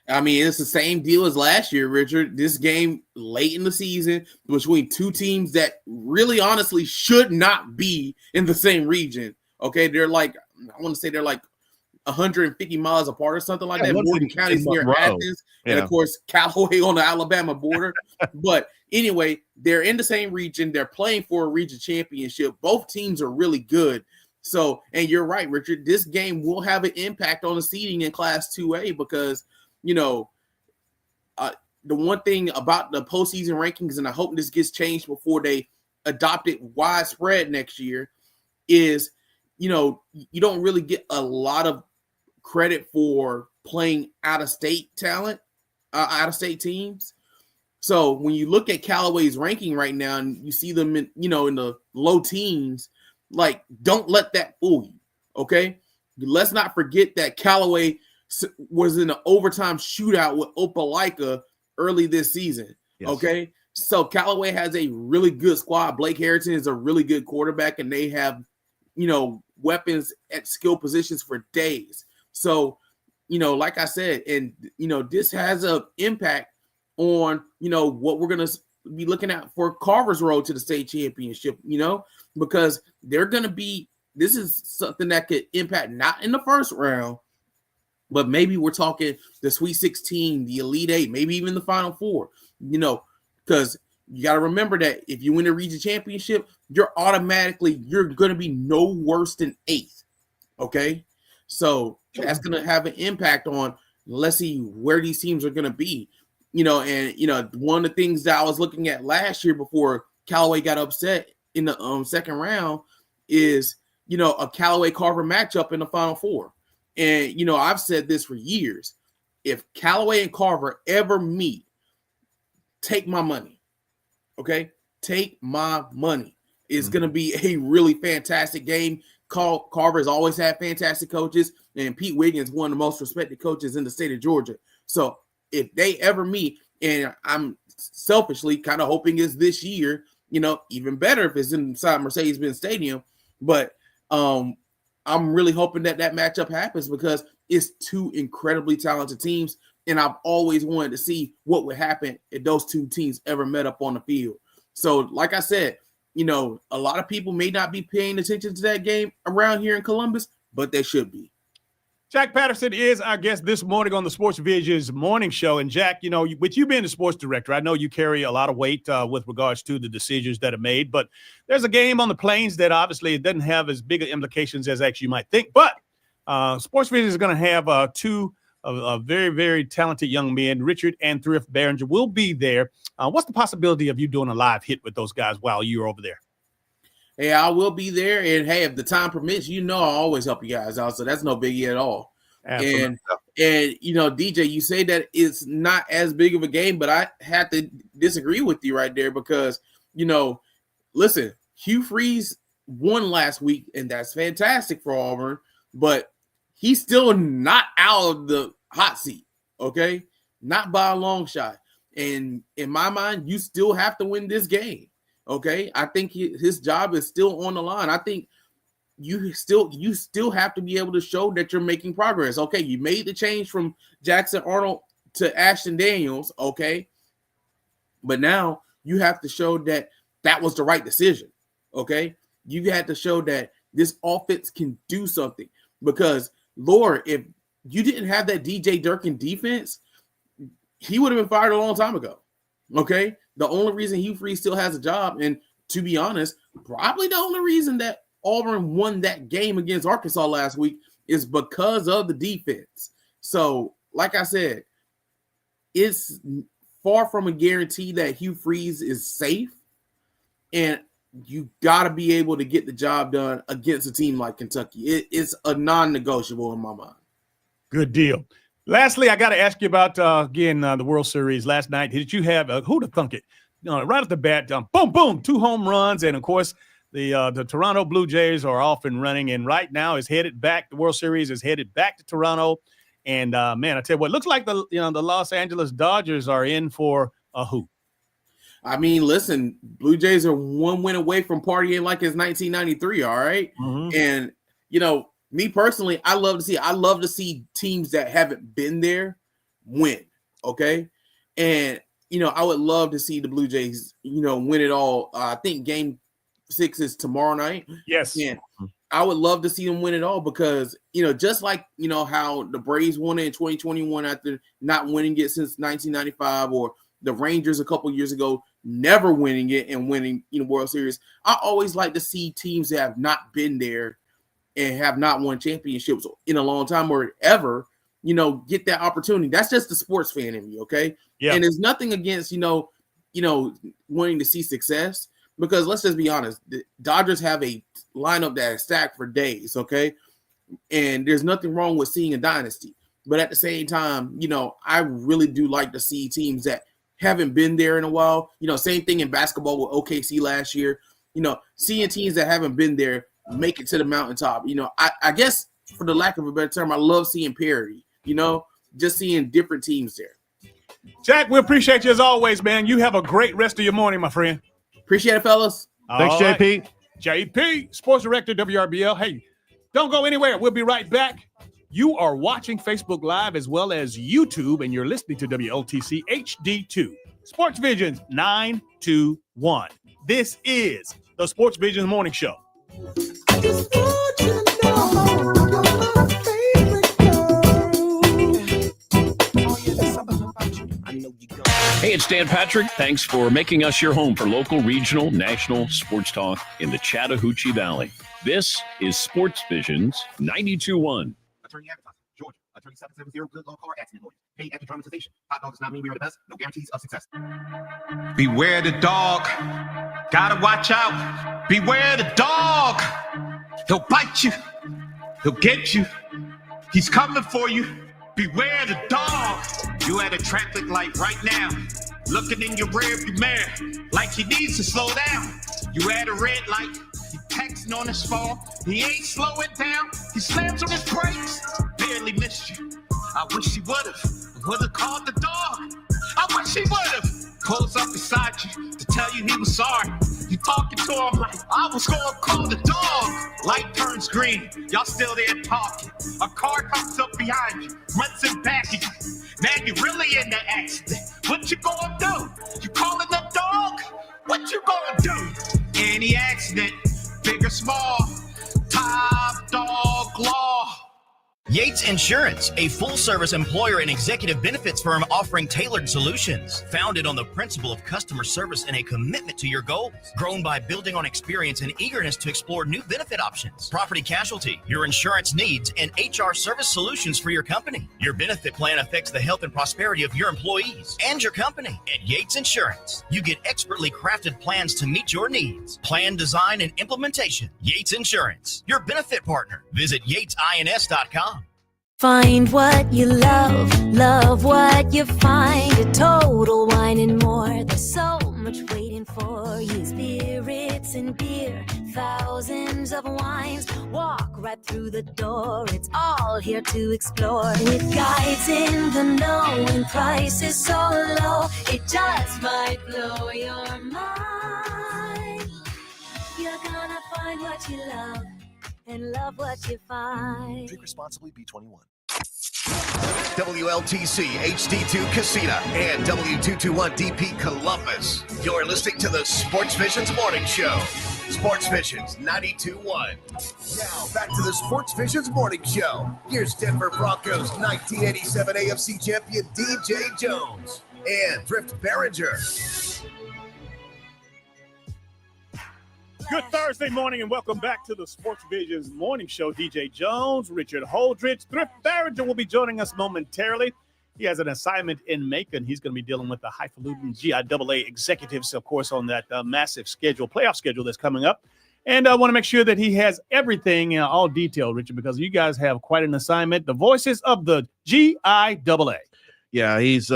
It's the same deal as last year, Richard. This game late in the season between 2 teams that really honestly should not be in the same region. Okay, they're I want to say they're 150 miles apart or something like that. Morgan County's near Athens, and of course Callaway on the Alabama border. But anyway, they're in the same region. They're playing for a region championship. Both teams are really good. So, and you're right, Richard, this game will have an impact on the seeding in Class 2A because the one thing about the postseason rankings, and I hope this gets changed before they adopt it widespread next year, is, you know, you don't really get a lot of credit for playing out-of-state talent, out-of-state teams. So when you look at Callaway's ranking right now and you see them in, you know, in the low teens, like, don't let that fool you, okay? Let's not forget that Callaway was in an overtime shootout with Opelika early this season, okay? So Callaway has a really good squad. Blake Harrison is a really good quarterback, and they have, you know, weapons at skill positions for days. So, you know, like I said, and, you know, this has an impact on, you know, what we're going to be looking at for Carver's road to the state championship, you know, because they're going to be, this is something that could impact not in the first round, but maybe we're talking the Sweet 16, the Elite Eight, maybe even the Final Four, you know, because you got to remember that if you win a region championship, you're going to be no worse than 8th. Okay. So that's going to have an impact on, let's see where these teams are going to be, you know. And, you know, one of the things that I was looking at last year before Callaway got upset in the second round is, you know, a Callaway Carver matchup in the Final Four. And, you know, I've said this for years. If Callaway and Carver ever meet, take my money. Okay? Take my money. It's going to be a really fantastic game. Carver has always had fantastic coaches, and Pete Wiggins, one of the most respected coaches in the state of Georgia. So if they ever meet, and I'm selfishly kind of hoping it's this year, you know, even better if it's inside Mercedes-Benz Stadium. But I'm really hoping that matchup happens because it's two incredibly talented teams, and I've always wanted to see what would happen if those two teams ever met up on the field. So, like I said, you know, a lot of people may not be paying attention to that game around here in Columbus, but they should be. Jack Patterson is our guest this morning on the Sportsvisions morning show. And Jack, you know, with you being the sports director, I know you carry a lot of weight with regards to the decisions that are made, but there's a game on the Plains that obviously it doesn't have as big of implications as actually you might think. But Sportsvisions is going to have two very, very talented young men, Richard and Thrift Behringer will be there. What's the possibility of you doing a live hit with those guys while you're over there? Hey, I will be there, and hey, if the time permits, you know I always help you guys out, so that's no biggie at all. Absolutely. And you know, DJ, you say that it's not as big of a game, but I have to disagree with you right there because, you know, listen, Hugh Freeze won last week, and that's fantastic for Auburn, but he's still not out of the hot seat, okay? Not by a long shot. And in my mind, you still have to win this game. Okay, I think his job is still on the line. I think you still have to be able to show that you're making progress. Okay, you made the change from Jackson Arnold to Ashton Daniels. Okay, but now you have to show that was the right decision. Okay, you had to show that this offense can do something because, Lord, if you didn't have that DJ Durkin defense, he would have been fired a long time ago. Okay, the only reason Hugh Freeze still has a job, and to be honest, probably the only reason that Auburn won that game against Arkansas last week is because of the defense. So, like I said, it's far from a guarantee that Hugh Freeze is safe, and you got to be able to get the job done against a team like Kentucky. It's a non-negotiable in my mind. Good deal. Lastly, I got to ask you about, the World Series last night. Did you have who'd have thunk it? Right at the bat, boom, boom, 2 home runs. And, of course, the Toronto Blue Jays are off and running. And right now is headed back. The World Series is headed back to Toronto. And, man, I tell you what, it looks like the Los Angeles Dodgers are in for a hoop. I mean, listen, Blue Jays are 1 win away from partying like it's 1993, all right? Mm-hmm. And, you know, me personally, I love to see teams that haven't been there win, okay? And, you know, I would love to see the Blue Jays, you know, win it all. I think Game 6 is tomorrow night. Yes. And I would love to see them win it all because, you know, just like, you know, how the Braves won it in 2021 after not winning it since 1995, or the Rangers a couple years ago never winning it and winning, you know, World Series. I always like to see teams that have not been there and have not won championships in a long time or ever, get that opportunity. That's just the sports fan in me, okay? Yeah. And there's nothing against, wanting to see success, because let's just be honest, the Dodgers have a lineup that is stacked for days, okay? And there's nothing wrong with seeing a dynasty. But at the same time, I really do like to see teams that haven't been there in a while. Same thing in basketball with OKC last year. Seeing teams that haven't been there make it to the mountaintop. I guess for the lack of a better term, I love seeing parity, just seeing different teams there. Jack, we appreciate you as always, man. You have a great rest of your morning, my friend. Appreciate it, fellas. Thanks, All JP. right. JP, Sports Director, WRBL. Hey, don't go anywhere. We'll be right back. You are watching Facebook Live as well as YouTube, and you're listening to WLTC HD2. Sports Visions 921. This is the Sports Visions Morning Show. Hey, it's Dan Patrick. Thanks for making us your home for local, regional, national sports talk in the Chattahoochee Valley. This is Sports Visions 92.1. Attorney advertising, Georgia. Attorney 770, good low car accident lawyer. Pay after dramatization. Hot dog does not mean we are the best. No guarantees of success. Beware the dog. Gotta watch out. Beware the dog. He'll bite you. He'll get you. He's coming for you. Beware the dog. You at a traffic light right now. Looking in your rearview mirror like he needs to slow down. You at a red light. He texting on his phone. He ain't slowing down. He slams on his brakes. Barely missed you. I wish he would've called the dog. I wish he would've. Pulls up beside you to tell you he was sorry. You talking to him like, I was gonna call the dog. Light turns green, y'all still there talking. A car comes up behind you, runs in back of you. Man, you really in the accident. What you gonna do? You calling the dog? What you gonna do? Any accident, big or small, top dog law. Yates Insurance, a full-service employer and executive benefits firm offering tailored solutions. Founded on the principle of customer service and a commitment to your goals. Grown by building on experience and eagerness to explore new benefit options. Property casualty, your insurance needs, and HR service solutions for your company. Your benefit plan affects the health and prosperity of your employees and your company. At Yates Insurance, you get expertly crafted plans to meet your needs. Plan, design, and implementation. Yates Insurance, your benefit partner. Visit yatesins.com. Find what you love, love what you find. A total wine and more. There's so much waiting for you. Spirits and beer, thousands of wines. Walk right through the door. It's all here to explore. With guides in the know and prices so low, it just might blow your mind. You're gonna find what you love and love what you find. Drink responsibly, B21. WLTC HD2 Casita and W221DP Columbus. You're listening to the Sports Visions Morning Show. Sports Visions 92.1. Now back to the Sports Visions Morning Show. Here's Denver Broncos 1987 AFC champion DJ Jones and Thrift Behringer. Good Thursday morning and welcome back to the Sports Visions Morning Show. DJ Jones, Richard Holdridge, Thrift Behringer will be joining us momentarily. He has an assignment in Macon. He's going to be dealing with the highfalutin GIAA executives, of course, on that massive playoff schedule that's coming up. And I want to make sure that he has everything all detailed, Richard, because you guys have quite an assignment. The voices of the GIAA. Yeah, he's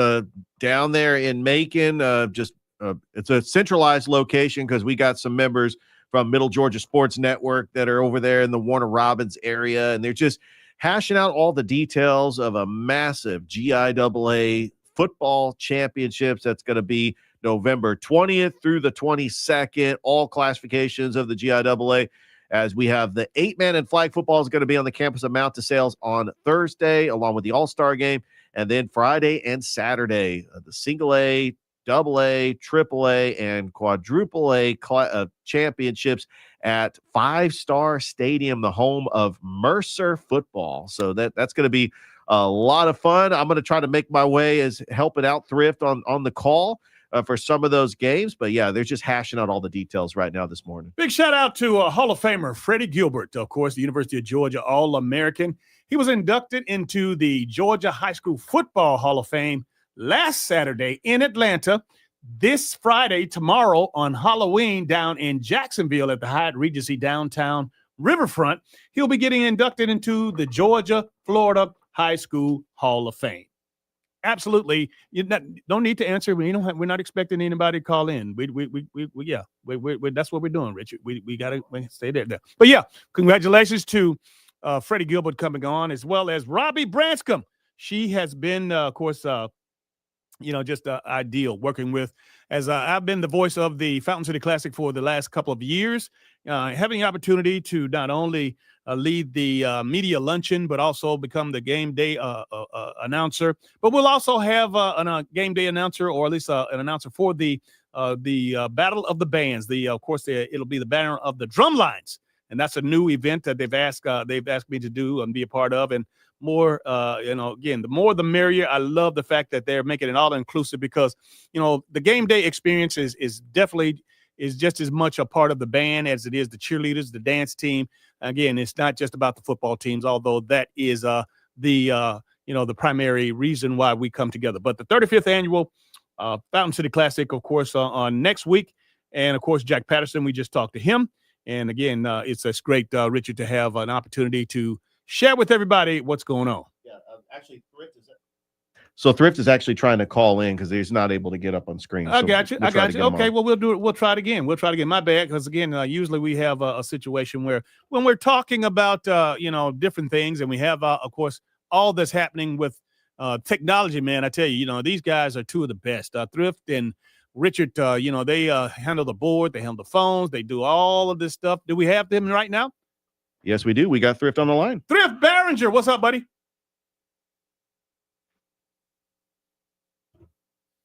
down there in Macon. It's a centralized location because we got some members from Middle Georgia Sports Network that are over there in the Warner Robins area, and they're just hashing out all the details of a massive GIAA football championships that's going to be November 20th through the 22nd, all classifications of the GIAA, as we have the 8-man and flag football is going to be on the campus of Mount DeSales on Thursday, along with the All-Star game, and then Friday and Saturday, the single A, double A, triple A, and quadruple A championships at 5-Star Stadium, the home of Mercer football. So that's going to be a lot of fun. I'm going to try to make my way as helping out Thrift on the call. for some of those games. But yeah, they're just hashing out all the details right now this morning. Big shout out to Hall of Famer Freddie Gilbert, of course, the University of Georgia All-American. He was inducted into the Georgia High School Football Hall of Fame last Saturday in Atlanta. This Friday, tomorrow on Halloween down in Jacksonville at the Hyatt Regency downtown Riverfront, he'll be getting inducted into the Georgia Florida High School Hall of Fame. Absolutely. You don't need to answer. We're not expecting anybody to call in. That's what we're doing, Richard. We got to stay there. But yeah, congratulations to Freddie Gilbert coming on, as well as Robbie Branscom. She has been, of course, just ideal working with, as I've been the voice of the Fountain City Classic for the last couple of years, having the opportunity to not only lead the media luncheon, but also become the game day announcer. But we'll also have a game day announcer, or at least an announcer for the Battle of the Bands. It'll be the Battle of the Drum Lines, and that's a new event that they've asked me to do and be a part of. And more, again, the more the merrier. I love the fact that they're making it all inclusive, because the game day experience is definitely just as much a part of the band as it is the cheerleaders, the dance team. Again, it's not just about the football teams, although that is the primary reason why we come together. But the 35th annual Fountain City Classic, of course, on next week, and of course Jack Patterson. We just talked to him, and again, it's great, Richard, to have an opportunity to share with everybody what's going on. Yeah, actually, Thrift is actually trying to call in because he's not able to get up on screen. I got you. Okay, well, we'll do it. We'll try it again. My bad, because again, usually we have a situation where when we're talking about different things, and we have of course all that's happening with technology. Man, I tell you, these guys are two of the best. Thrift and Richard, they handle the board, they handle the phones, they do all of this stuff. Do we have them right now? Yes, we do. We got Thrift on the line. Thrift Barringer, what's up, buddy?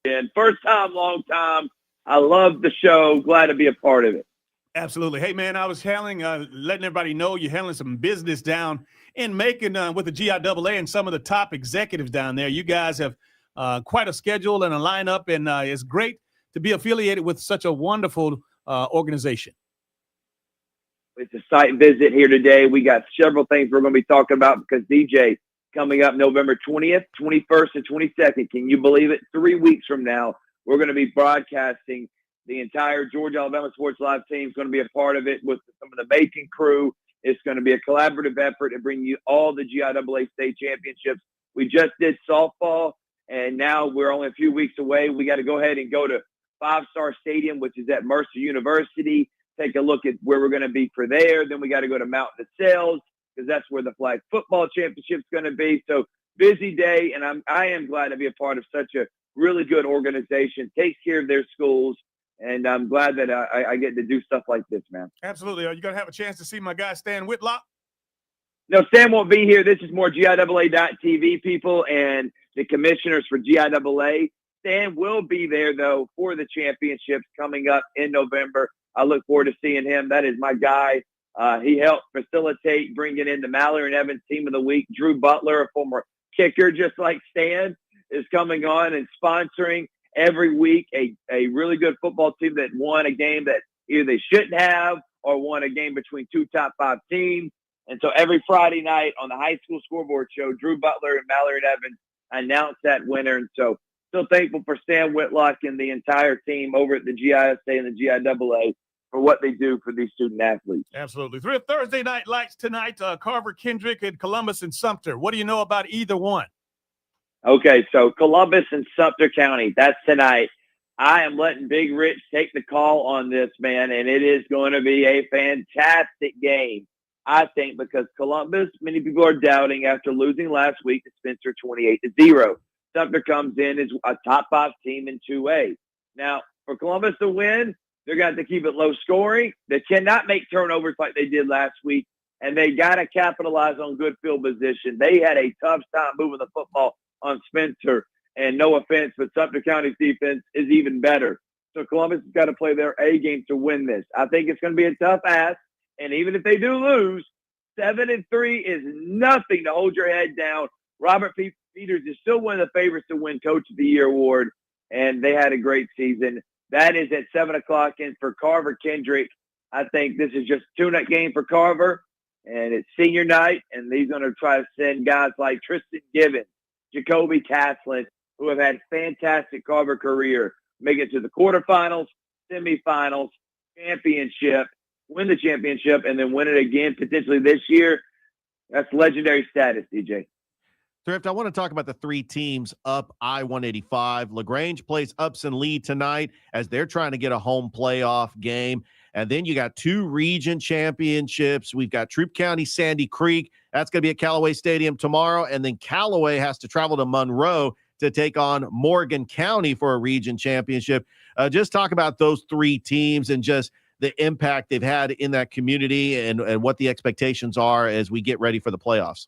And first time, long time. I love the show. Glad to be a part of it. Absolutely. Hey, man, I was letting everybody know you're handling some business down in Macon with the GIAA and some of the top executives down there. You guys have quite a schedule and a lineup, and it's great to be affiliated with such a wonderful organization. It's a site visit here today. We got several things we're going to be talking about, because DJ coming up November 20th, 21st, and 22nd. Can you believe it? 3 weeks from now, we're going to be broadcasting. The entire Georgia Alabama Sports Live team is going to be a part of it with some of the Macon crew. It's going to be a collaborative effort to bring you all the GIAA state championships. We just did softball, and now we're only a few weeks away. We got to go ahead and go to Five Star Stadium, which is at Mercer University. Take a look at where we're going to be for there. Then we got to go to Mountain of Sales, because that's where the flag football championship is going to be. So busy day, and I am glad to be a part of such a really good organization. Takes care of their schools, and I'm glad that I get to do stuff like this, man. Absolutely. Are you going to have a chance to see my guy Stan Whitlock? No, Stan won't be here. This is more GIAA.TV people and the commissioners for GIAA. Stan will be there, though, for the championships coming up in November. I look forward to seeing him. That is my guy. He helped facilitate bringing in the Mallory and Evans Team of the Week. Drew Butler, a former kicker just like Stan, is coming on and sponsoring every week a really good football team that won a game that either they shouldn't have, or won a game between two top 5 teams. And so every Friday night on the high school scoreboard show, Drew Butler and Mallory and Evans announce that winner. And so still thankful for Stan Whitlock and the entire team over at the GISA and the GIAA for what they do for these student athletes. Absolutely. Thursday night lights tonight, Carver, Kendrick, and Columbus and Sumter. What do you know about either one? Okay, so Columbus and Sumter County, that's tonight. I am letting Big Rich take the call on this, man, and it is going to be a fantastic game, I think, because Columbus, many people are doubting after losing last week to Spencer 28-0. Sumter comes in as a top 5 team in 2A. Now, for Columbus to win, they're going to keep it low scoring. They cannot make turnovers like they did last week, and they got to capitalize on good field position. They had a tough time moving the football on Spencer, and no offense, but Sumter County's defense is even better. So Columbus has got to play their A game to win this. I think it's going to be a tough ask, and even if they do lose, 7-3 is nothing to hold your head down. Robert Peters is still one of the favorites to win Coach of the Year award. and they had a great season. That is at 7 o'clock. And for Carver Kendrick, I think this is just a tune-up game for Carver, and it's senior night, and he's going to try to send guys like Tristan Gibbons, Jacoby Caslin, who have had fantastic Carver career, make it to the quarterfinals, semifinals, championship, win the championship, and then win it again potentially this year. That's legendary status, DJ. Thrift, I want to talk about the three teams up I-185. LaGrange plays Upson Lee tonight as they're trying to get a home playoff game. And then you got two region championships. We've got Troup County, Sandy Creek. That's going to be at Callaway Stadium tomorrow. And then Callaway has to travel to Monroe to take on Morgan County for a region championship. Just talk about those three teams and just the impact they've had in that community and what the expectations are as we get ready for the playoffs.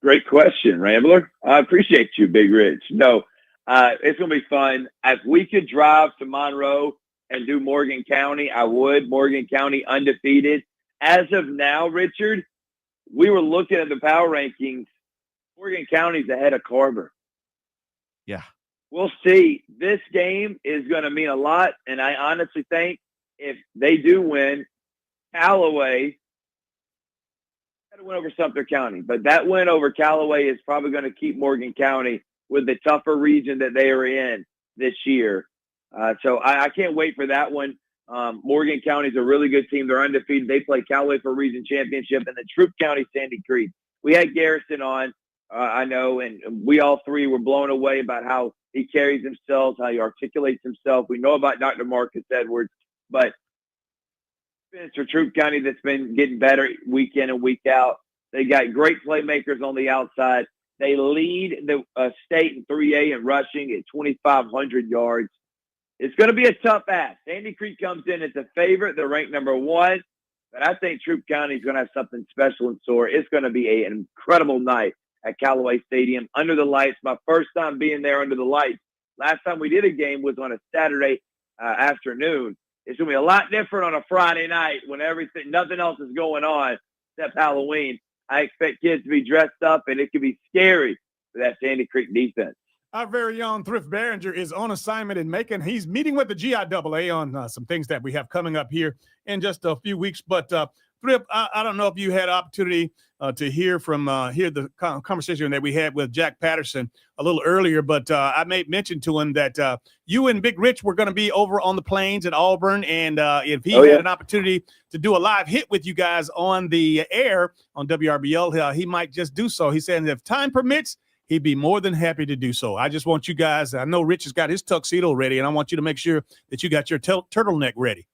Great question, Rambler. I appreciate you, Big Rich. No, it's going to be fun. If we could drive to Monroe and do Morgan County, I would. Morgan County undefeated. As of now, Richard, we were looking at the power rankings. Morgan County's ahead of Carver. Yeah. We'll see. This game is going to mean a lot, and I honestly think if they do win, Callaway got to win over Sumter County. But that win over Callaway is probably going to keep Morgan County with the tougher region that they are in this year. So I can't wait for that one. Morgan County's a really good team. They're undefeated. They play Callaway for a region championship, and then Troup County, Sandy Creek. We had Garrison on, I know, and we all three were blown away about how he carries himself, how he articulates himself. We know about Dr. Marcus Edwards, but it's for Troup County that's been getting better week in and week out. They got great playmakers on the outside. They lead the state in 3A in rushing at 2,500 yards. It's going to be a tough ask. Sandy Creek comes in as a favorite. They're ranked number 1, but I think Troup County is going to have something special in store. It's going to be an incredible night at Callaway Stadium under the lights. My first time being there under the lights. Last time we did a game was on a Saturday afternoon. It's going to be a lot different on a Friday night when nothing else is going on except Halloween. I expect kids to be dressed up, and it could be scary for that Sandy Creek defense. Our very own Thrift Behringer is on assignment in Macon. He's meeting with the GIAA on some things that we have coming up here in just a few weeks. But Thrift, I don't know if you had opportunity to hear the conversation that we had with Jack Patterson a little earlier, but I made mention to him that you and Big Rich were going to be over on the plains at Auburn, and if he had an opportunity to do a live hit with you guys on the air on WRBL, he might just do so. He said if time permits, he'd be more than happy to do so. I just want you guys, I know Rich has got his tuxedo ready, and I want you to make sure that you got your turtleneck ready.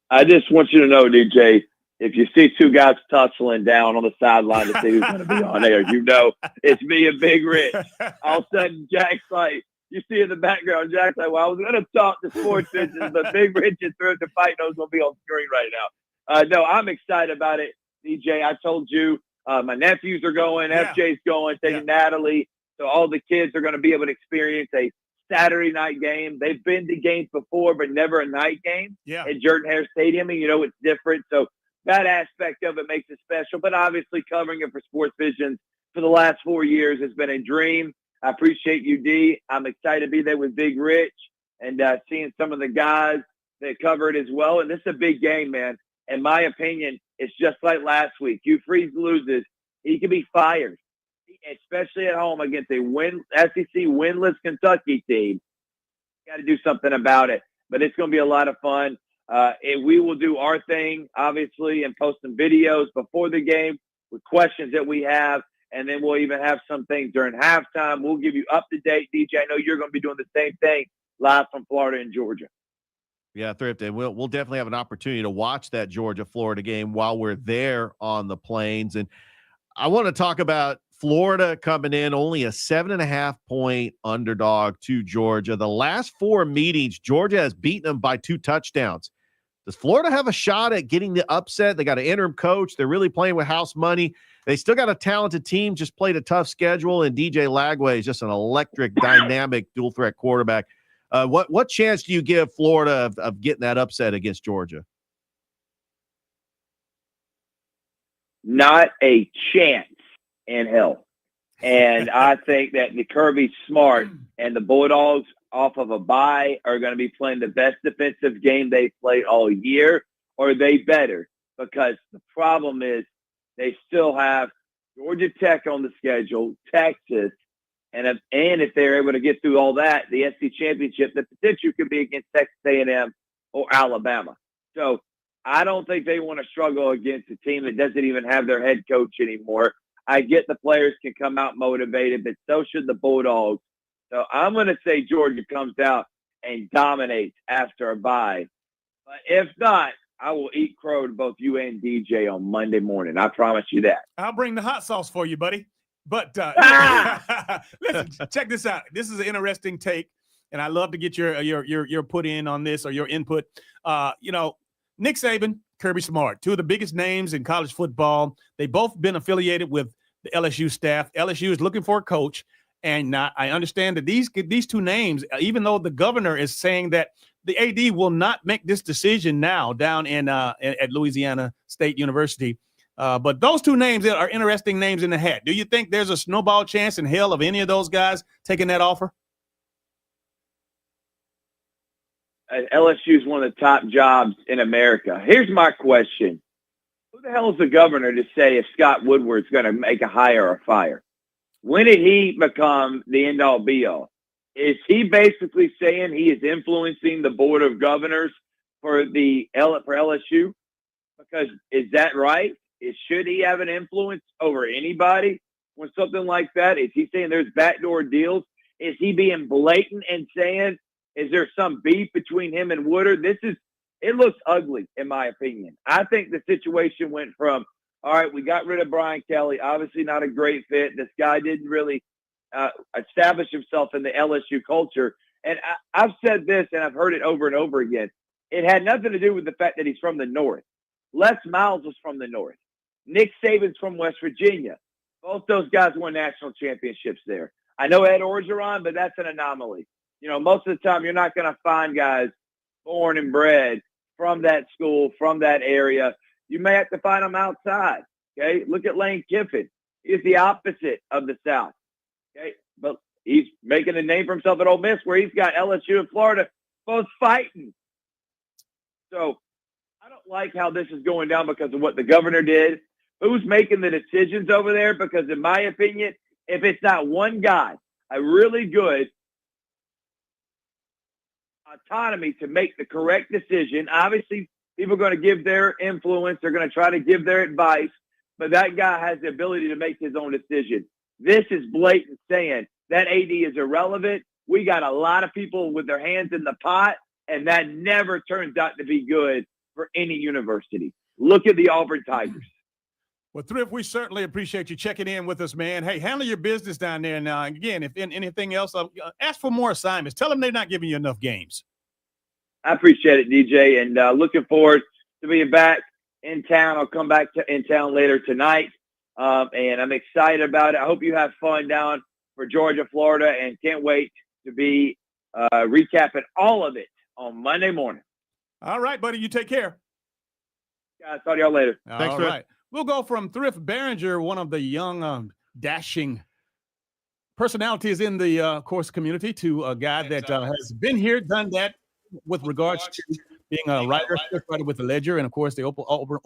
I just want you to know, DJ, if you see two guys tussling down on the sideline to see who's going to be on air, you know it's me and Big Rich. All of a sudden, Jack's like, you see in the background, Jack's like, well, I was going to talk to Sportsvisions, but Big Rich is through the fight knows going to be on screen right now. No, I'm excited about it, DJ. I told you my nephews are going, FJ's going, taking Natalie. So all the kids are going to be able to experience a Saturday night game. They've been to games before, but never a night game at Jordan Hare Stadium. And, it's different. So that aspect of it makes it special. But obviously covering it for Sportsvisions for the last 4 years has been a dream. I appreciate you, D. I'm excited to be there with Big Rich and seeing some of the guys that cover it as well. And this is a big game, man. In my opinion, it's just like last week. Hugh Freeze loses, he can be fired, especially at home against a SEC winless Kentucky team. Got to do something about it. But it's going to be a lot of fun. And we will do our thing, obviously, and post some videos before the game with questions that we have. And then we'll even have some things during halftime. We'll give you up-to-date, DJ. I know you're going to be doing the same thing live from Florida and Georgia. Yeah, Thrift, and we'll definitely have an opportunity to watch that Georgia-Florida game while we're there on the plains. And I want to talk about Florida coming in only a 7.5-point underdog to Georgia. The last 4 meetings, Georgia has beaten them by 2 touchdowns. Does Florida have a shot at getting the upset? They got an interim coach. They're really playing with house money. They still got a talented team, just played a tough schedule, and DJ Lagway is just an electric, dynamic, dual-threat quarterback. What chance do you give Florida of getting that upset against Georgia? Not a chance in hell. And I think that the Kirby Smart and the Bulldogs off of a bye are going to be playing the best defensive game they've played all year, or they better, because the problem is they still have Georgia Tech on the schedule, Texas, and if they're able to get through all that, the SEC championship, the potential could be against Texas A&M or Alabama. So I don't think they want to struggle against a team that doesn't even have their head coach anymore. I get the players can come out motivated, but so should the Bulldogs. So I'm going to say Georgia comes out and dominates after a bye. But if not, I will eat crow to both you and DJ on Monday morning. I promise you that. I'll bring the hot sauce for you, buddy. But listen, check this out. This is an interesting take, and I love to get your put in on this, or your input. Nick Saban, Kirby Smart, two of the biggest names in college football. They've both been affiliated with the LSU staff. LSU is looking for a coach, and I understand that these two names, even though the governor is saying that the AD will not make this decision now down at Louisiana State University. But those two names are interesting names in the hat. Do you think there's a snowball chance in hell of any of those guys taking that offer? LSU is one of the top jobs in America. Here's my question. Who the hell is the governor to say if Scott Woodward's going to make a hire or fire? When did he become the end-all, be-all? Is he basically saying he is influencing the board of governors for LSU? Because is that right? Should he have an influence over anybody when something like that? Is he saying there's backdoor deals? Is he being blatant and saying, is there some beef between him and Woodard? It looks ugly, in my opinion. I think the situation went from, all right, we got rid of Brian Kelly, obviously not a great fit. This guy didn't really establish himself in the LSU culture. And I've said this, and I've heard it over and over again. It had nothing to do with the fact that he's from the North. Les Miles was from the North. Nick Saban's from West Virginia. Both those guys won national championships there. I know Ed Orgeron, but that's an anomaly. Most of the time you're not going to find guys born and bred from that school, from that area. You may have to find them outside. Okay, look at Lane Kiffin. He's the opposite of the South. Okay, but he's making a name for himself at Ole Miss, where he's got LSU and Florida both fighting. So I don't like how this is going down because of what the governor did. Who's making the decisions over there? Because in my opinion, if it's not one guy, a really good autonomy to make the correct decision, obviously people are going to give their influence. They're going to try to give their advice, but that guy has the ability to make his own decision. This is blatant saying that AD is irrelevant. We got a lot of people with their hands in the pot, and that never turns out to be good for any university. Look at the Auburn Tigers. Well, Thrift, we certainly appreciate you checking in with us, man. Hey, handle your business down there. Now, again, if anything else, ask for more assignments. Tell them they're not giving you enough games. I appreciate it, DJ, and looking forward to being back in town. I'll come back in town later tonight, and I'm excited about it. I hope you have fun down for Georgia, Florida, and can't wait to be recapping all of it on Monday morning. All right, buddy. You take care. Guys, talk to y'all later. Thanks, Thrift. Right. We'll go from Thrift Behringer, one of the young, dashing personalities in the course community, to a guy that has been here, done that with regards to being a writer with the Ledger, and of course the Auburn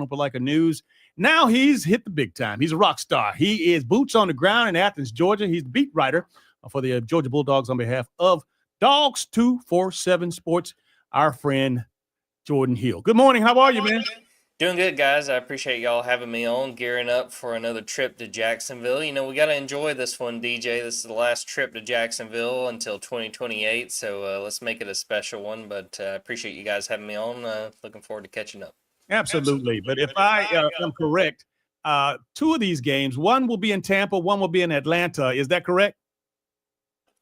Opelika News. Now he's hit the big time. He's a rock star. He is boots on the ground in Athens, Georgia. He's the beat writer for the Georgia Bulldogs on behalf of Dawgs 247 Sports. Our friend Jordan Hill. Good morning. How are you, man? Doing good, guys. I appreciate y'all having me on, gearing up for another trip to Jacksonville. We got to enjoy this one, DJ. This is the last trip to Jacksonville until 2028, so let's make it a special one. But I appreciate you guys having me on. Looking forward to catching up. Absolutely. But if I am correct, two of these games, one will be in Tampa, one will be in Atlanta. Is that correct?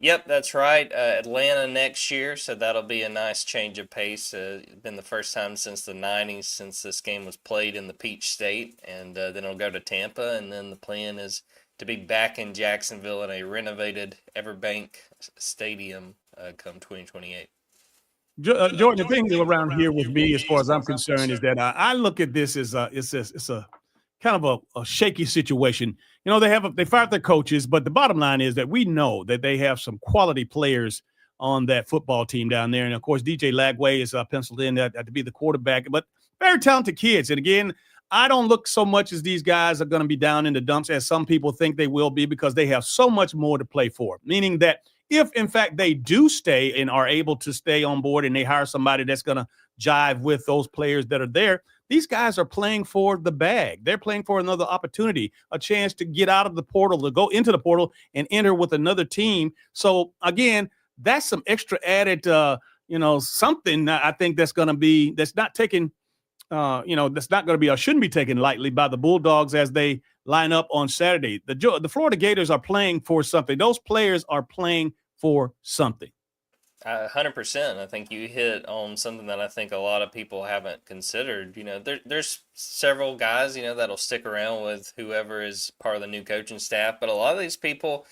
Yep, that's right. Atlanta next year, so that'll be a nice change of pace. It's been the first time since the 90s since this game was played in the Peach State, and then it'll go to Tampa, and then the plan is to be back in Jacksonville in a renovated Everbank Stadium come 2028. Jordan, the thing around here with me, as far as I'm concerned, is that I look at this as it's a kind of a shaky situation. they fired their coaches, but the bottom line is that we know that they have some quality players on that football team down there. And of course, DJ Lagway is penciled in to be the quarterback, but very talented kids. And again, I don't look so much as these guys are going to be down in the dumps as some people think they will be, because they have so much more to play for, meaning that if in fact they do stay and are able to stay on board and they hire somebody that's going to jive with those players that are there, these guys are playing for the bag. They're playing for another opportunity, a chance to get out of the portal, to go into the portal and enter with another team. So again, that's some extra added, something I think that's going to be, that's not taken, that's not going to be or shouldn't be taken lightly by the Bulldogs as they line up on Saturday. The Florida Gators are playing for something. Those players are playing for something. 100%. I think you hit on something that I think a lot of people haven't considered. There's several guys, that'll stick around with whoever is part of the new coaching staff. But a lot of these people,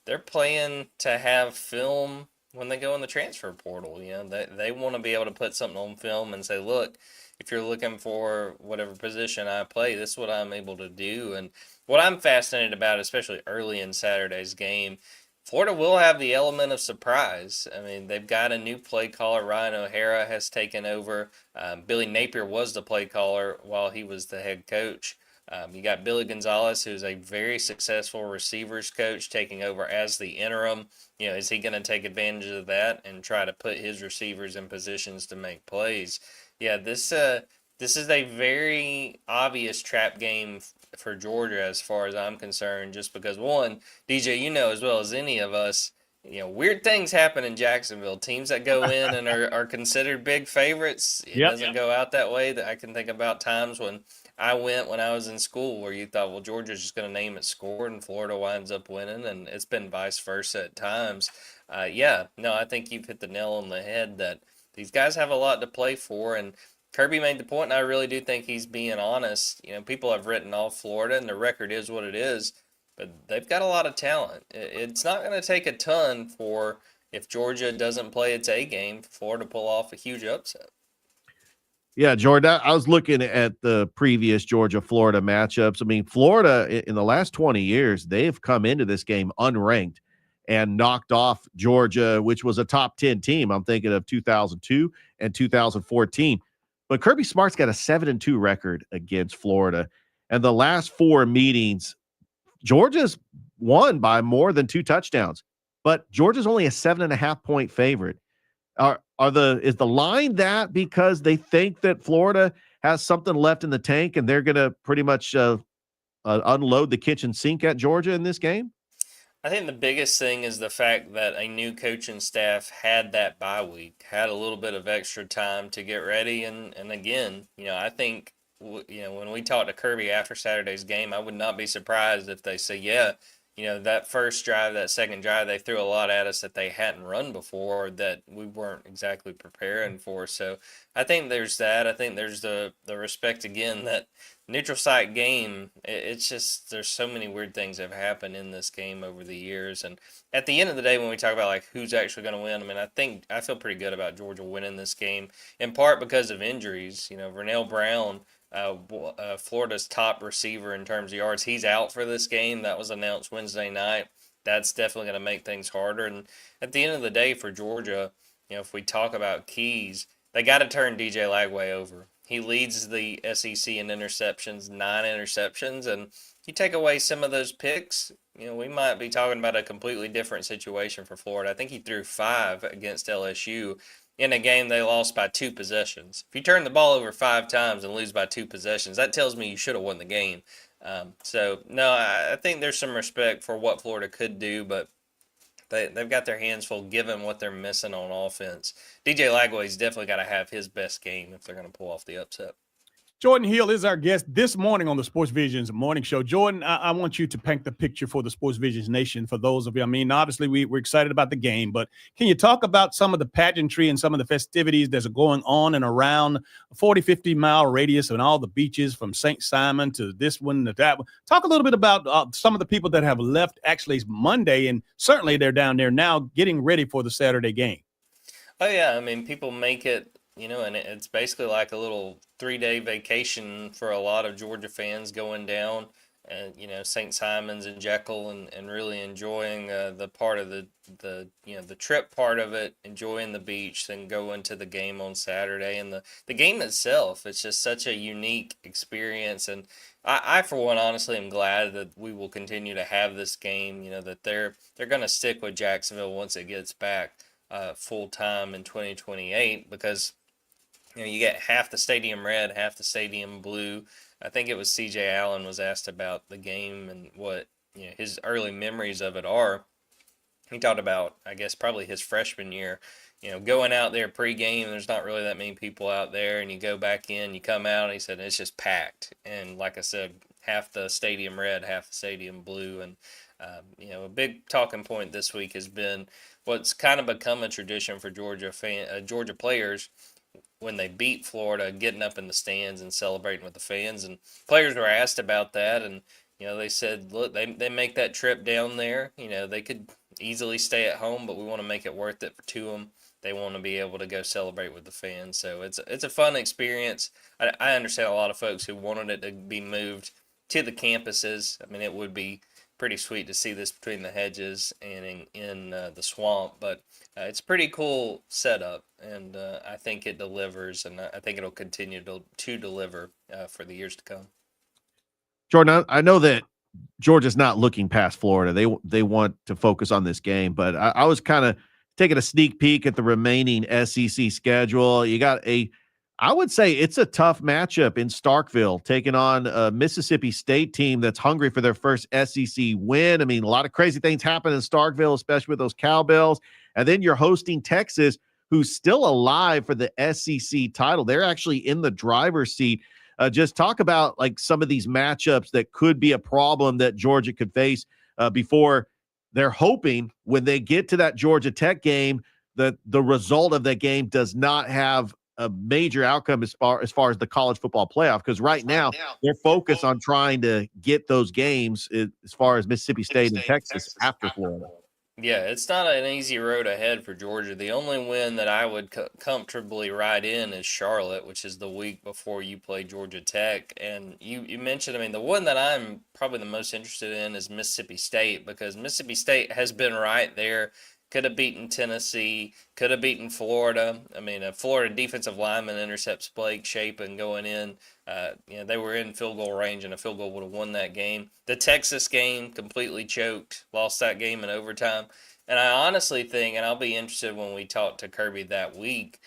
they're playing to have film when they go in the transfer portal. They want to be able to put something on film and say, look, if you're looking for whatever position I play, this is what I'm able to do. And what I'm fascinated about, especially early in Saturday's game, Florida will have the element of surprise. I mean, they've got a new play caller. Ryan O'Hara has taken over. Billy Napier was the play caller while he was the head coach. You got Billy Gonzalez, who's a very successful receivers coach, taking over as the interim. Is he going to take advantage of that and try to put his receivers in positions to make plays? Yeah, this is a very obvious trap game for Georgia as far as I'm concerned, just because, one, DJ, as well as any of us, weird things happen in Jacksonville. Teams that go in and are considered big favorites, it doesn't go out that way. That I can think about times when I went when I was in school where you thought, well, Georgia's just going to name it score and Florida winds up winning, and it's been vice versa at times. I think you've hit the nail on the head that these guys have a lot to play for, and Kirby made the point, and I really do think he's being honest. People have written off Florida, and the record is what it is, but they've got a lot of talent. It's not going to take a ton for, if Georgia doesn't play its A game, for Florida to pull off a huge upset. Yeah, Jordan, I was looking at the previous Georgia-Florida matchups. I mean, Florida, in the last 20 years, they've come into this game unranked and knocked off Georgia, which was a top 10 team. I'm thinking of 2002 and 2014. But Kirby Smart's got a 7-2 record against Florida. And the last 4 meetings, Georgia's won by more than 2 touchdowns. But Georgia's only a 7.5-point favorite. Is the line that because they think that Florida has something left in the tank and they're going to pretty much unload the kitchen sink at Georgia in this game? I think the biggest thing is the fact that a new coaching staff had that bye week, had a little bit of extra time to get ready. And again, I think, when we talked to Kirby after Saturday's game, I would not be surprised if they say, that first drive, that second drive, they threw a lot at us that they hadn't run before that we weren't exactly preparing for. So I think there's that. I think there's the respect, again, that neutral site game, it's just, there's so many weird things that have happened in this game over the years. And at the end of the day, when we talk about like who's actually going to win, I mean, I feel pretty good about Georgia winning this game, in part because of injuries. Vernell Brown, Florida's top receiver in terms of yards, he's out for this game. That was announced Wednesday night. That's definitely going to make things harder. And at the end of the day for Georgia, if we talk about keys, they got to turn DJ Lagway over. He leads the SEC in interceptions, 9 interceptions, and you take away some of those picks, we might be talking about a completely different situation for Florida. I think he threw 5 against LSU in a game they lost by 2 possessions. If you turn the ball over 5 times and lose by 2 possessions, that tells me you should have won the game. I think there's some respect for what Florida could do, but they've got their hands full given what they're missing on offense. DJ Lagway's definitely got to have his best game if they're going to pull off the upset. Jordan Hill is our guest this morning on the Sports Visions morning show. Jordan, I want you to paint the picture for the Sports Visions Nation for those of you. I mean, obviously we're excited about the game, but can you talk about some of the pageantry and some of the festivities that's going on and around a 40, 50-mile radius and all the beaches from St. Simon to this one to that one? Talk a little bit about some of the people that have left actually Monday, and certainly they're down there now getting ready for the Saturday game. Oh, yeah. I mean, people make it, and it's basically like a little 3-day vacation for a lot of Georgia fans going down. St. Simon's and Jekyll, and really enjoying the part of the trip part of it, enjoying the beach, then go into the game on Saturday. And the game itself, it's just such a unique experience. And I for one, honestly, am glad that we will continue to have this game, that they're going to stick with Jacksonville once it gets back full time in 2028, because you get half the stadium red, half the stadium blue. I think it was C.J. Allen was asked about the game and what his early memories of it are. He talked about, I guess, probably his freshman year, going out there pregame. There's not really that many people out there, and you go back in, you come out, and he said it's just packed. And like I said, half the stadium red, half the stadium blue. And a big talking point this week has been what's kind of become a tradition for Georgia players. When they beat Florida, getting up in the stands and celebrating with the fans. And players were asked about that, and they said, look, they make that trip down there. They could easily stay at home, but we want to make it worth it to them. They want to be able to go celebrate with the fans. So it's a fun experience. I understand a lot of folks who wanted it to be moved to the campuses. I mean, it would be pretty sweet to see this between the hedges and in the swamp, but it's a pretty cool setup, and I think it delivers, and I think it'll continue to deliver for the years to come. Jordan, I know that Georgia's not looking past Florida. They want to focus on this game, but I was kind of taking a sneak peek at the remaining SEC schedule. You got I would say it's a tough matchup in Starkville, taking on a Mississippi State team that's hungry for their first SEC win. I mean, a lot of crazy things happen in Starkville, especially with those cowbells. And then you're hosting Texas, who's still alive for the SEC title. They're actually in the driver's seat. Just talk about like some of these matchups that could be a problem that Georgia could face before they're hoping when they get to that Georgia Tech game that the result of that game does not have a major outcome as far as the college football playoff, because right now they're focused on trying to get those games as far as Mississippi State and Texas after Florida. Yeah, it's not an easy road ahead for Georgia. The only win that I would comfortably ride in is Charlotte, which is the week before you play Georgia Tech. And you mentioned, I mean, the one that I'm probably the most interested in is Mississippi State, because Mississippi State has been right there. Could have beaten Tennessee, could have beaten Florida. I mean, a Florida defensive lineman intercepts Blake Shapen going in. They were in field goal range, and a field goal would have won that game. The Texas game completely choked, lost that game in overtime. And I honestly think, and I'll be interested when we talk to Kirby that week,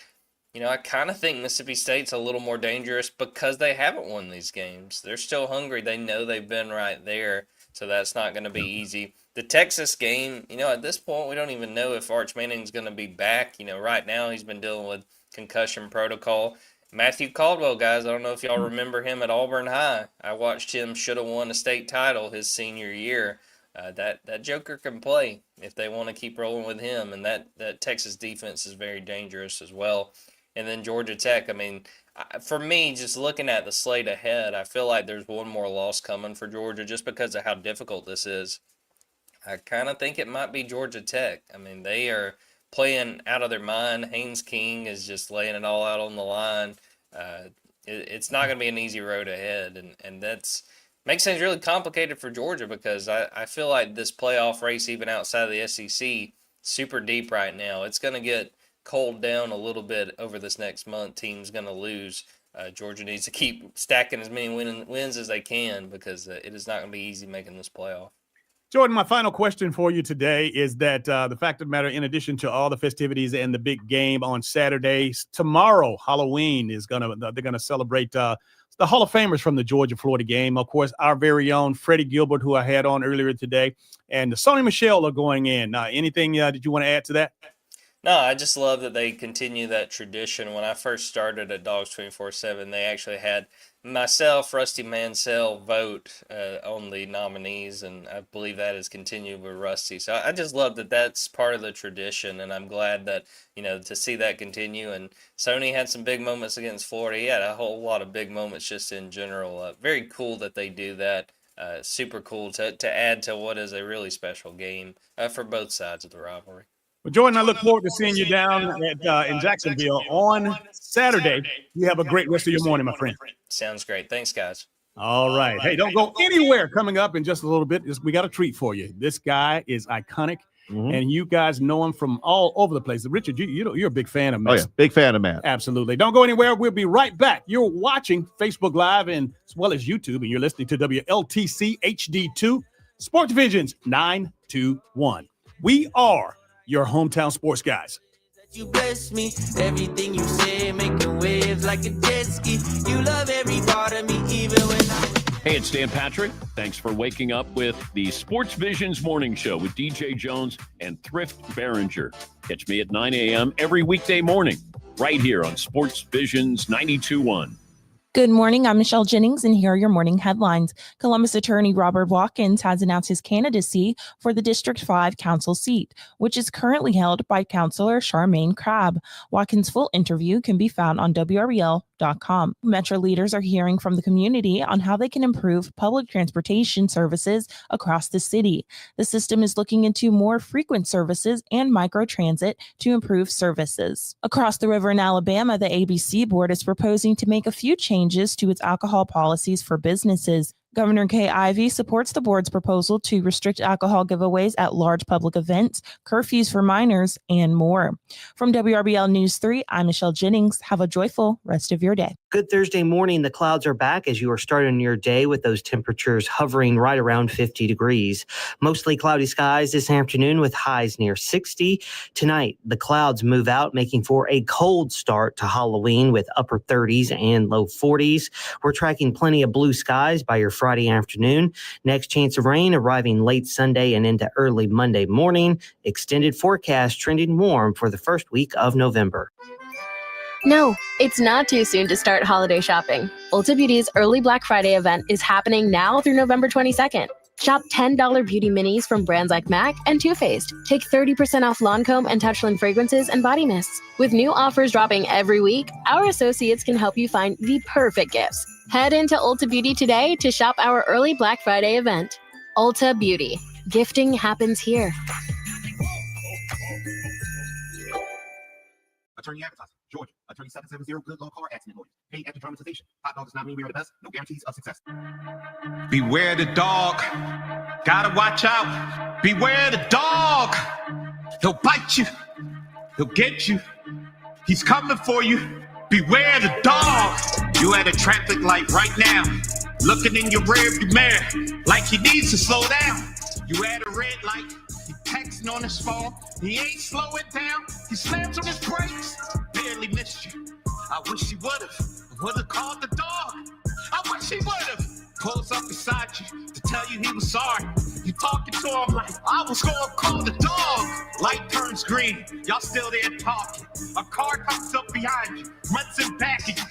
I kind of think Mississippi State's a little more dangerous because they haven't won these games. They're still hungry. They know they've been right there, so that's not going to be easy. The Texas game, at this point, we don't even know if Arch Manning's going to be back. Right now he's been dealing with concussion protocol. Matthew Caldwell, guys, I don't know if y'all remember him at Auburn High. I watched him, should have won a state title his senior year. That joker can play if they want to keep rolling with him, and that Texas defense is very dangerous as well. And then Georgia Tech, I mean, for me, just looking at the slate ahead, I feel like there's one more loss coming for Georgia just because of how difficult this is. I kind of think it might be Georgia Tech. I mean, they are playing out of their mind. Haynes King is just laying it all out on the line. It's not going to be an easy road ahead, and that's makes things really complicated for Georgia because I feel like this playoff race, even outside of the SEC, super deep right now. It's going to get cooled down a little bit over this next month. Team's going to lose. Georgia needs to keep stacking as many wins as they can because it is not going to be easy making this playoff. Jordan, my final question for you today is that the fact of the matter, in addition to all the festivities and the big game on Saturday, tomorrow, Halloween, they're gonna celebrate the Hall of Famers from the Georgia-Florida game. Of course, our very own Freddie Gilbert, who I had on earlier today, and Sonny Michel are going in. Anything that you want to add to that? No, I just love that they continue that tradition. When I first started at Dawgs 24/7, they actually had myself, Rusty Mansell, vote on the nominees, and I believe that has continued with Rusty. So I just love that that's part of the tradition, and I'm glad that, to see that continue. And Sony had some big moments against Florida. He had a whole lot of big moments just in general. Very cool that they do that. Super cool to add to what is a really special game for both sides of the rivalry. Well, Jordan, I look forward to seeing you down in Jacksonville on Saturday. You have a great rest of your morning, my friend. Sounds great. Thanks, guys. All right. Hey, don't go anywhere. Coming up in just a little bit, we got a treat for you. This guy is iconic, and you guys know him from all over the place. Richard, you're a big fan of Matt. Oh, yeah. Big fan of Matt. Absolutely. Don't go anywhere. We'll be right back. You're watching Facebook Live and as well as YouTube, and you're listening to WLTC HD2 Sports Visions 921. We are your hometown sports guys. You bless me, everything you say, making waves like a jet ski. You love every part of me, even when Hey, it's Dan Patrick. Thanks for waking up with the Sports Visions Morning Show with DJ Jones and Thrift Behringer. Catch me at 9 a.m. every weekday morning, right here on Sports Visions 92.1. Good morning. I'm Michelle Jennings, and here are your morning headlines. Columbus attorney Robert Watkins has announced his candidacy for the District 5 council seat, which is currently held by Councilor Charmaine Crabb. Watkins' full interview can be found on WRBL.com. Metro leaders are hearing from the community on how they can improve public transportation services across the city. The system is looking into more frequent services and microtransit to improve services. Across the river in Alabama, the ABC board is proposing to make a few changes to its alcohol policies for businesses. Governor Kay Ivey supports the board's proposal to restrict alcohol giveaways at large public events, curfews for minors, and more. From WRBL News 3, I'm Michelle Jennings. Have a joyful rest of your day. Good Thursday morning. The clouds are back as you are starting your day with those temperatures hovering right around 50 degrees. Mostly cloudy skies this afternoon with highs near 60. Tonight, the clouds move out, making for a cold start to Halloween with upper 30s and low 40s. We're tracking plenty of blue skies by your Friday afternoon. Next chance of rain arriving late Sunday and into early Monday morning. Extended forecast trending warm for the first week of November. No, it's not too soon to start holiday shopping. Ulta Beauty's early Black Friday event is happening now through November 22nd. Shop $10 beauty minis from brands like MAC and Too Faced. Take 30% off Lancome and Touchland fragrances and body mists. With new offers dropping every week, our associates can help you find the perfect gifts. Head into Ulta Beauty today to shop our early Black Friday event. Ulta Beauty. Gifting happens here. Attorney advertising, Georgia. Attorney 770 Good Law Car Accident Lawyers. Paid after dramatization. Hot dog does not mean we are the best. No guarantees of success. Beware the dog. Gotta watch out. Beware the dog. He'll bite you. He'll get you. He's coming for you. Beware the dog. You at a traffic light right now. Looking in your rearview mirror like he needs to slow down. You at a red light. He texting on his phone. He ain't slowing down. He slams on his brakes. Barely missed you. I wish he would've called the dog. I wish he would've. Pulls up beside you to tell you he was sorry. You talking to him like, I was gonna call the dog. Light turns green, y'all still there talking. A car comes up behind you, runs in back of you.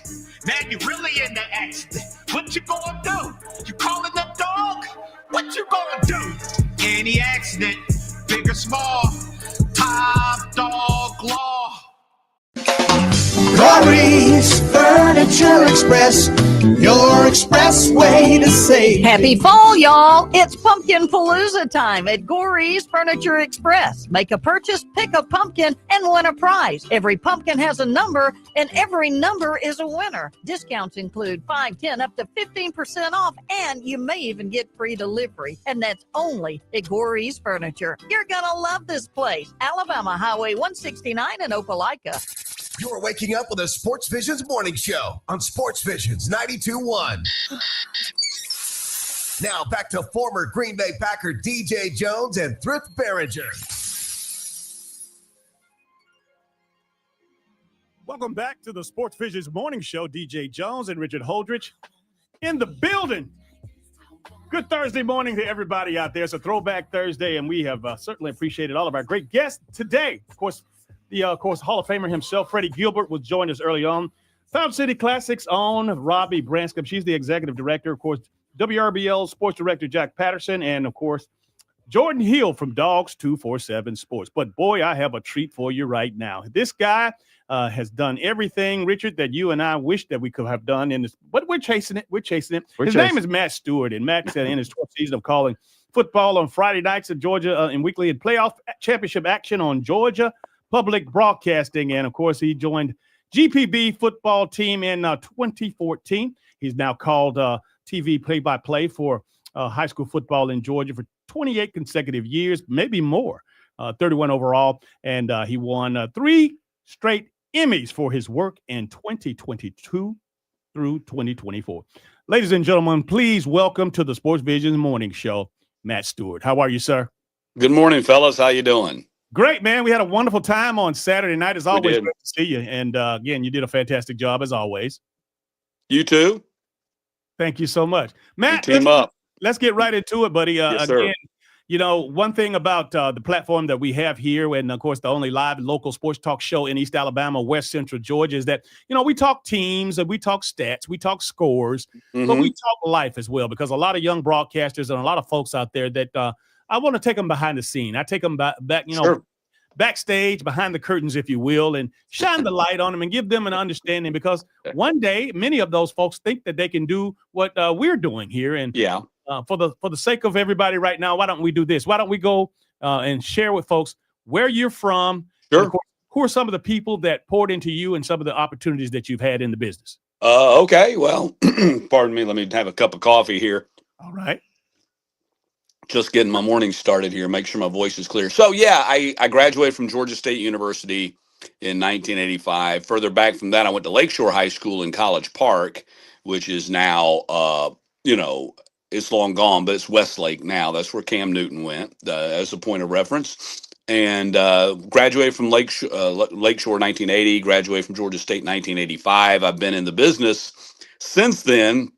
Man, you really in the accident. What you gonna do? You calling the dog? What you gonna do? Any accident, big or small, top dog law. Corey's Furniture Express, your express way to save. Happy fall, y'all. It's Pumpkin Palooza time at Corey's Furniture Express. Make a purchase, pick a pumpkin, and win a prize. Every pumpkin has a number, and every number is a winner. Discounts include 5, 10, up to 15% off, and you may even get free delivery. And that's only at Corey's Furniture. You're going to love this place. Alabama Highway 169 in Opelika. You're waking up with a Sports Visions morning show on Sports Visions 92.1. Now back to former Green Bay Packer DJ Jones and Thrift Behringer. Welcome back to the Sports Visions morning show. DJ Jones and Richard Holdridge in the building. Good Thursday morning to everybody out there. It's a Throwback Thursday, and we have certainly appreciated all of our great guests today. Of course, Hall of Famer himself, Freddie Gilbert, was joined us early on. Found City Classics own Robbie Branscom. She's the executive director. Of course, WRBL sports director Jack Patterson, and of course, Jordan Hill from Dawgs 247 Sports. But boy, I have a treat for you right now. This guy has done everything, Richard, that you and I wish that we could have done in this. But we're chasing it. His name is Matt Stewart, and Matt said in his 12th season of calling football on Friday nights at Georgia and weekly in playoff championship action on Georgia Public Broadcasting. And of course, he joined GPB football team in 2014. He's now called TV play-by-play for high school football in Georgia for 28 consecutive years, maybe more, 31 overall. And he won 3 straight Emmys for his work in 2022 through 2024. Ladies and gentlemen, please welcome to the Sports Visions Morning Show, Matt Stewart. How are you, sir? Good morning, fellas. How you doing? Great, man. We had a wonderful time on Saturday night. It's always did. great to see you. And again, you did a fantastic job as always. You too. Thank you so much. Matt, Team up. Let's get right into it, buddy. Yes, sir. Again, you know, one thing about the platform that we have here, and of course, the only live local sports talk show in East Alabama, West Central Georgia, is that, you know, we talk teams and we talk stats, we talk scores, but we talk life as well, because a lot of young broadcasters and a lot of folks out there that I want to take them behind the scene. I take them back, you know, backstage, behind the curtains, if you will, and shine the light on them and give them an understanding, because one day, many of those folks think that they can do what we're doing here. And for the sake of everybody right now, why don't we do this? Why don't we go and share with folks where you're from? Sure. And of course, who are some of the people that poured into you and some of the opportunities that you've had in the business? Okay. Well, pardon me. Let me have a cup of coffee here. All right. Just getting my morning started here. Make sure my voice is clear. So, yeah, I graduated from Georgia State University in 1985. Further back from that, I went to Lakeshore High School in College Park, which is now, you know, it's long gone, but it's Westlake now. That's where Cam Newton went, as a point of reference. And graduated from Lakeshore 1980, graduated from Georgia State 1985. I've been in the business since then,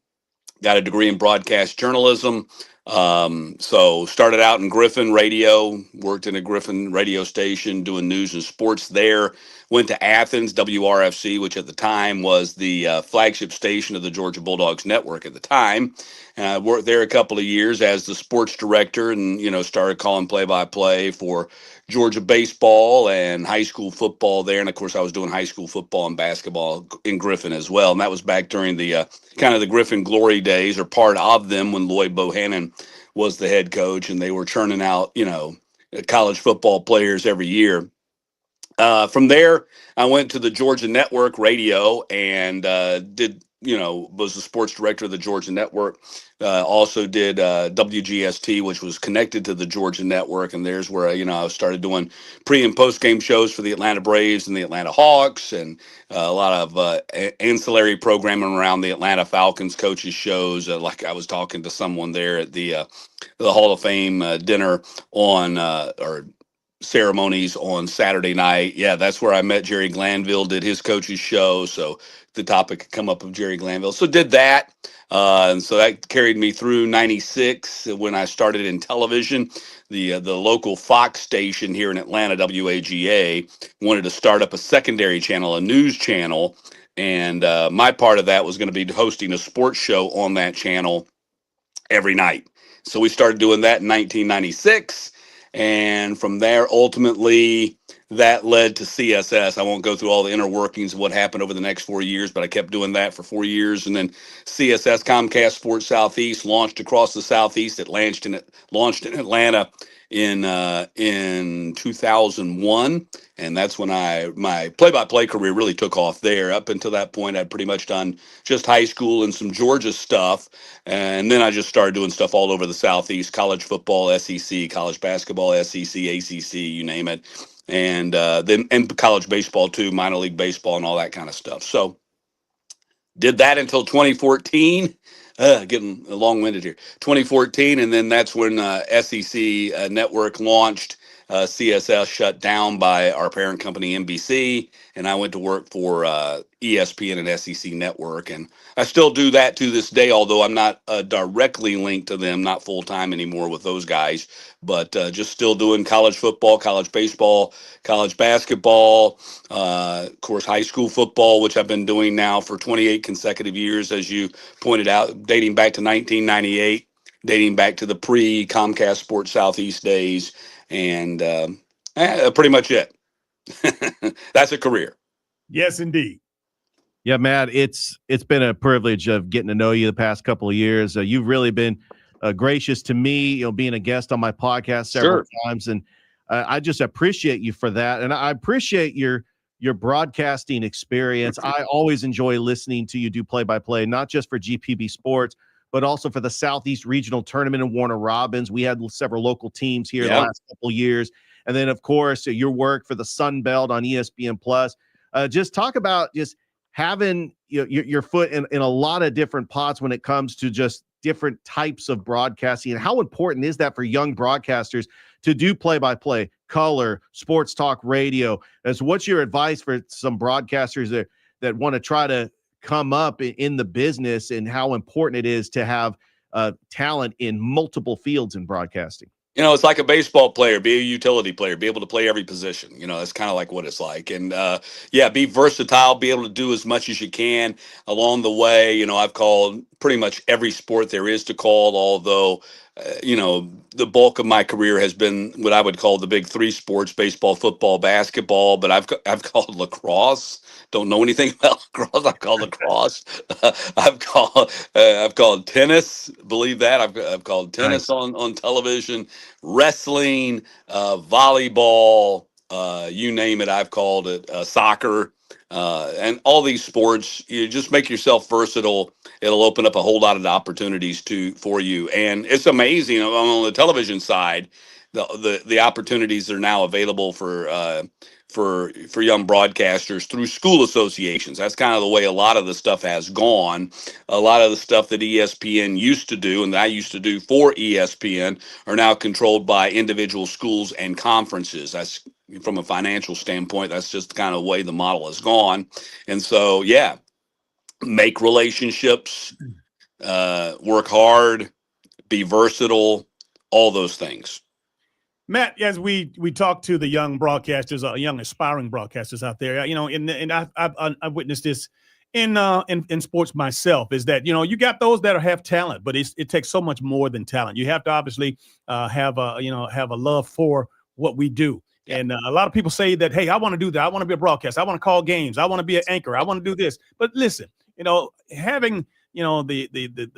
got a degree in broadcast journalism. So started out in Griffin radio, worked in a Griffin radio station doing news and sports there. Went to Athens, WRFC, which at the time was the flagship station of the Georgia Bulldogs network at the time. And I worked there a couple of years as the sports director, and, you know, started calling play-by-play for Georgia baseball and high school football there. And of course, I was doing high school football and basketball in Griffin as well. And that was back during the kind of the Griffin glory days, or part of them, when Lloyd Bohannon was the head coach and they were churning out, you know, college football players every year. From there, I went to the Georgia Network Radio and was the sports director of the Georgia Network. Also did WGST, which was connected to the Georgia Network. And there's where, I started doing pre and post game shows for the Atlanta Braves and the Atlanta Hawks, and a lot of ancillary programming around the Atlanta Falcons coaches shows. Like I was talking to someone there at the Hall of Fame dinner or ceremonies on Saturday night. Yeah, that's where I met Jerry Glanville, did his coach's show. So the topic had come up of Jerry Glanville. So did that. And so that carried me through 96 when I started in television. The local Fox station here in Atlanta, WAGA, wanted to start up a secondary channel, a news channel. And my part of that was going to be hosting a sports show on that channel every night. So we started doing that in 1996. And from there, ultimately, that led to CSS. I won't go through all the inner workings of what happened over the next 4 years, but I kept doing that for 4 years. And then CSS, Comcast Sports Southeast, launched across the Southeast. It launched in Atlanta in 2001. And that's when my play-by-play career really took off there. Up until that point, I'd pretty much done just high school and some Georgia stuff. And then I just started doing stuff all over the Southeast: college football, SEC, college basketball, SEC, ACC, you name it. And then college baseball too, minor league baseball and all that kind of stuff. So did that until 2014. Getting long-winded here. 2014, and then that's when SEC Network launched. CSS shut down by our parent company, NBC, and I went to work for ESPN and SEC Network. And I still do that to this day, although I'm not directly linked to them, not full-time anymore with those guys, but just still doing college football, college baseball, college basketball, of course, high school football, which I've been doing now for 28 consecutive years, as you pointed out, dating back to 1998, dating back to the pre-Comcast Sports Southeast days. And pretty much it. That's a career. Yes, indeed. Yeah, Matt, it's been a privilege of getting to know you the past couple of years. You've really been gracious to me, being a guest on my podcast several times, and I just appreciate you for that. And I appreciate your broadcasting experience. I always enjoy listening to you do play-by-play, not just for GPB Sports, but also for the Southeast Regional Tournament in Warner Robins. We had several local teams here the Yeah. last couple years. And then, of course, your work for the Sun Belt on ESPN Plus. Just talk about just having your foot in a lot of different pots when it comes to just different types of broadcasting, and how important is that for young broadcasters to do play-by-play, color, sports talk radio? As what's your advice for some broadcasters that want to try to come up in the business, and how important it is to have talent in multiple fields in broadcasting? It's like a baseball player, be a utility player, be able to play every position. That's kind of like what it's like. And be versatile, be able to do as much as you can along the way. I've called pretty much every sport there is to call, although, the bulk of my career has been what I would call the big three sports: baseball, football, basketball. But I've called lacrosse. Don't know anything about lacrosse. I've called lacrosse. I've called tennis. Believe that. I've called tennis on television, wrestling, volleyball, you name it. I've called it soccer, and all these sports. You just make yourself versatile. It'll open up a whole lot of opportunities for you, and it's amazing on the television side. The opportunities are now available for young broadcasters through school associations. That's kind of the way a lot of the stuff has gone. A lot of the stuff that ESPN used to do and that I used to do for ESPN are now controlled by individual schools and conferences. That's from a financial standpoint. That's just kind of the way the model has gone. And so, make relationships, work hard, be versatile, all those things. Matt, as we talk to the young broadcasters, young aspiring broadcasters out there, and I've witnessed this in sports myself, is that you got those that have talent, but it takes so much more than talent. You have to obviously have a love for what we do. And a lot of people say that, hey, I want to do that. I want to be a broadcaster. I want to call games. I want to be an anchor. I want to do this. But listen, having the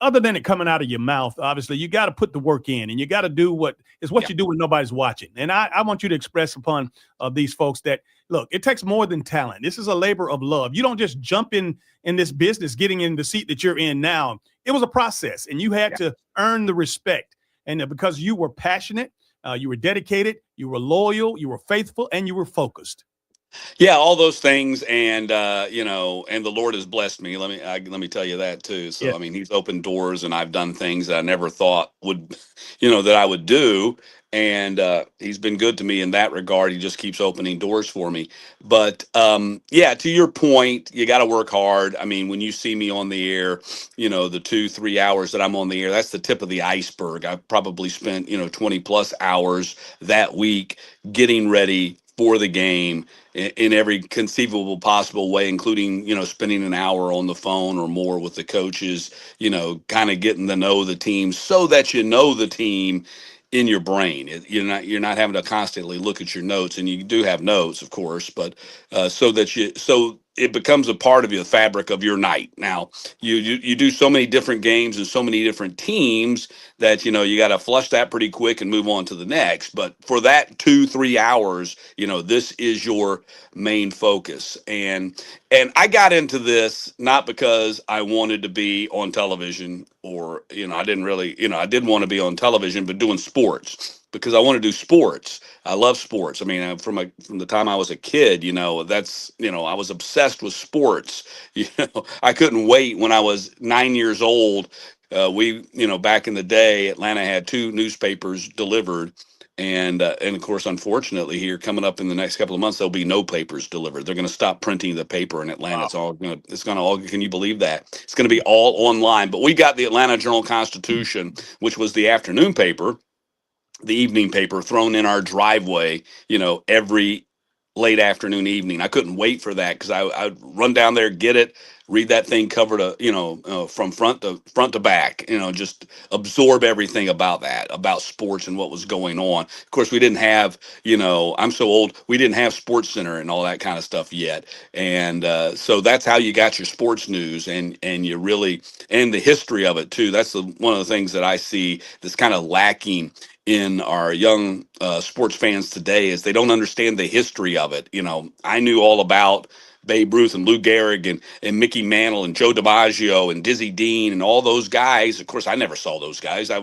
other than it coming out of your mouth, obviously, you got to put the work in, and you got to do what you do when nobody's watching. And I want you to express upon these folks that, look, it takes more than talent. This is a labor of love. You don't just jump in this business, getting in the seat that you're in now. It was a process, and you had to earn the respect. And because you were passionate, you were dedicated, you were loyal, you were faithful, and you were focused. Yeah, all those things, and and the Lord has blessed me. Let me tell you that too. So I mean, He's opened doors, and I've done things that I never thought would, that I would do. And He's been good to me in that regard. He just keeps opening doors for me. But to your point, you got to work hard. I mean, when you see me on the air, the 2-3 hours that I'm on the air, that's the tip of the iceberg. I've probably spent 20 plus hours that week getting ready for the game in every conceivable possible way, including, spending an hour on the phone or more with the coaches, kind of getting to know the team so that the team in your brain. You're not having to constantly look at your notes, and you do have notes, of course, but so it becomes a part of the fabric of your night. Now, you do so many different games and so many different teams that, you got to flush that pretty quick and move on to the next. But for that 2-3 hours, this is your main focus. And I got into this not because I wanted to be on television or, I didn't really, I did want to be on television, but doing sports. Because I want to do sports. I love sports. I mean, from the time I was a kid, that's, I was obsessed with sports. I couldn't wait when I was 9 years old. Back in the day, Atlanta had 2 newspapers delivered. And of course, unfortunately, here coming up in the next couple of months, there'll be no papers delivered. They're going to stop printing the paper in Atlanta. Wow. It's going to all, can you believe that? It's going to be all online. But we got the Atlanta Journal-Constitution, which was the afternoon paper, the evening paper, thrown in our driveway, every late afternoon, evening. I couldn't wait for that because I'd run down there, get it, read that thing cover to, from front to back, just absorb everything about sports and what was going on. Of course, we didn't have, I'm so old, we didn't have Sports Center and all that kind of stuff yet. And so that's how you got your sports news, and you really, and the history of it too. That's one of the things that I see that's kind of lacking in our young sports fans today, is they don't understand the history of it. I knew all about Babe Ruth and Lou Gehrig and Mickey Mantle and Joe DiMaggio and Dizzy Dean and all those guys. Of course, I never saw those guys. I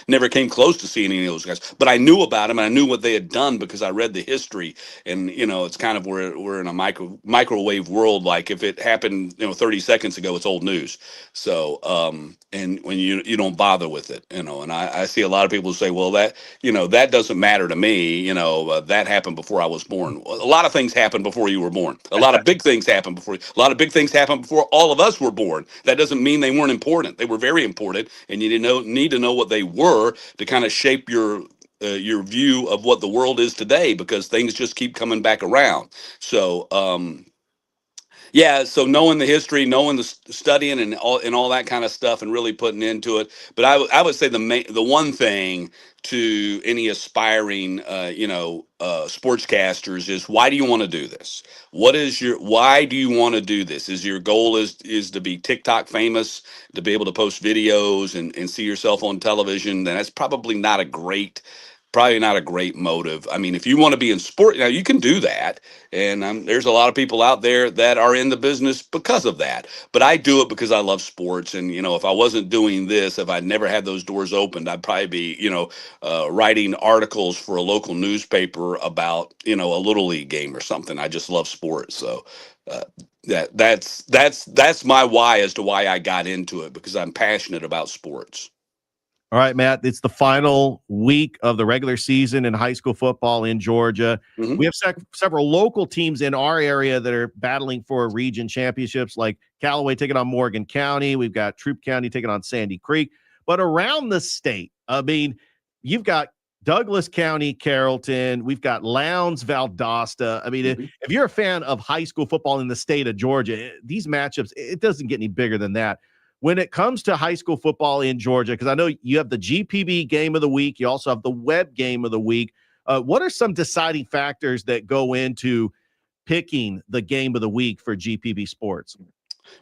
never came close to seeing any of those guys, but I knew about them and I knew what they had done because I read the history. And it's kind of we're in a microwave world. Like if it happened 30 seconds ago, it's old news. So and when you don't bother with it, and I see a lot of people say, well, that that doesn't matter to me. That happened before I was born. A lot of things happened before you were born. A lot of big things happened before. A lot of big things happened before all of us were born. That doesn't mean they weren't important. They were very important, and you need to know what they were to kind of shape your view of what the world is today, because things just keep coming back around. So yeah, so knowing the history, knowing the studying and all that kind of stuff, and really putting into it. But I would say the one thing to any aspiring sportscasters is, why do you want to do this? Why do you want to do this? Is your goal is to be TikTok famous, to be able to post videos and see yourself on television? Then that's probably not a great motive. I mean, if you want to be in sport, now you can do that. And there's a lot of people out there that are in the business because of that. But I do it because I love sports. And, if I wasn't doing this, if I'd never had those doors opened, I'd probably be, writing articles for a local newspaper about, a little league game or something. I just love sports. So that's my why as to why I got into it, because I'm passionate about sports. All right, Matt, it's the final week of the regular season in high school football in Georgia. Mm-hmm. We have several local teams in our area that are battling for region championships, like Callaway taking on Morgan County. We've got Troup County taking on Sandy Creek. But around the state, I mean, you've got Douglas County, Carrollton. We've got Lowndes, Valdosta. I mean, if you're a fan of high school football in the state of Georgia, these matchups, it doesn't get any bigger than that. When it comes to high school football in Georgia, because I know you have the GPB game of the week, you also have the web game of the week. What are some deciding factors that go into picking the game of the week for GPB sports?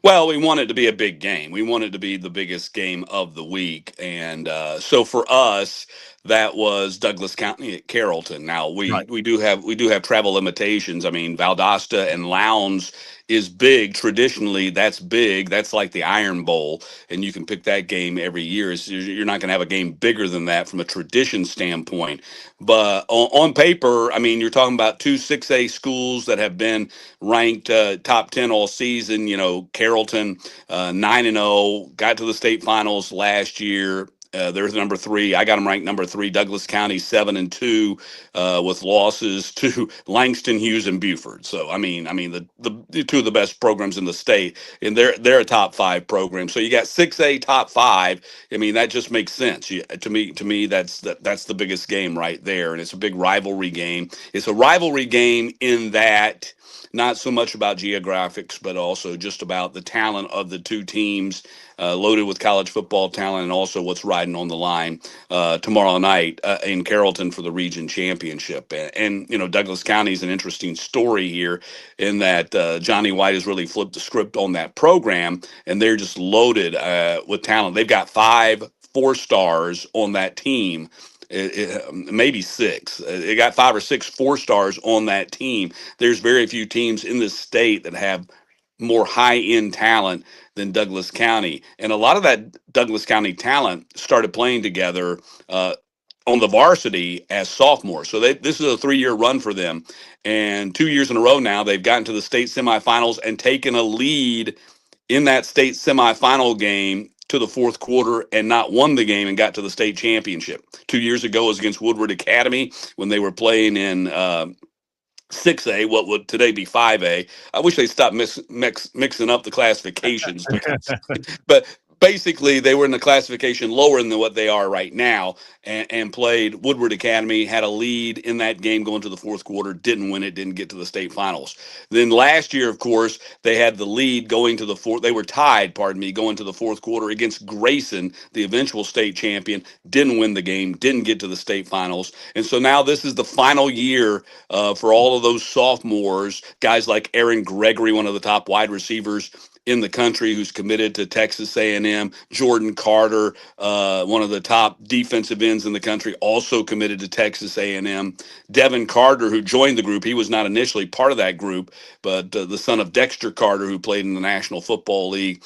Well, we want it to be a big game. We want it to be the biggest game of the week. And so for us, that was Douglas County at Carrollton. Now we do have travel limitations. I mean, Valdosta and Lowndes is big. Traditionally, that's big. That's like the Iron Bowl, and you can pick that game every year. You're not going to have a game bigger than that from a tradition standpoint. But on paper, I mean, you're talking about two 6A schools that have been ranked top 10 all season. Carrollton 9-0, got to the state finals last year. There's number 3. I got them ranked number 3. Douglas County 7-2 with losses to Langston, Hughes, and Buford. So I mean the two of the best programs in the state, and they're a top 5 program. So you got 6A top 5. I mean, that just makes sense. To me, that's the biggest game right there, and it's a big rivalry game. It's a rivalry game in that, not so much about geographics, but also just about the talent of the two teams, loaded with college football talent, and also what's riding on the line tomorrow night in Carrollton for the region championship. And Douglas County is an interesting story here in that Johnny White has really flipped the script on that program, and they're just loaded with talent. They've got 5 4-stars on that team. Maybe 6. They got 5 or 6 4-stars on that team. There's very few teams in the state that have more high-end talent than Douglas County. And a lot of that Douglas County talent started playing together on the varsity as sophomores. So this is a 3-year run for them. And 2 years in a row now, they've gotten to the state semifinals and taken a lead in that state semifinal game to the fourth quarter and not won the game and got to the state championship. 2 years ago was against Woodward Academy when they were playing in 6A, what would today be 5A. I wish they stopped mixing up the classifications, but basically they were in the classification lower than what they are right now, and played Woodward Academy, had a lead in that game going to the fourth quarter, didn't win it, didn't get to the state finals. Then last year, of course, they had the lead going to the fourth. They were tied, going to the fourth quarter against Grayson, the eventual state champion, didn't win the game, didn't get to the state finals. And so now this is the final year for all of those sophomores, guys like Aaron Gregory, one of the top wide receivers in the country who's committed to Texas A&M. Jordan Carter, one of the top defensive ends in the country, also committed to Texas A&M. Devin Carter, who joined the group, he was not initially part of that group, but the son of Dexter Carter, who played in the National Football League,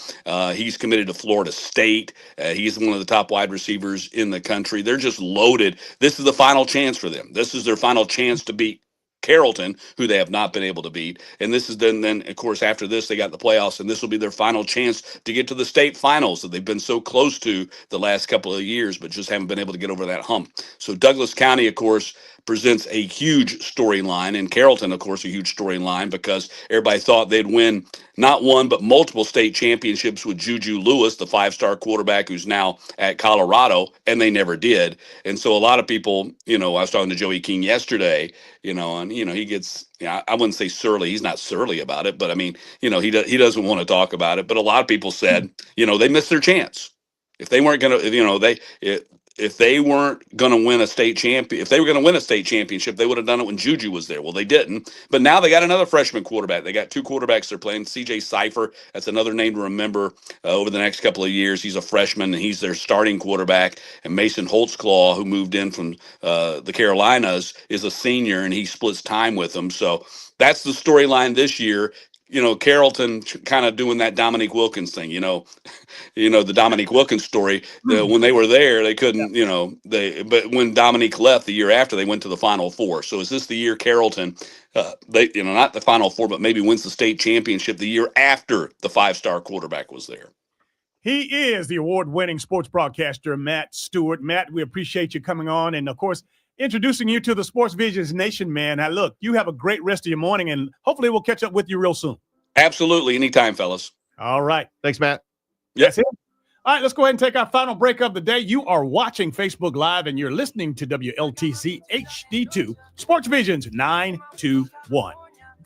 he's committed to Florida State. He's one of the top wide receivers in the country. They're just loaded. This is the final chance for them. This is their final chance to beat Carrollton, who they have not been able to beat. And this is then of course, after this, they got the playoffs, and this will be their final chance to get to the state finals that they've been so close to the last couple of years, but just haven't been able to get over that hump. So Douglas County, of course, presents a huge storyline, and Carrollton, of course, a huge storyline, because everybody thought they'd win not one, but multiple state championships with Juju Lewis, the 5-star quarterback who's now at Colorado, and they never did. And so a lot of people, I was talking to Joey King yesterday, and, he gets, I wouldn't say surly. He's not surly about it, but I mean, he doesn't want to talk about it. But a lot of people said, they missed their chance. If they weren't going to, if they weren't going to win a state champion, if they were going to win a state championship, they would have done it when Juju was there. Well, they didn't. But now they got another freshman quarterback. They got two quarterbacks they're playing. CJ Cipher, that's another name to remember over the next couple of years. He's a freshman, and he's their starting quarterback. And Mason Holtzclaw, who moved in from the Carolinas, is a senior, and he splits time with them. So that's the storyline this year. Carrollton kind of doing that Dominique Wilkins thing, the Dominique Wilkins story. When they were there, they couldn't, but when Dominique left the year after, they went to the Final Four. So is this the year Carrollton, they, not the Final Four, but maybe wins the state championship the year after the 5-star quarterback was there? He is the award-winning sports broadcaster, Matt Stewart. Matt, we appreciate you coming on, and of course, introducing you to the Sportsvisions Nation, man. Now, look, you have a great rest of your morning, and hopefully we'll catch up with you real soon. Absolutely. Anytime, fellas. All right. Thanks, Matt. Yes. That's it. All right, let's go ahead and take our final break of the day. You are watching Facebook Live, and you're listening to WLTC HD2 Sportsvisions 921.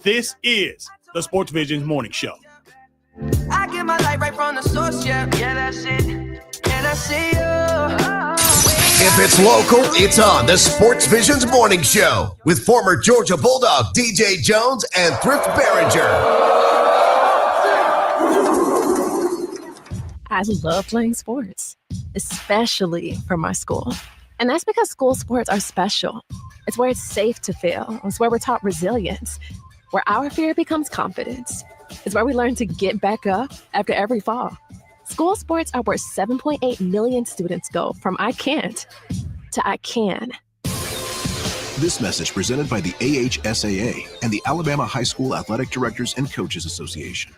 This is the Sportsvisions Morning Show. I get my life right from the source, yeah, that's it. And I see you. If it's local, it's on the Sportsvisions Morning Show with former Georgia Bulldog DJ Jones and Thrift Behringer. I love playing sports, especially for my school. And that's because school sports are special. It's where it's safe to fail. It's where we're taught resilience, where our fear becomes confidence. It's where we learn to get back up after every fall. School sports are where 7.8 million students go from I can't to I can. This message presented by the AHSAA and the Alabama High School Athletic Directors and Coaches Association.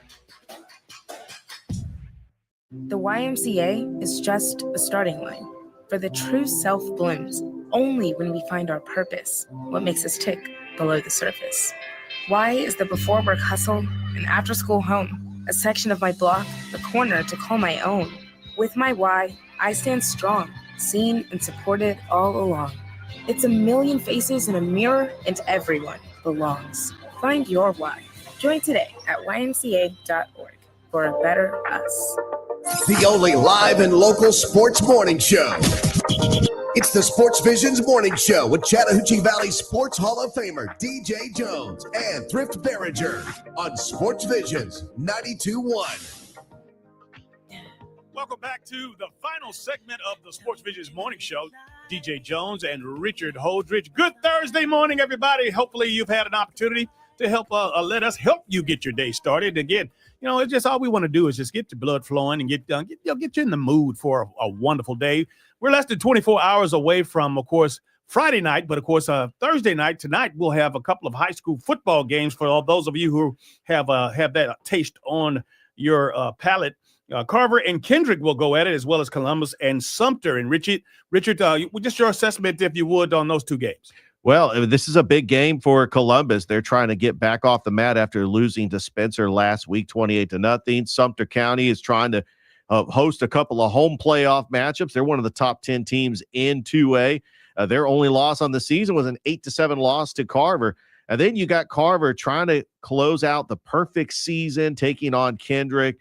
The YMCA is just a starting line, for the true self blooms only when we find our purpose, what makes us tick below the surface. Y is the before work hustle and after school home. A section of my block, a corner to call my own. With my why, I stand strong, seen and supported all along. It's a million faces in a mirror, and everyone belongs. Find your why. Join today at ymca.org for a better us. The only live and local sports morning show. It's the Sportsvisions Morning Show with Chattahoochee Valley Sports Hall of Famer DJ Jones and Thrift Behringer on Sportsvisions 92.1. Welcome back to the final segment of the Sportsvisions Morning Show. DJ Jones and Richard Holdridge. Good Thursday morning, everybody. Hopefully you've had an opportunity to help let us help you get your day started. Again, it's just all we want to do is just get your blood flowing and get you in the mood for a wonderful day. We're less than 24 hours away from, of course, Friday night, but of course, Thursday night, tonight, we'll have a couple of high school football games for all those of you who have that taste on your palate. Carver and Kendrick will go at it, as well as Columbus and Sumter. And Richard, just your assessment, if you would, on those two games. Well, this is a big game for Columbus. They're trying to get back off the mat after losing to Spencer last week, 28-0. Sumter County is trying to host a couple of home playoff matchups. They're one of the top 10 teams in 2A. Their only loss on the season was an 8-7 loss to Carver. And then you got Carver trying to close out the perfect season, taking on Kendrick,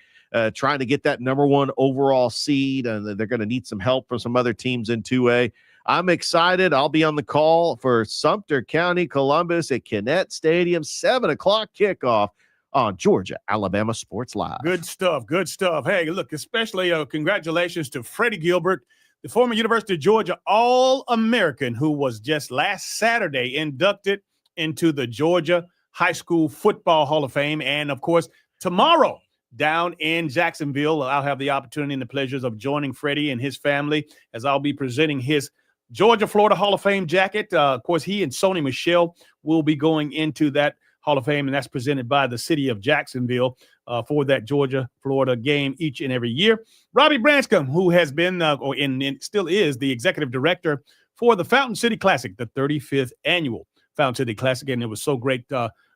trying to get that number 1 overall seed. And they're going to need some help from some other teams in 2A. I'm excited. I'll be on the call for Sumter County, Columbus at Kinnett Stadium, 7 o'clock kickoff on Georgia Alabama Sports Live. Good stuff. Good stuff. Hey, look, especially congratulations to Freddie Gilbert, the former University of Georgia All-American, who was just last Saturday inducted into the Georgia High School Football Hall of Fame. And, of course, tomorrow down in Jacksonville, I'll have the opportunity and the pleasures of joining Freddie and his family as I'll be presenting his Georgia-Florida Hall of Fame jacket. Of course, he and Sony Michelle will be going into that Hall of Fame, and that's presented by the city of Jacksonville for that Georgia-Florida game each and every year. Robbie Branscom, who has been and still is the executive director for the Fountain City Classic, the 35th annual Fountain City Classic, and it was so great,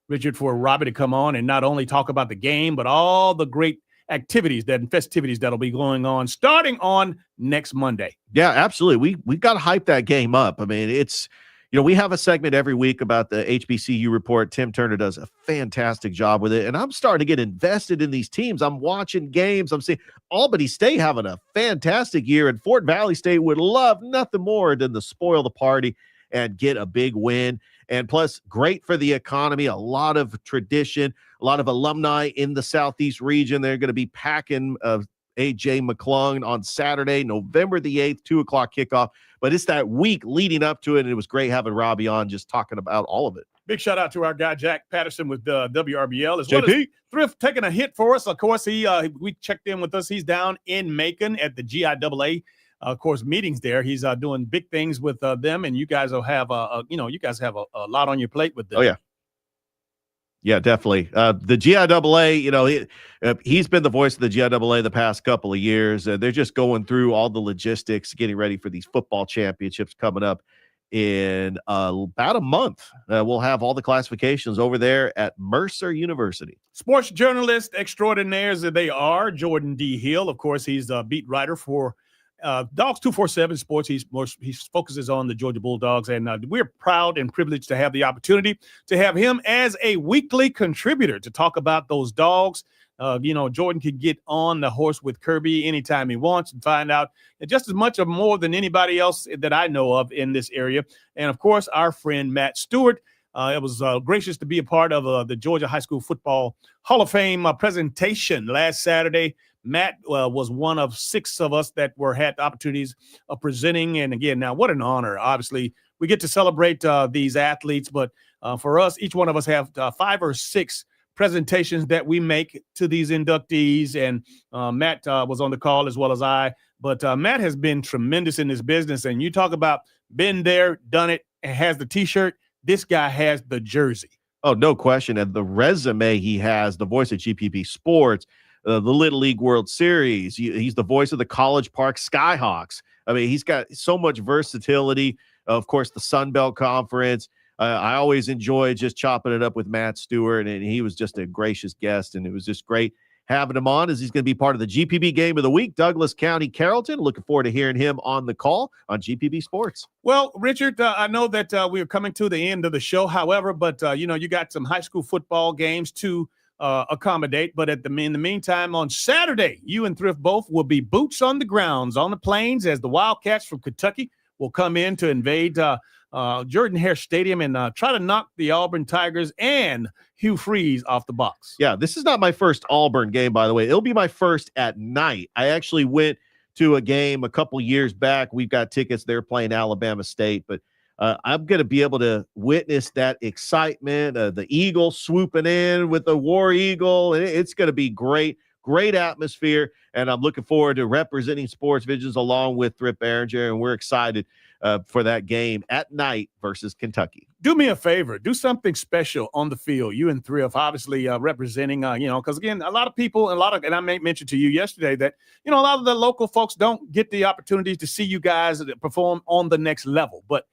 Richard, for Robbie to come on and not only talk about the game, but all the great activities and festivities that'll be going on starting on next Monday. Yeah, absolutely. We got to hype that game up. I mean, it's, we have a segment every week about the HBCU report. Tim Turner does a fantastic job with it, and I'm starting to get invested in these teams. I'm watching games. I'm seeing Albany State having a fantastic year, and Fort Valley State would love nothing more than to spoil the party and get a big win. And plus, great for the economy, a lot of tradition, a lot of alumni in the Southeast region. They're going to be packing A.J. McClung on Saturday, November the 8th, 2 o'clock kickoff. But it's that week leading up to it, and it was great having Robbie on just talking about all of it. Big shout out to our guy, Jack Patterson with WRBL, as well as Thrift taking a hit for us. Of course, we checked in with us. He's down in Macon at the GIAA. Of course, meetings there. He's doing big things with them, and you guys will have a lot on your plate with them. Oh, yeah. Yeah, definitely. The GIAA, he's been the voice of the GIAA the past couple of years. They're just going through all the logistics, getting ready for these football championships coming up in about a month. We'll have all the classifications over there at Mercer University. Sports journalist extraordinaires that they are, Jordan D. Hill. Of course, he's a beat writer for Dawgs 247 Sports. He focuses on the Georgia Bulldogs, and we're proud and privileged to have the opportunity to have him as a weekly contributor to talk about those dogs. Jordan can get on the horse with Kirby anytime he wants and find out just as much or more than anybody else that I know of in this area. And of course, our friend Matt Stewart. It was gracious to be a part of the Georgia High School Football Hall of Fame presentation last Saturday. Matt was one of 6 of us that had the opportunities of presenting. And again, now what an honor. Obviously, we get to celebrate these athletes, but for us, each one of us have 5 or 6 presentations that we make to these inductees. And Matt was on the call as well as I. But Matt has been tremendous in this business. And you talk about been there, done it, and has the T-shirt. This guy has the jersey. Oh, no question. And the resume he has, the voice of GPB Sports, the Little League World Series. He's the voice of the College Park Skyhawks. I mean, he's got so much versatility. Of course, the Sun Belt Conference. I always enjoy just chopping it up with Matt Stewart, and he was just a gracious guest, and it was just great having him on as he's going to be part of the GPB Game of the Week, Douglas County Carrollton. Looking forward to hearing him on the call on GPB Sports. Well, Richard, I know that we are coming to the end of the show, however, but, you got some high school football games to accommodate. But in the meantime, on Saturday, you and Thrift both will be boots on the grounds on the plains as the Wildcats from Kentucky will come in to invade Jordan-Hare Stadium and try to knock the Auburn Tigers and Hugh Freeze off the box. Yeah, this is not my first Auburn game, by the way. It'll be my first at night. I actually went to a game a couple years back. We've got tickets. They're playing Alabama State, but I'm going to be able to witness that excitement, the Eagle swooping in with the War Eagle. It's going to be great atmosphere, and I'm looking forward to representing Sportsvisions along with Thrift Behringer, and we're excited for that game at night versus Kentucky. Do me a favor. Do something special on the field. You and Thrift, obviously representing, because, again, a lot of people, and I mentioned to you yesterday that, a lot of the local folks don't get the opportunity to see you guys perform on the next level. But,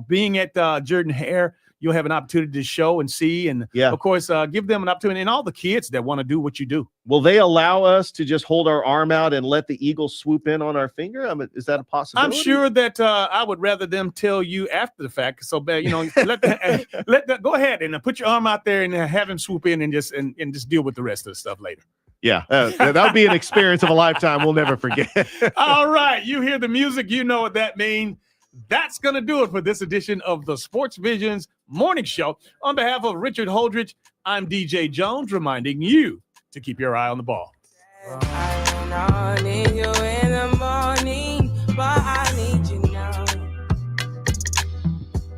being at Jordan-Hare, you'll have an opportunity to show and see, and of course, give them an opportunity, and all the kids that want to do what you do. Will they allow us to just hold our arm out and let the eagle swoop in on our finger? I mean, is that a possibility? I'm sure that I would rather them tell you after the fact. So, go ahead and put your arm out there and have him swoop in and just deal with the rest of the stuff later. Yeah, that would be an experience of a lifetime we'll never forget. All right, you hear the music, you know what that means. That's going to do it for this edition of the Sports Visions Morning Show. On behalf of Richard Holdridge, I'm DJ Jones, reminding you to keep your eye on the ball. I need you in the morning, but I need you now.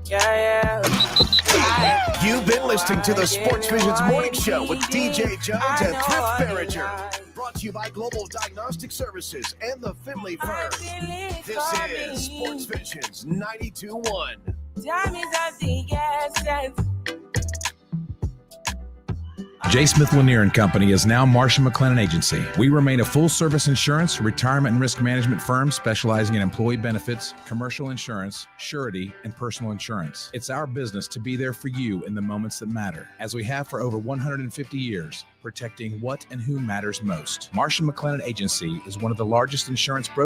Yeah. You've been listening to the Sports Visions Morning Show with DJ Jones and Thrift Behringer. Brought to you by Global Diagnostic Services and the Finley Firm. This is Sports Visions 92.1. Time is of the essence. J. Smith Lanier and Company is now Marsh & McLennan Agency. We remain a full-service insurance, retirement, and risk management firm specializing in employee benefits, commercial insurance, surety, and personal insurance. It's our business to be there for you in the moments that matter, as we have for over 150 years, protecting what and who matters most. Marsh & McLennan Agency is one of the largest insurance brokers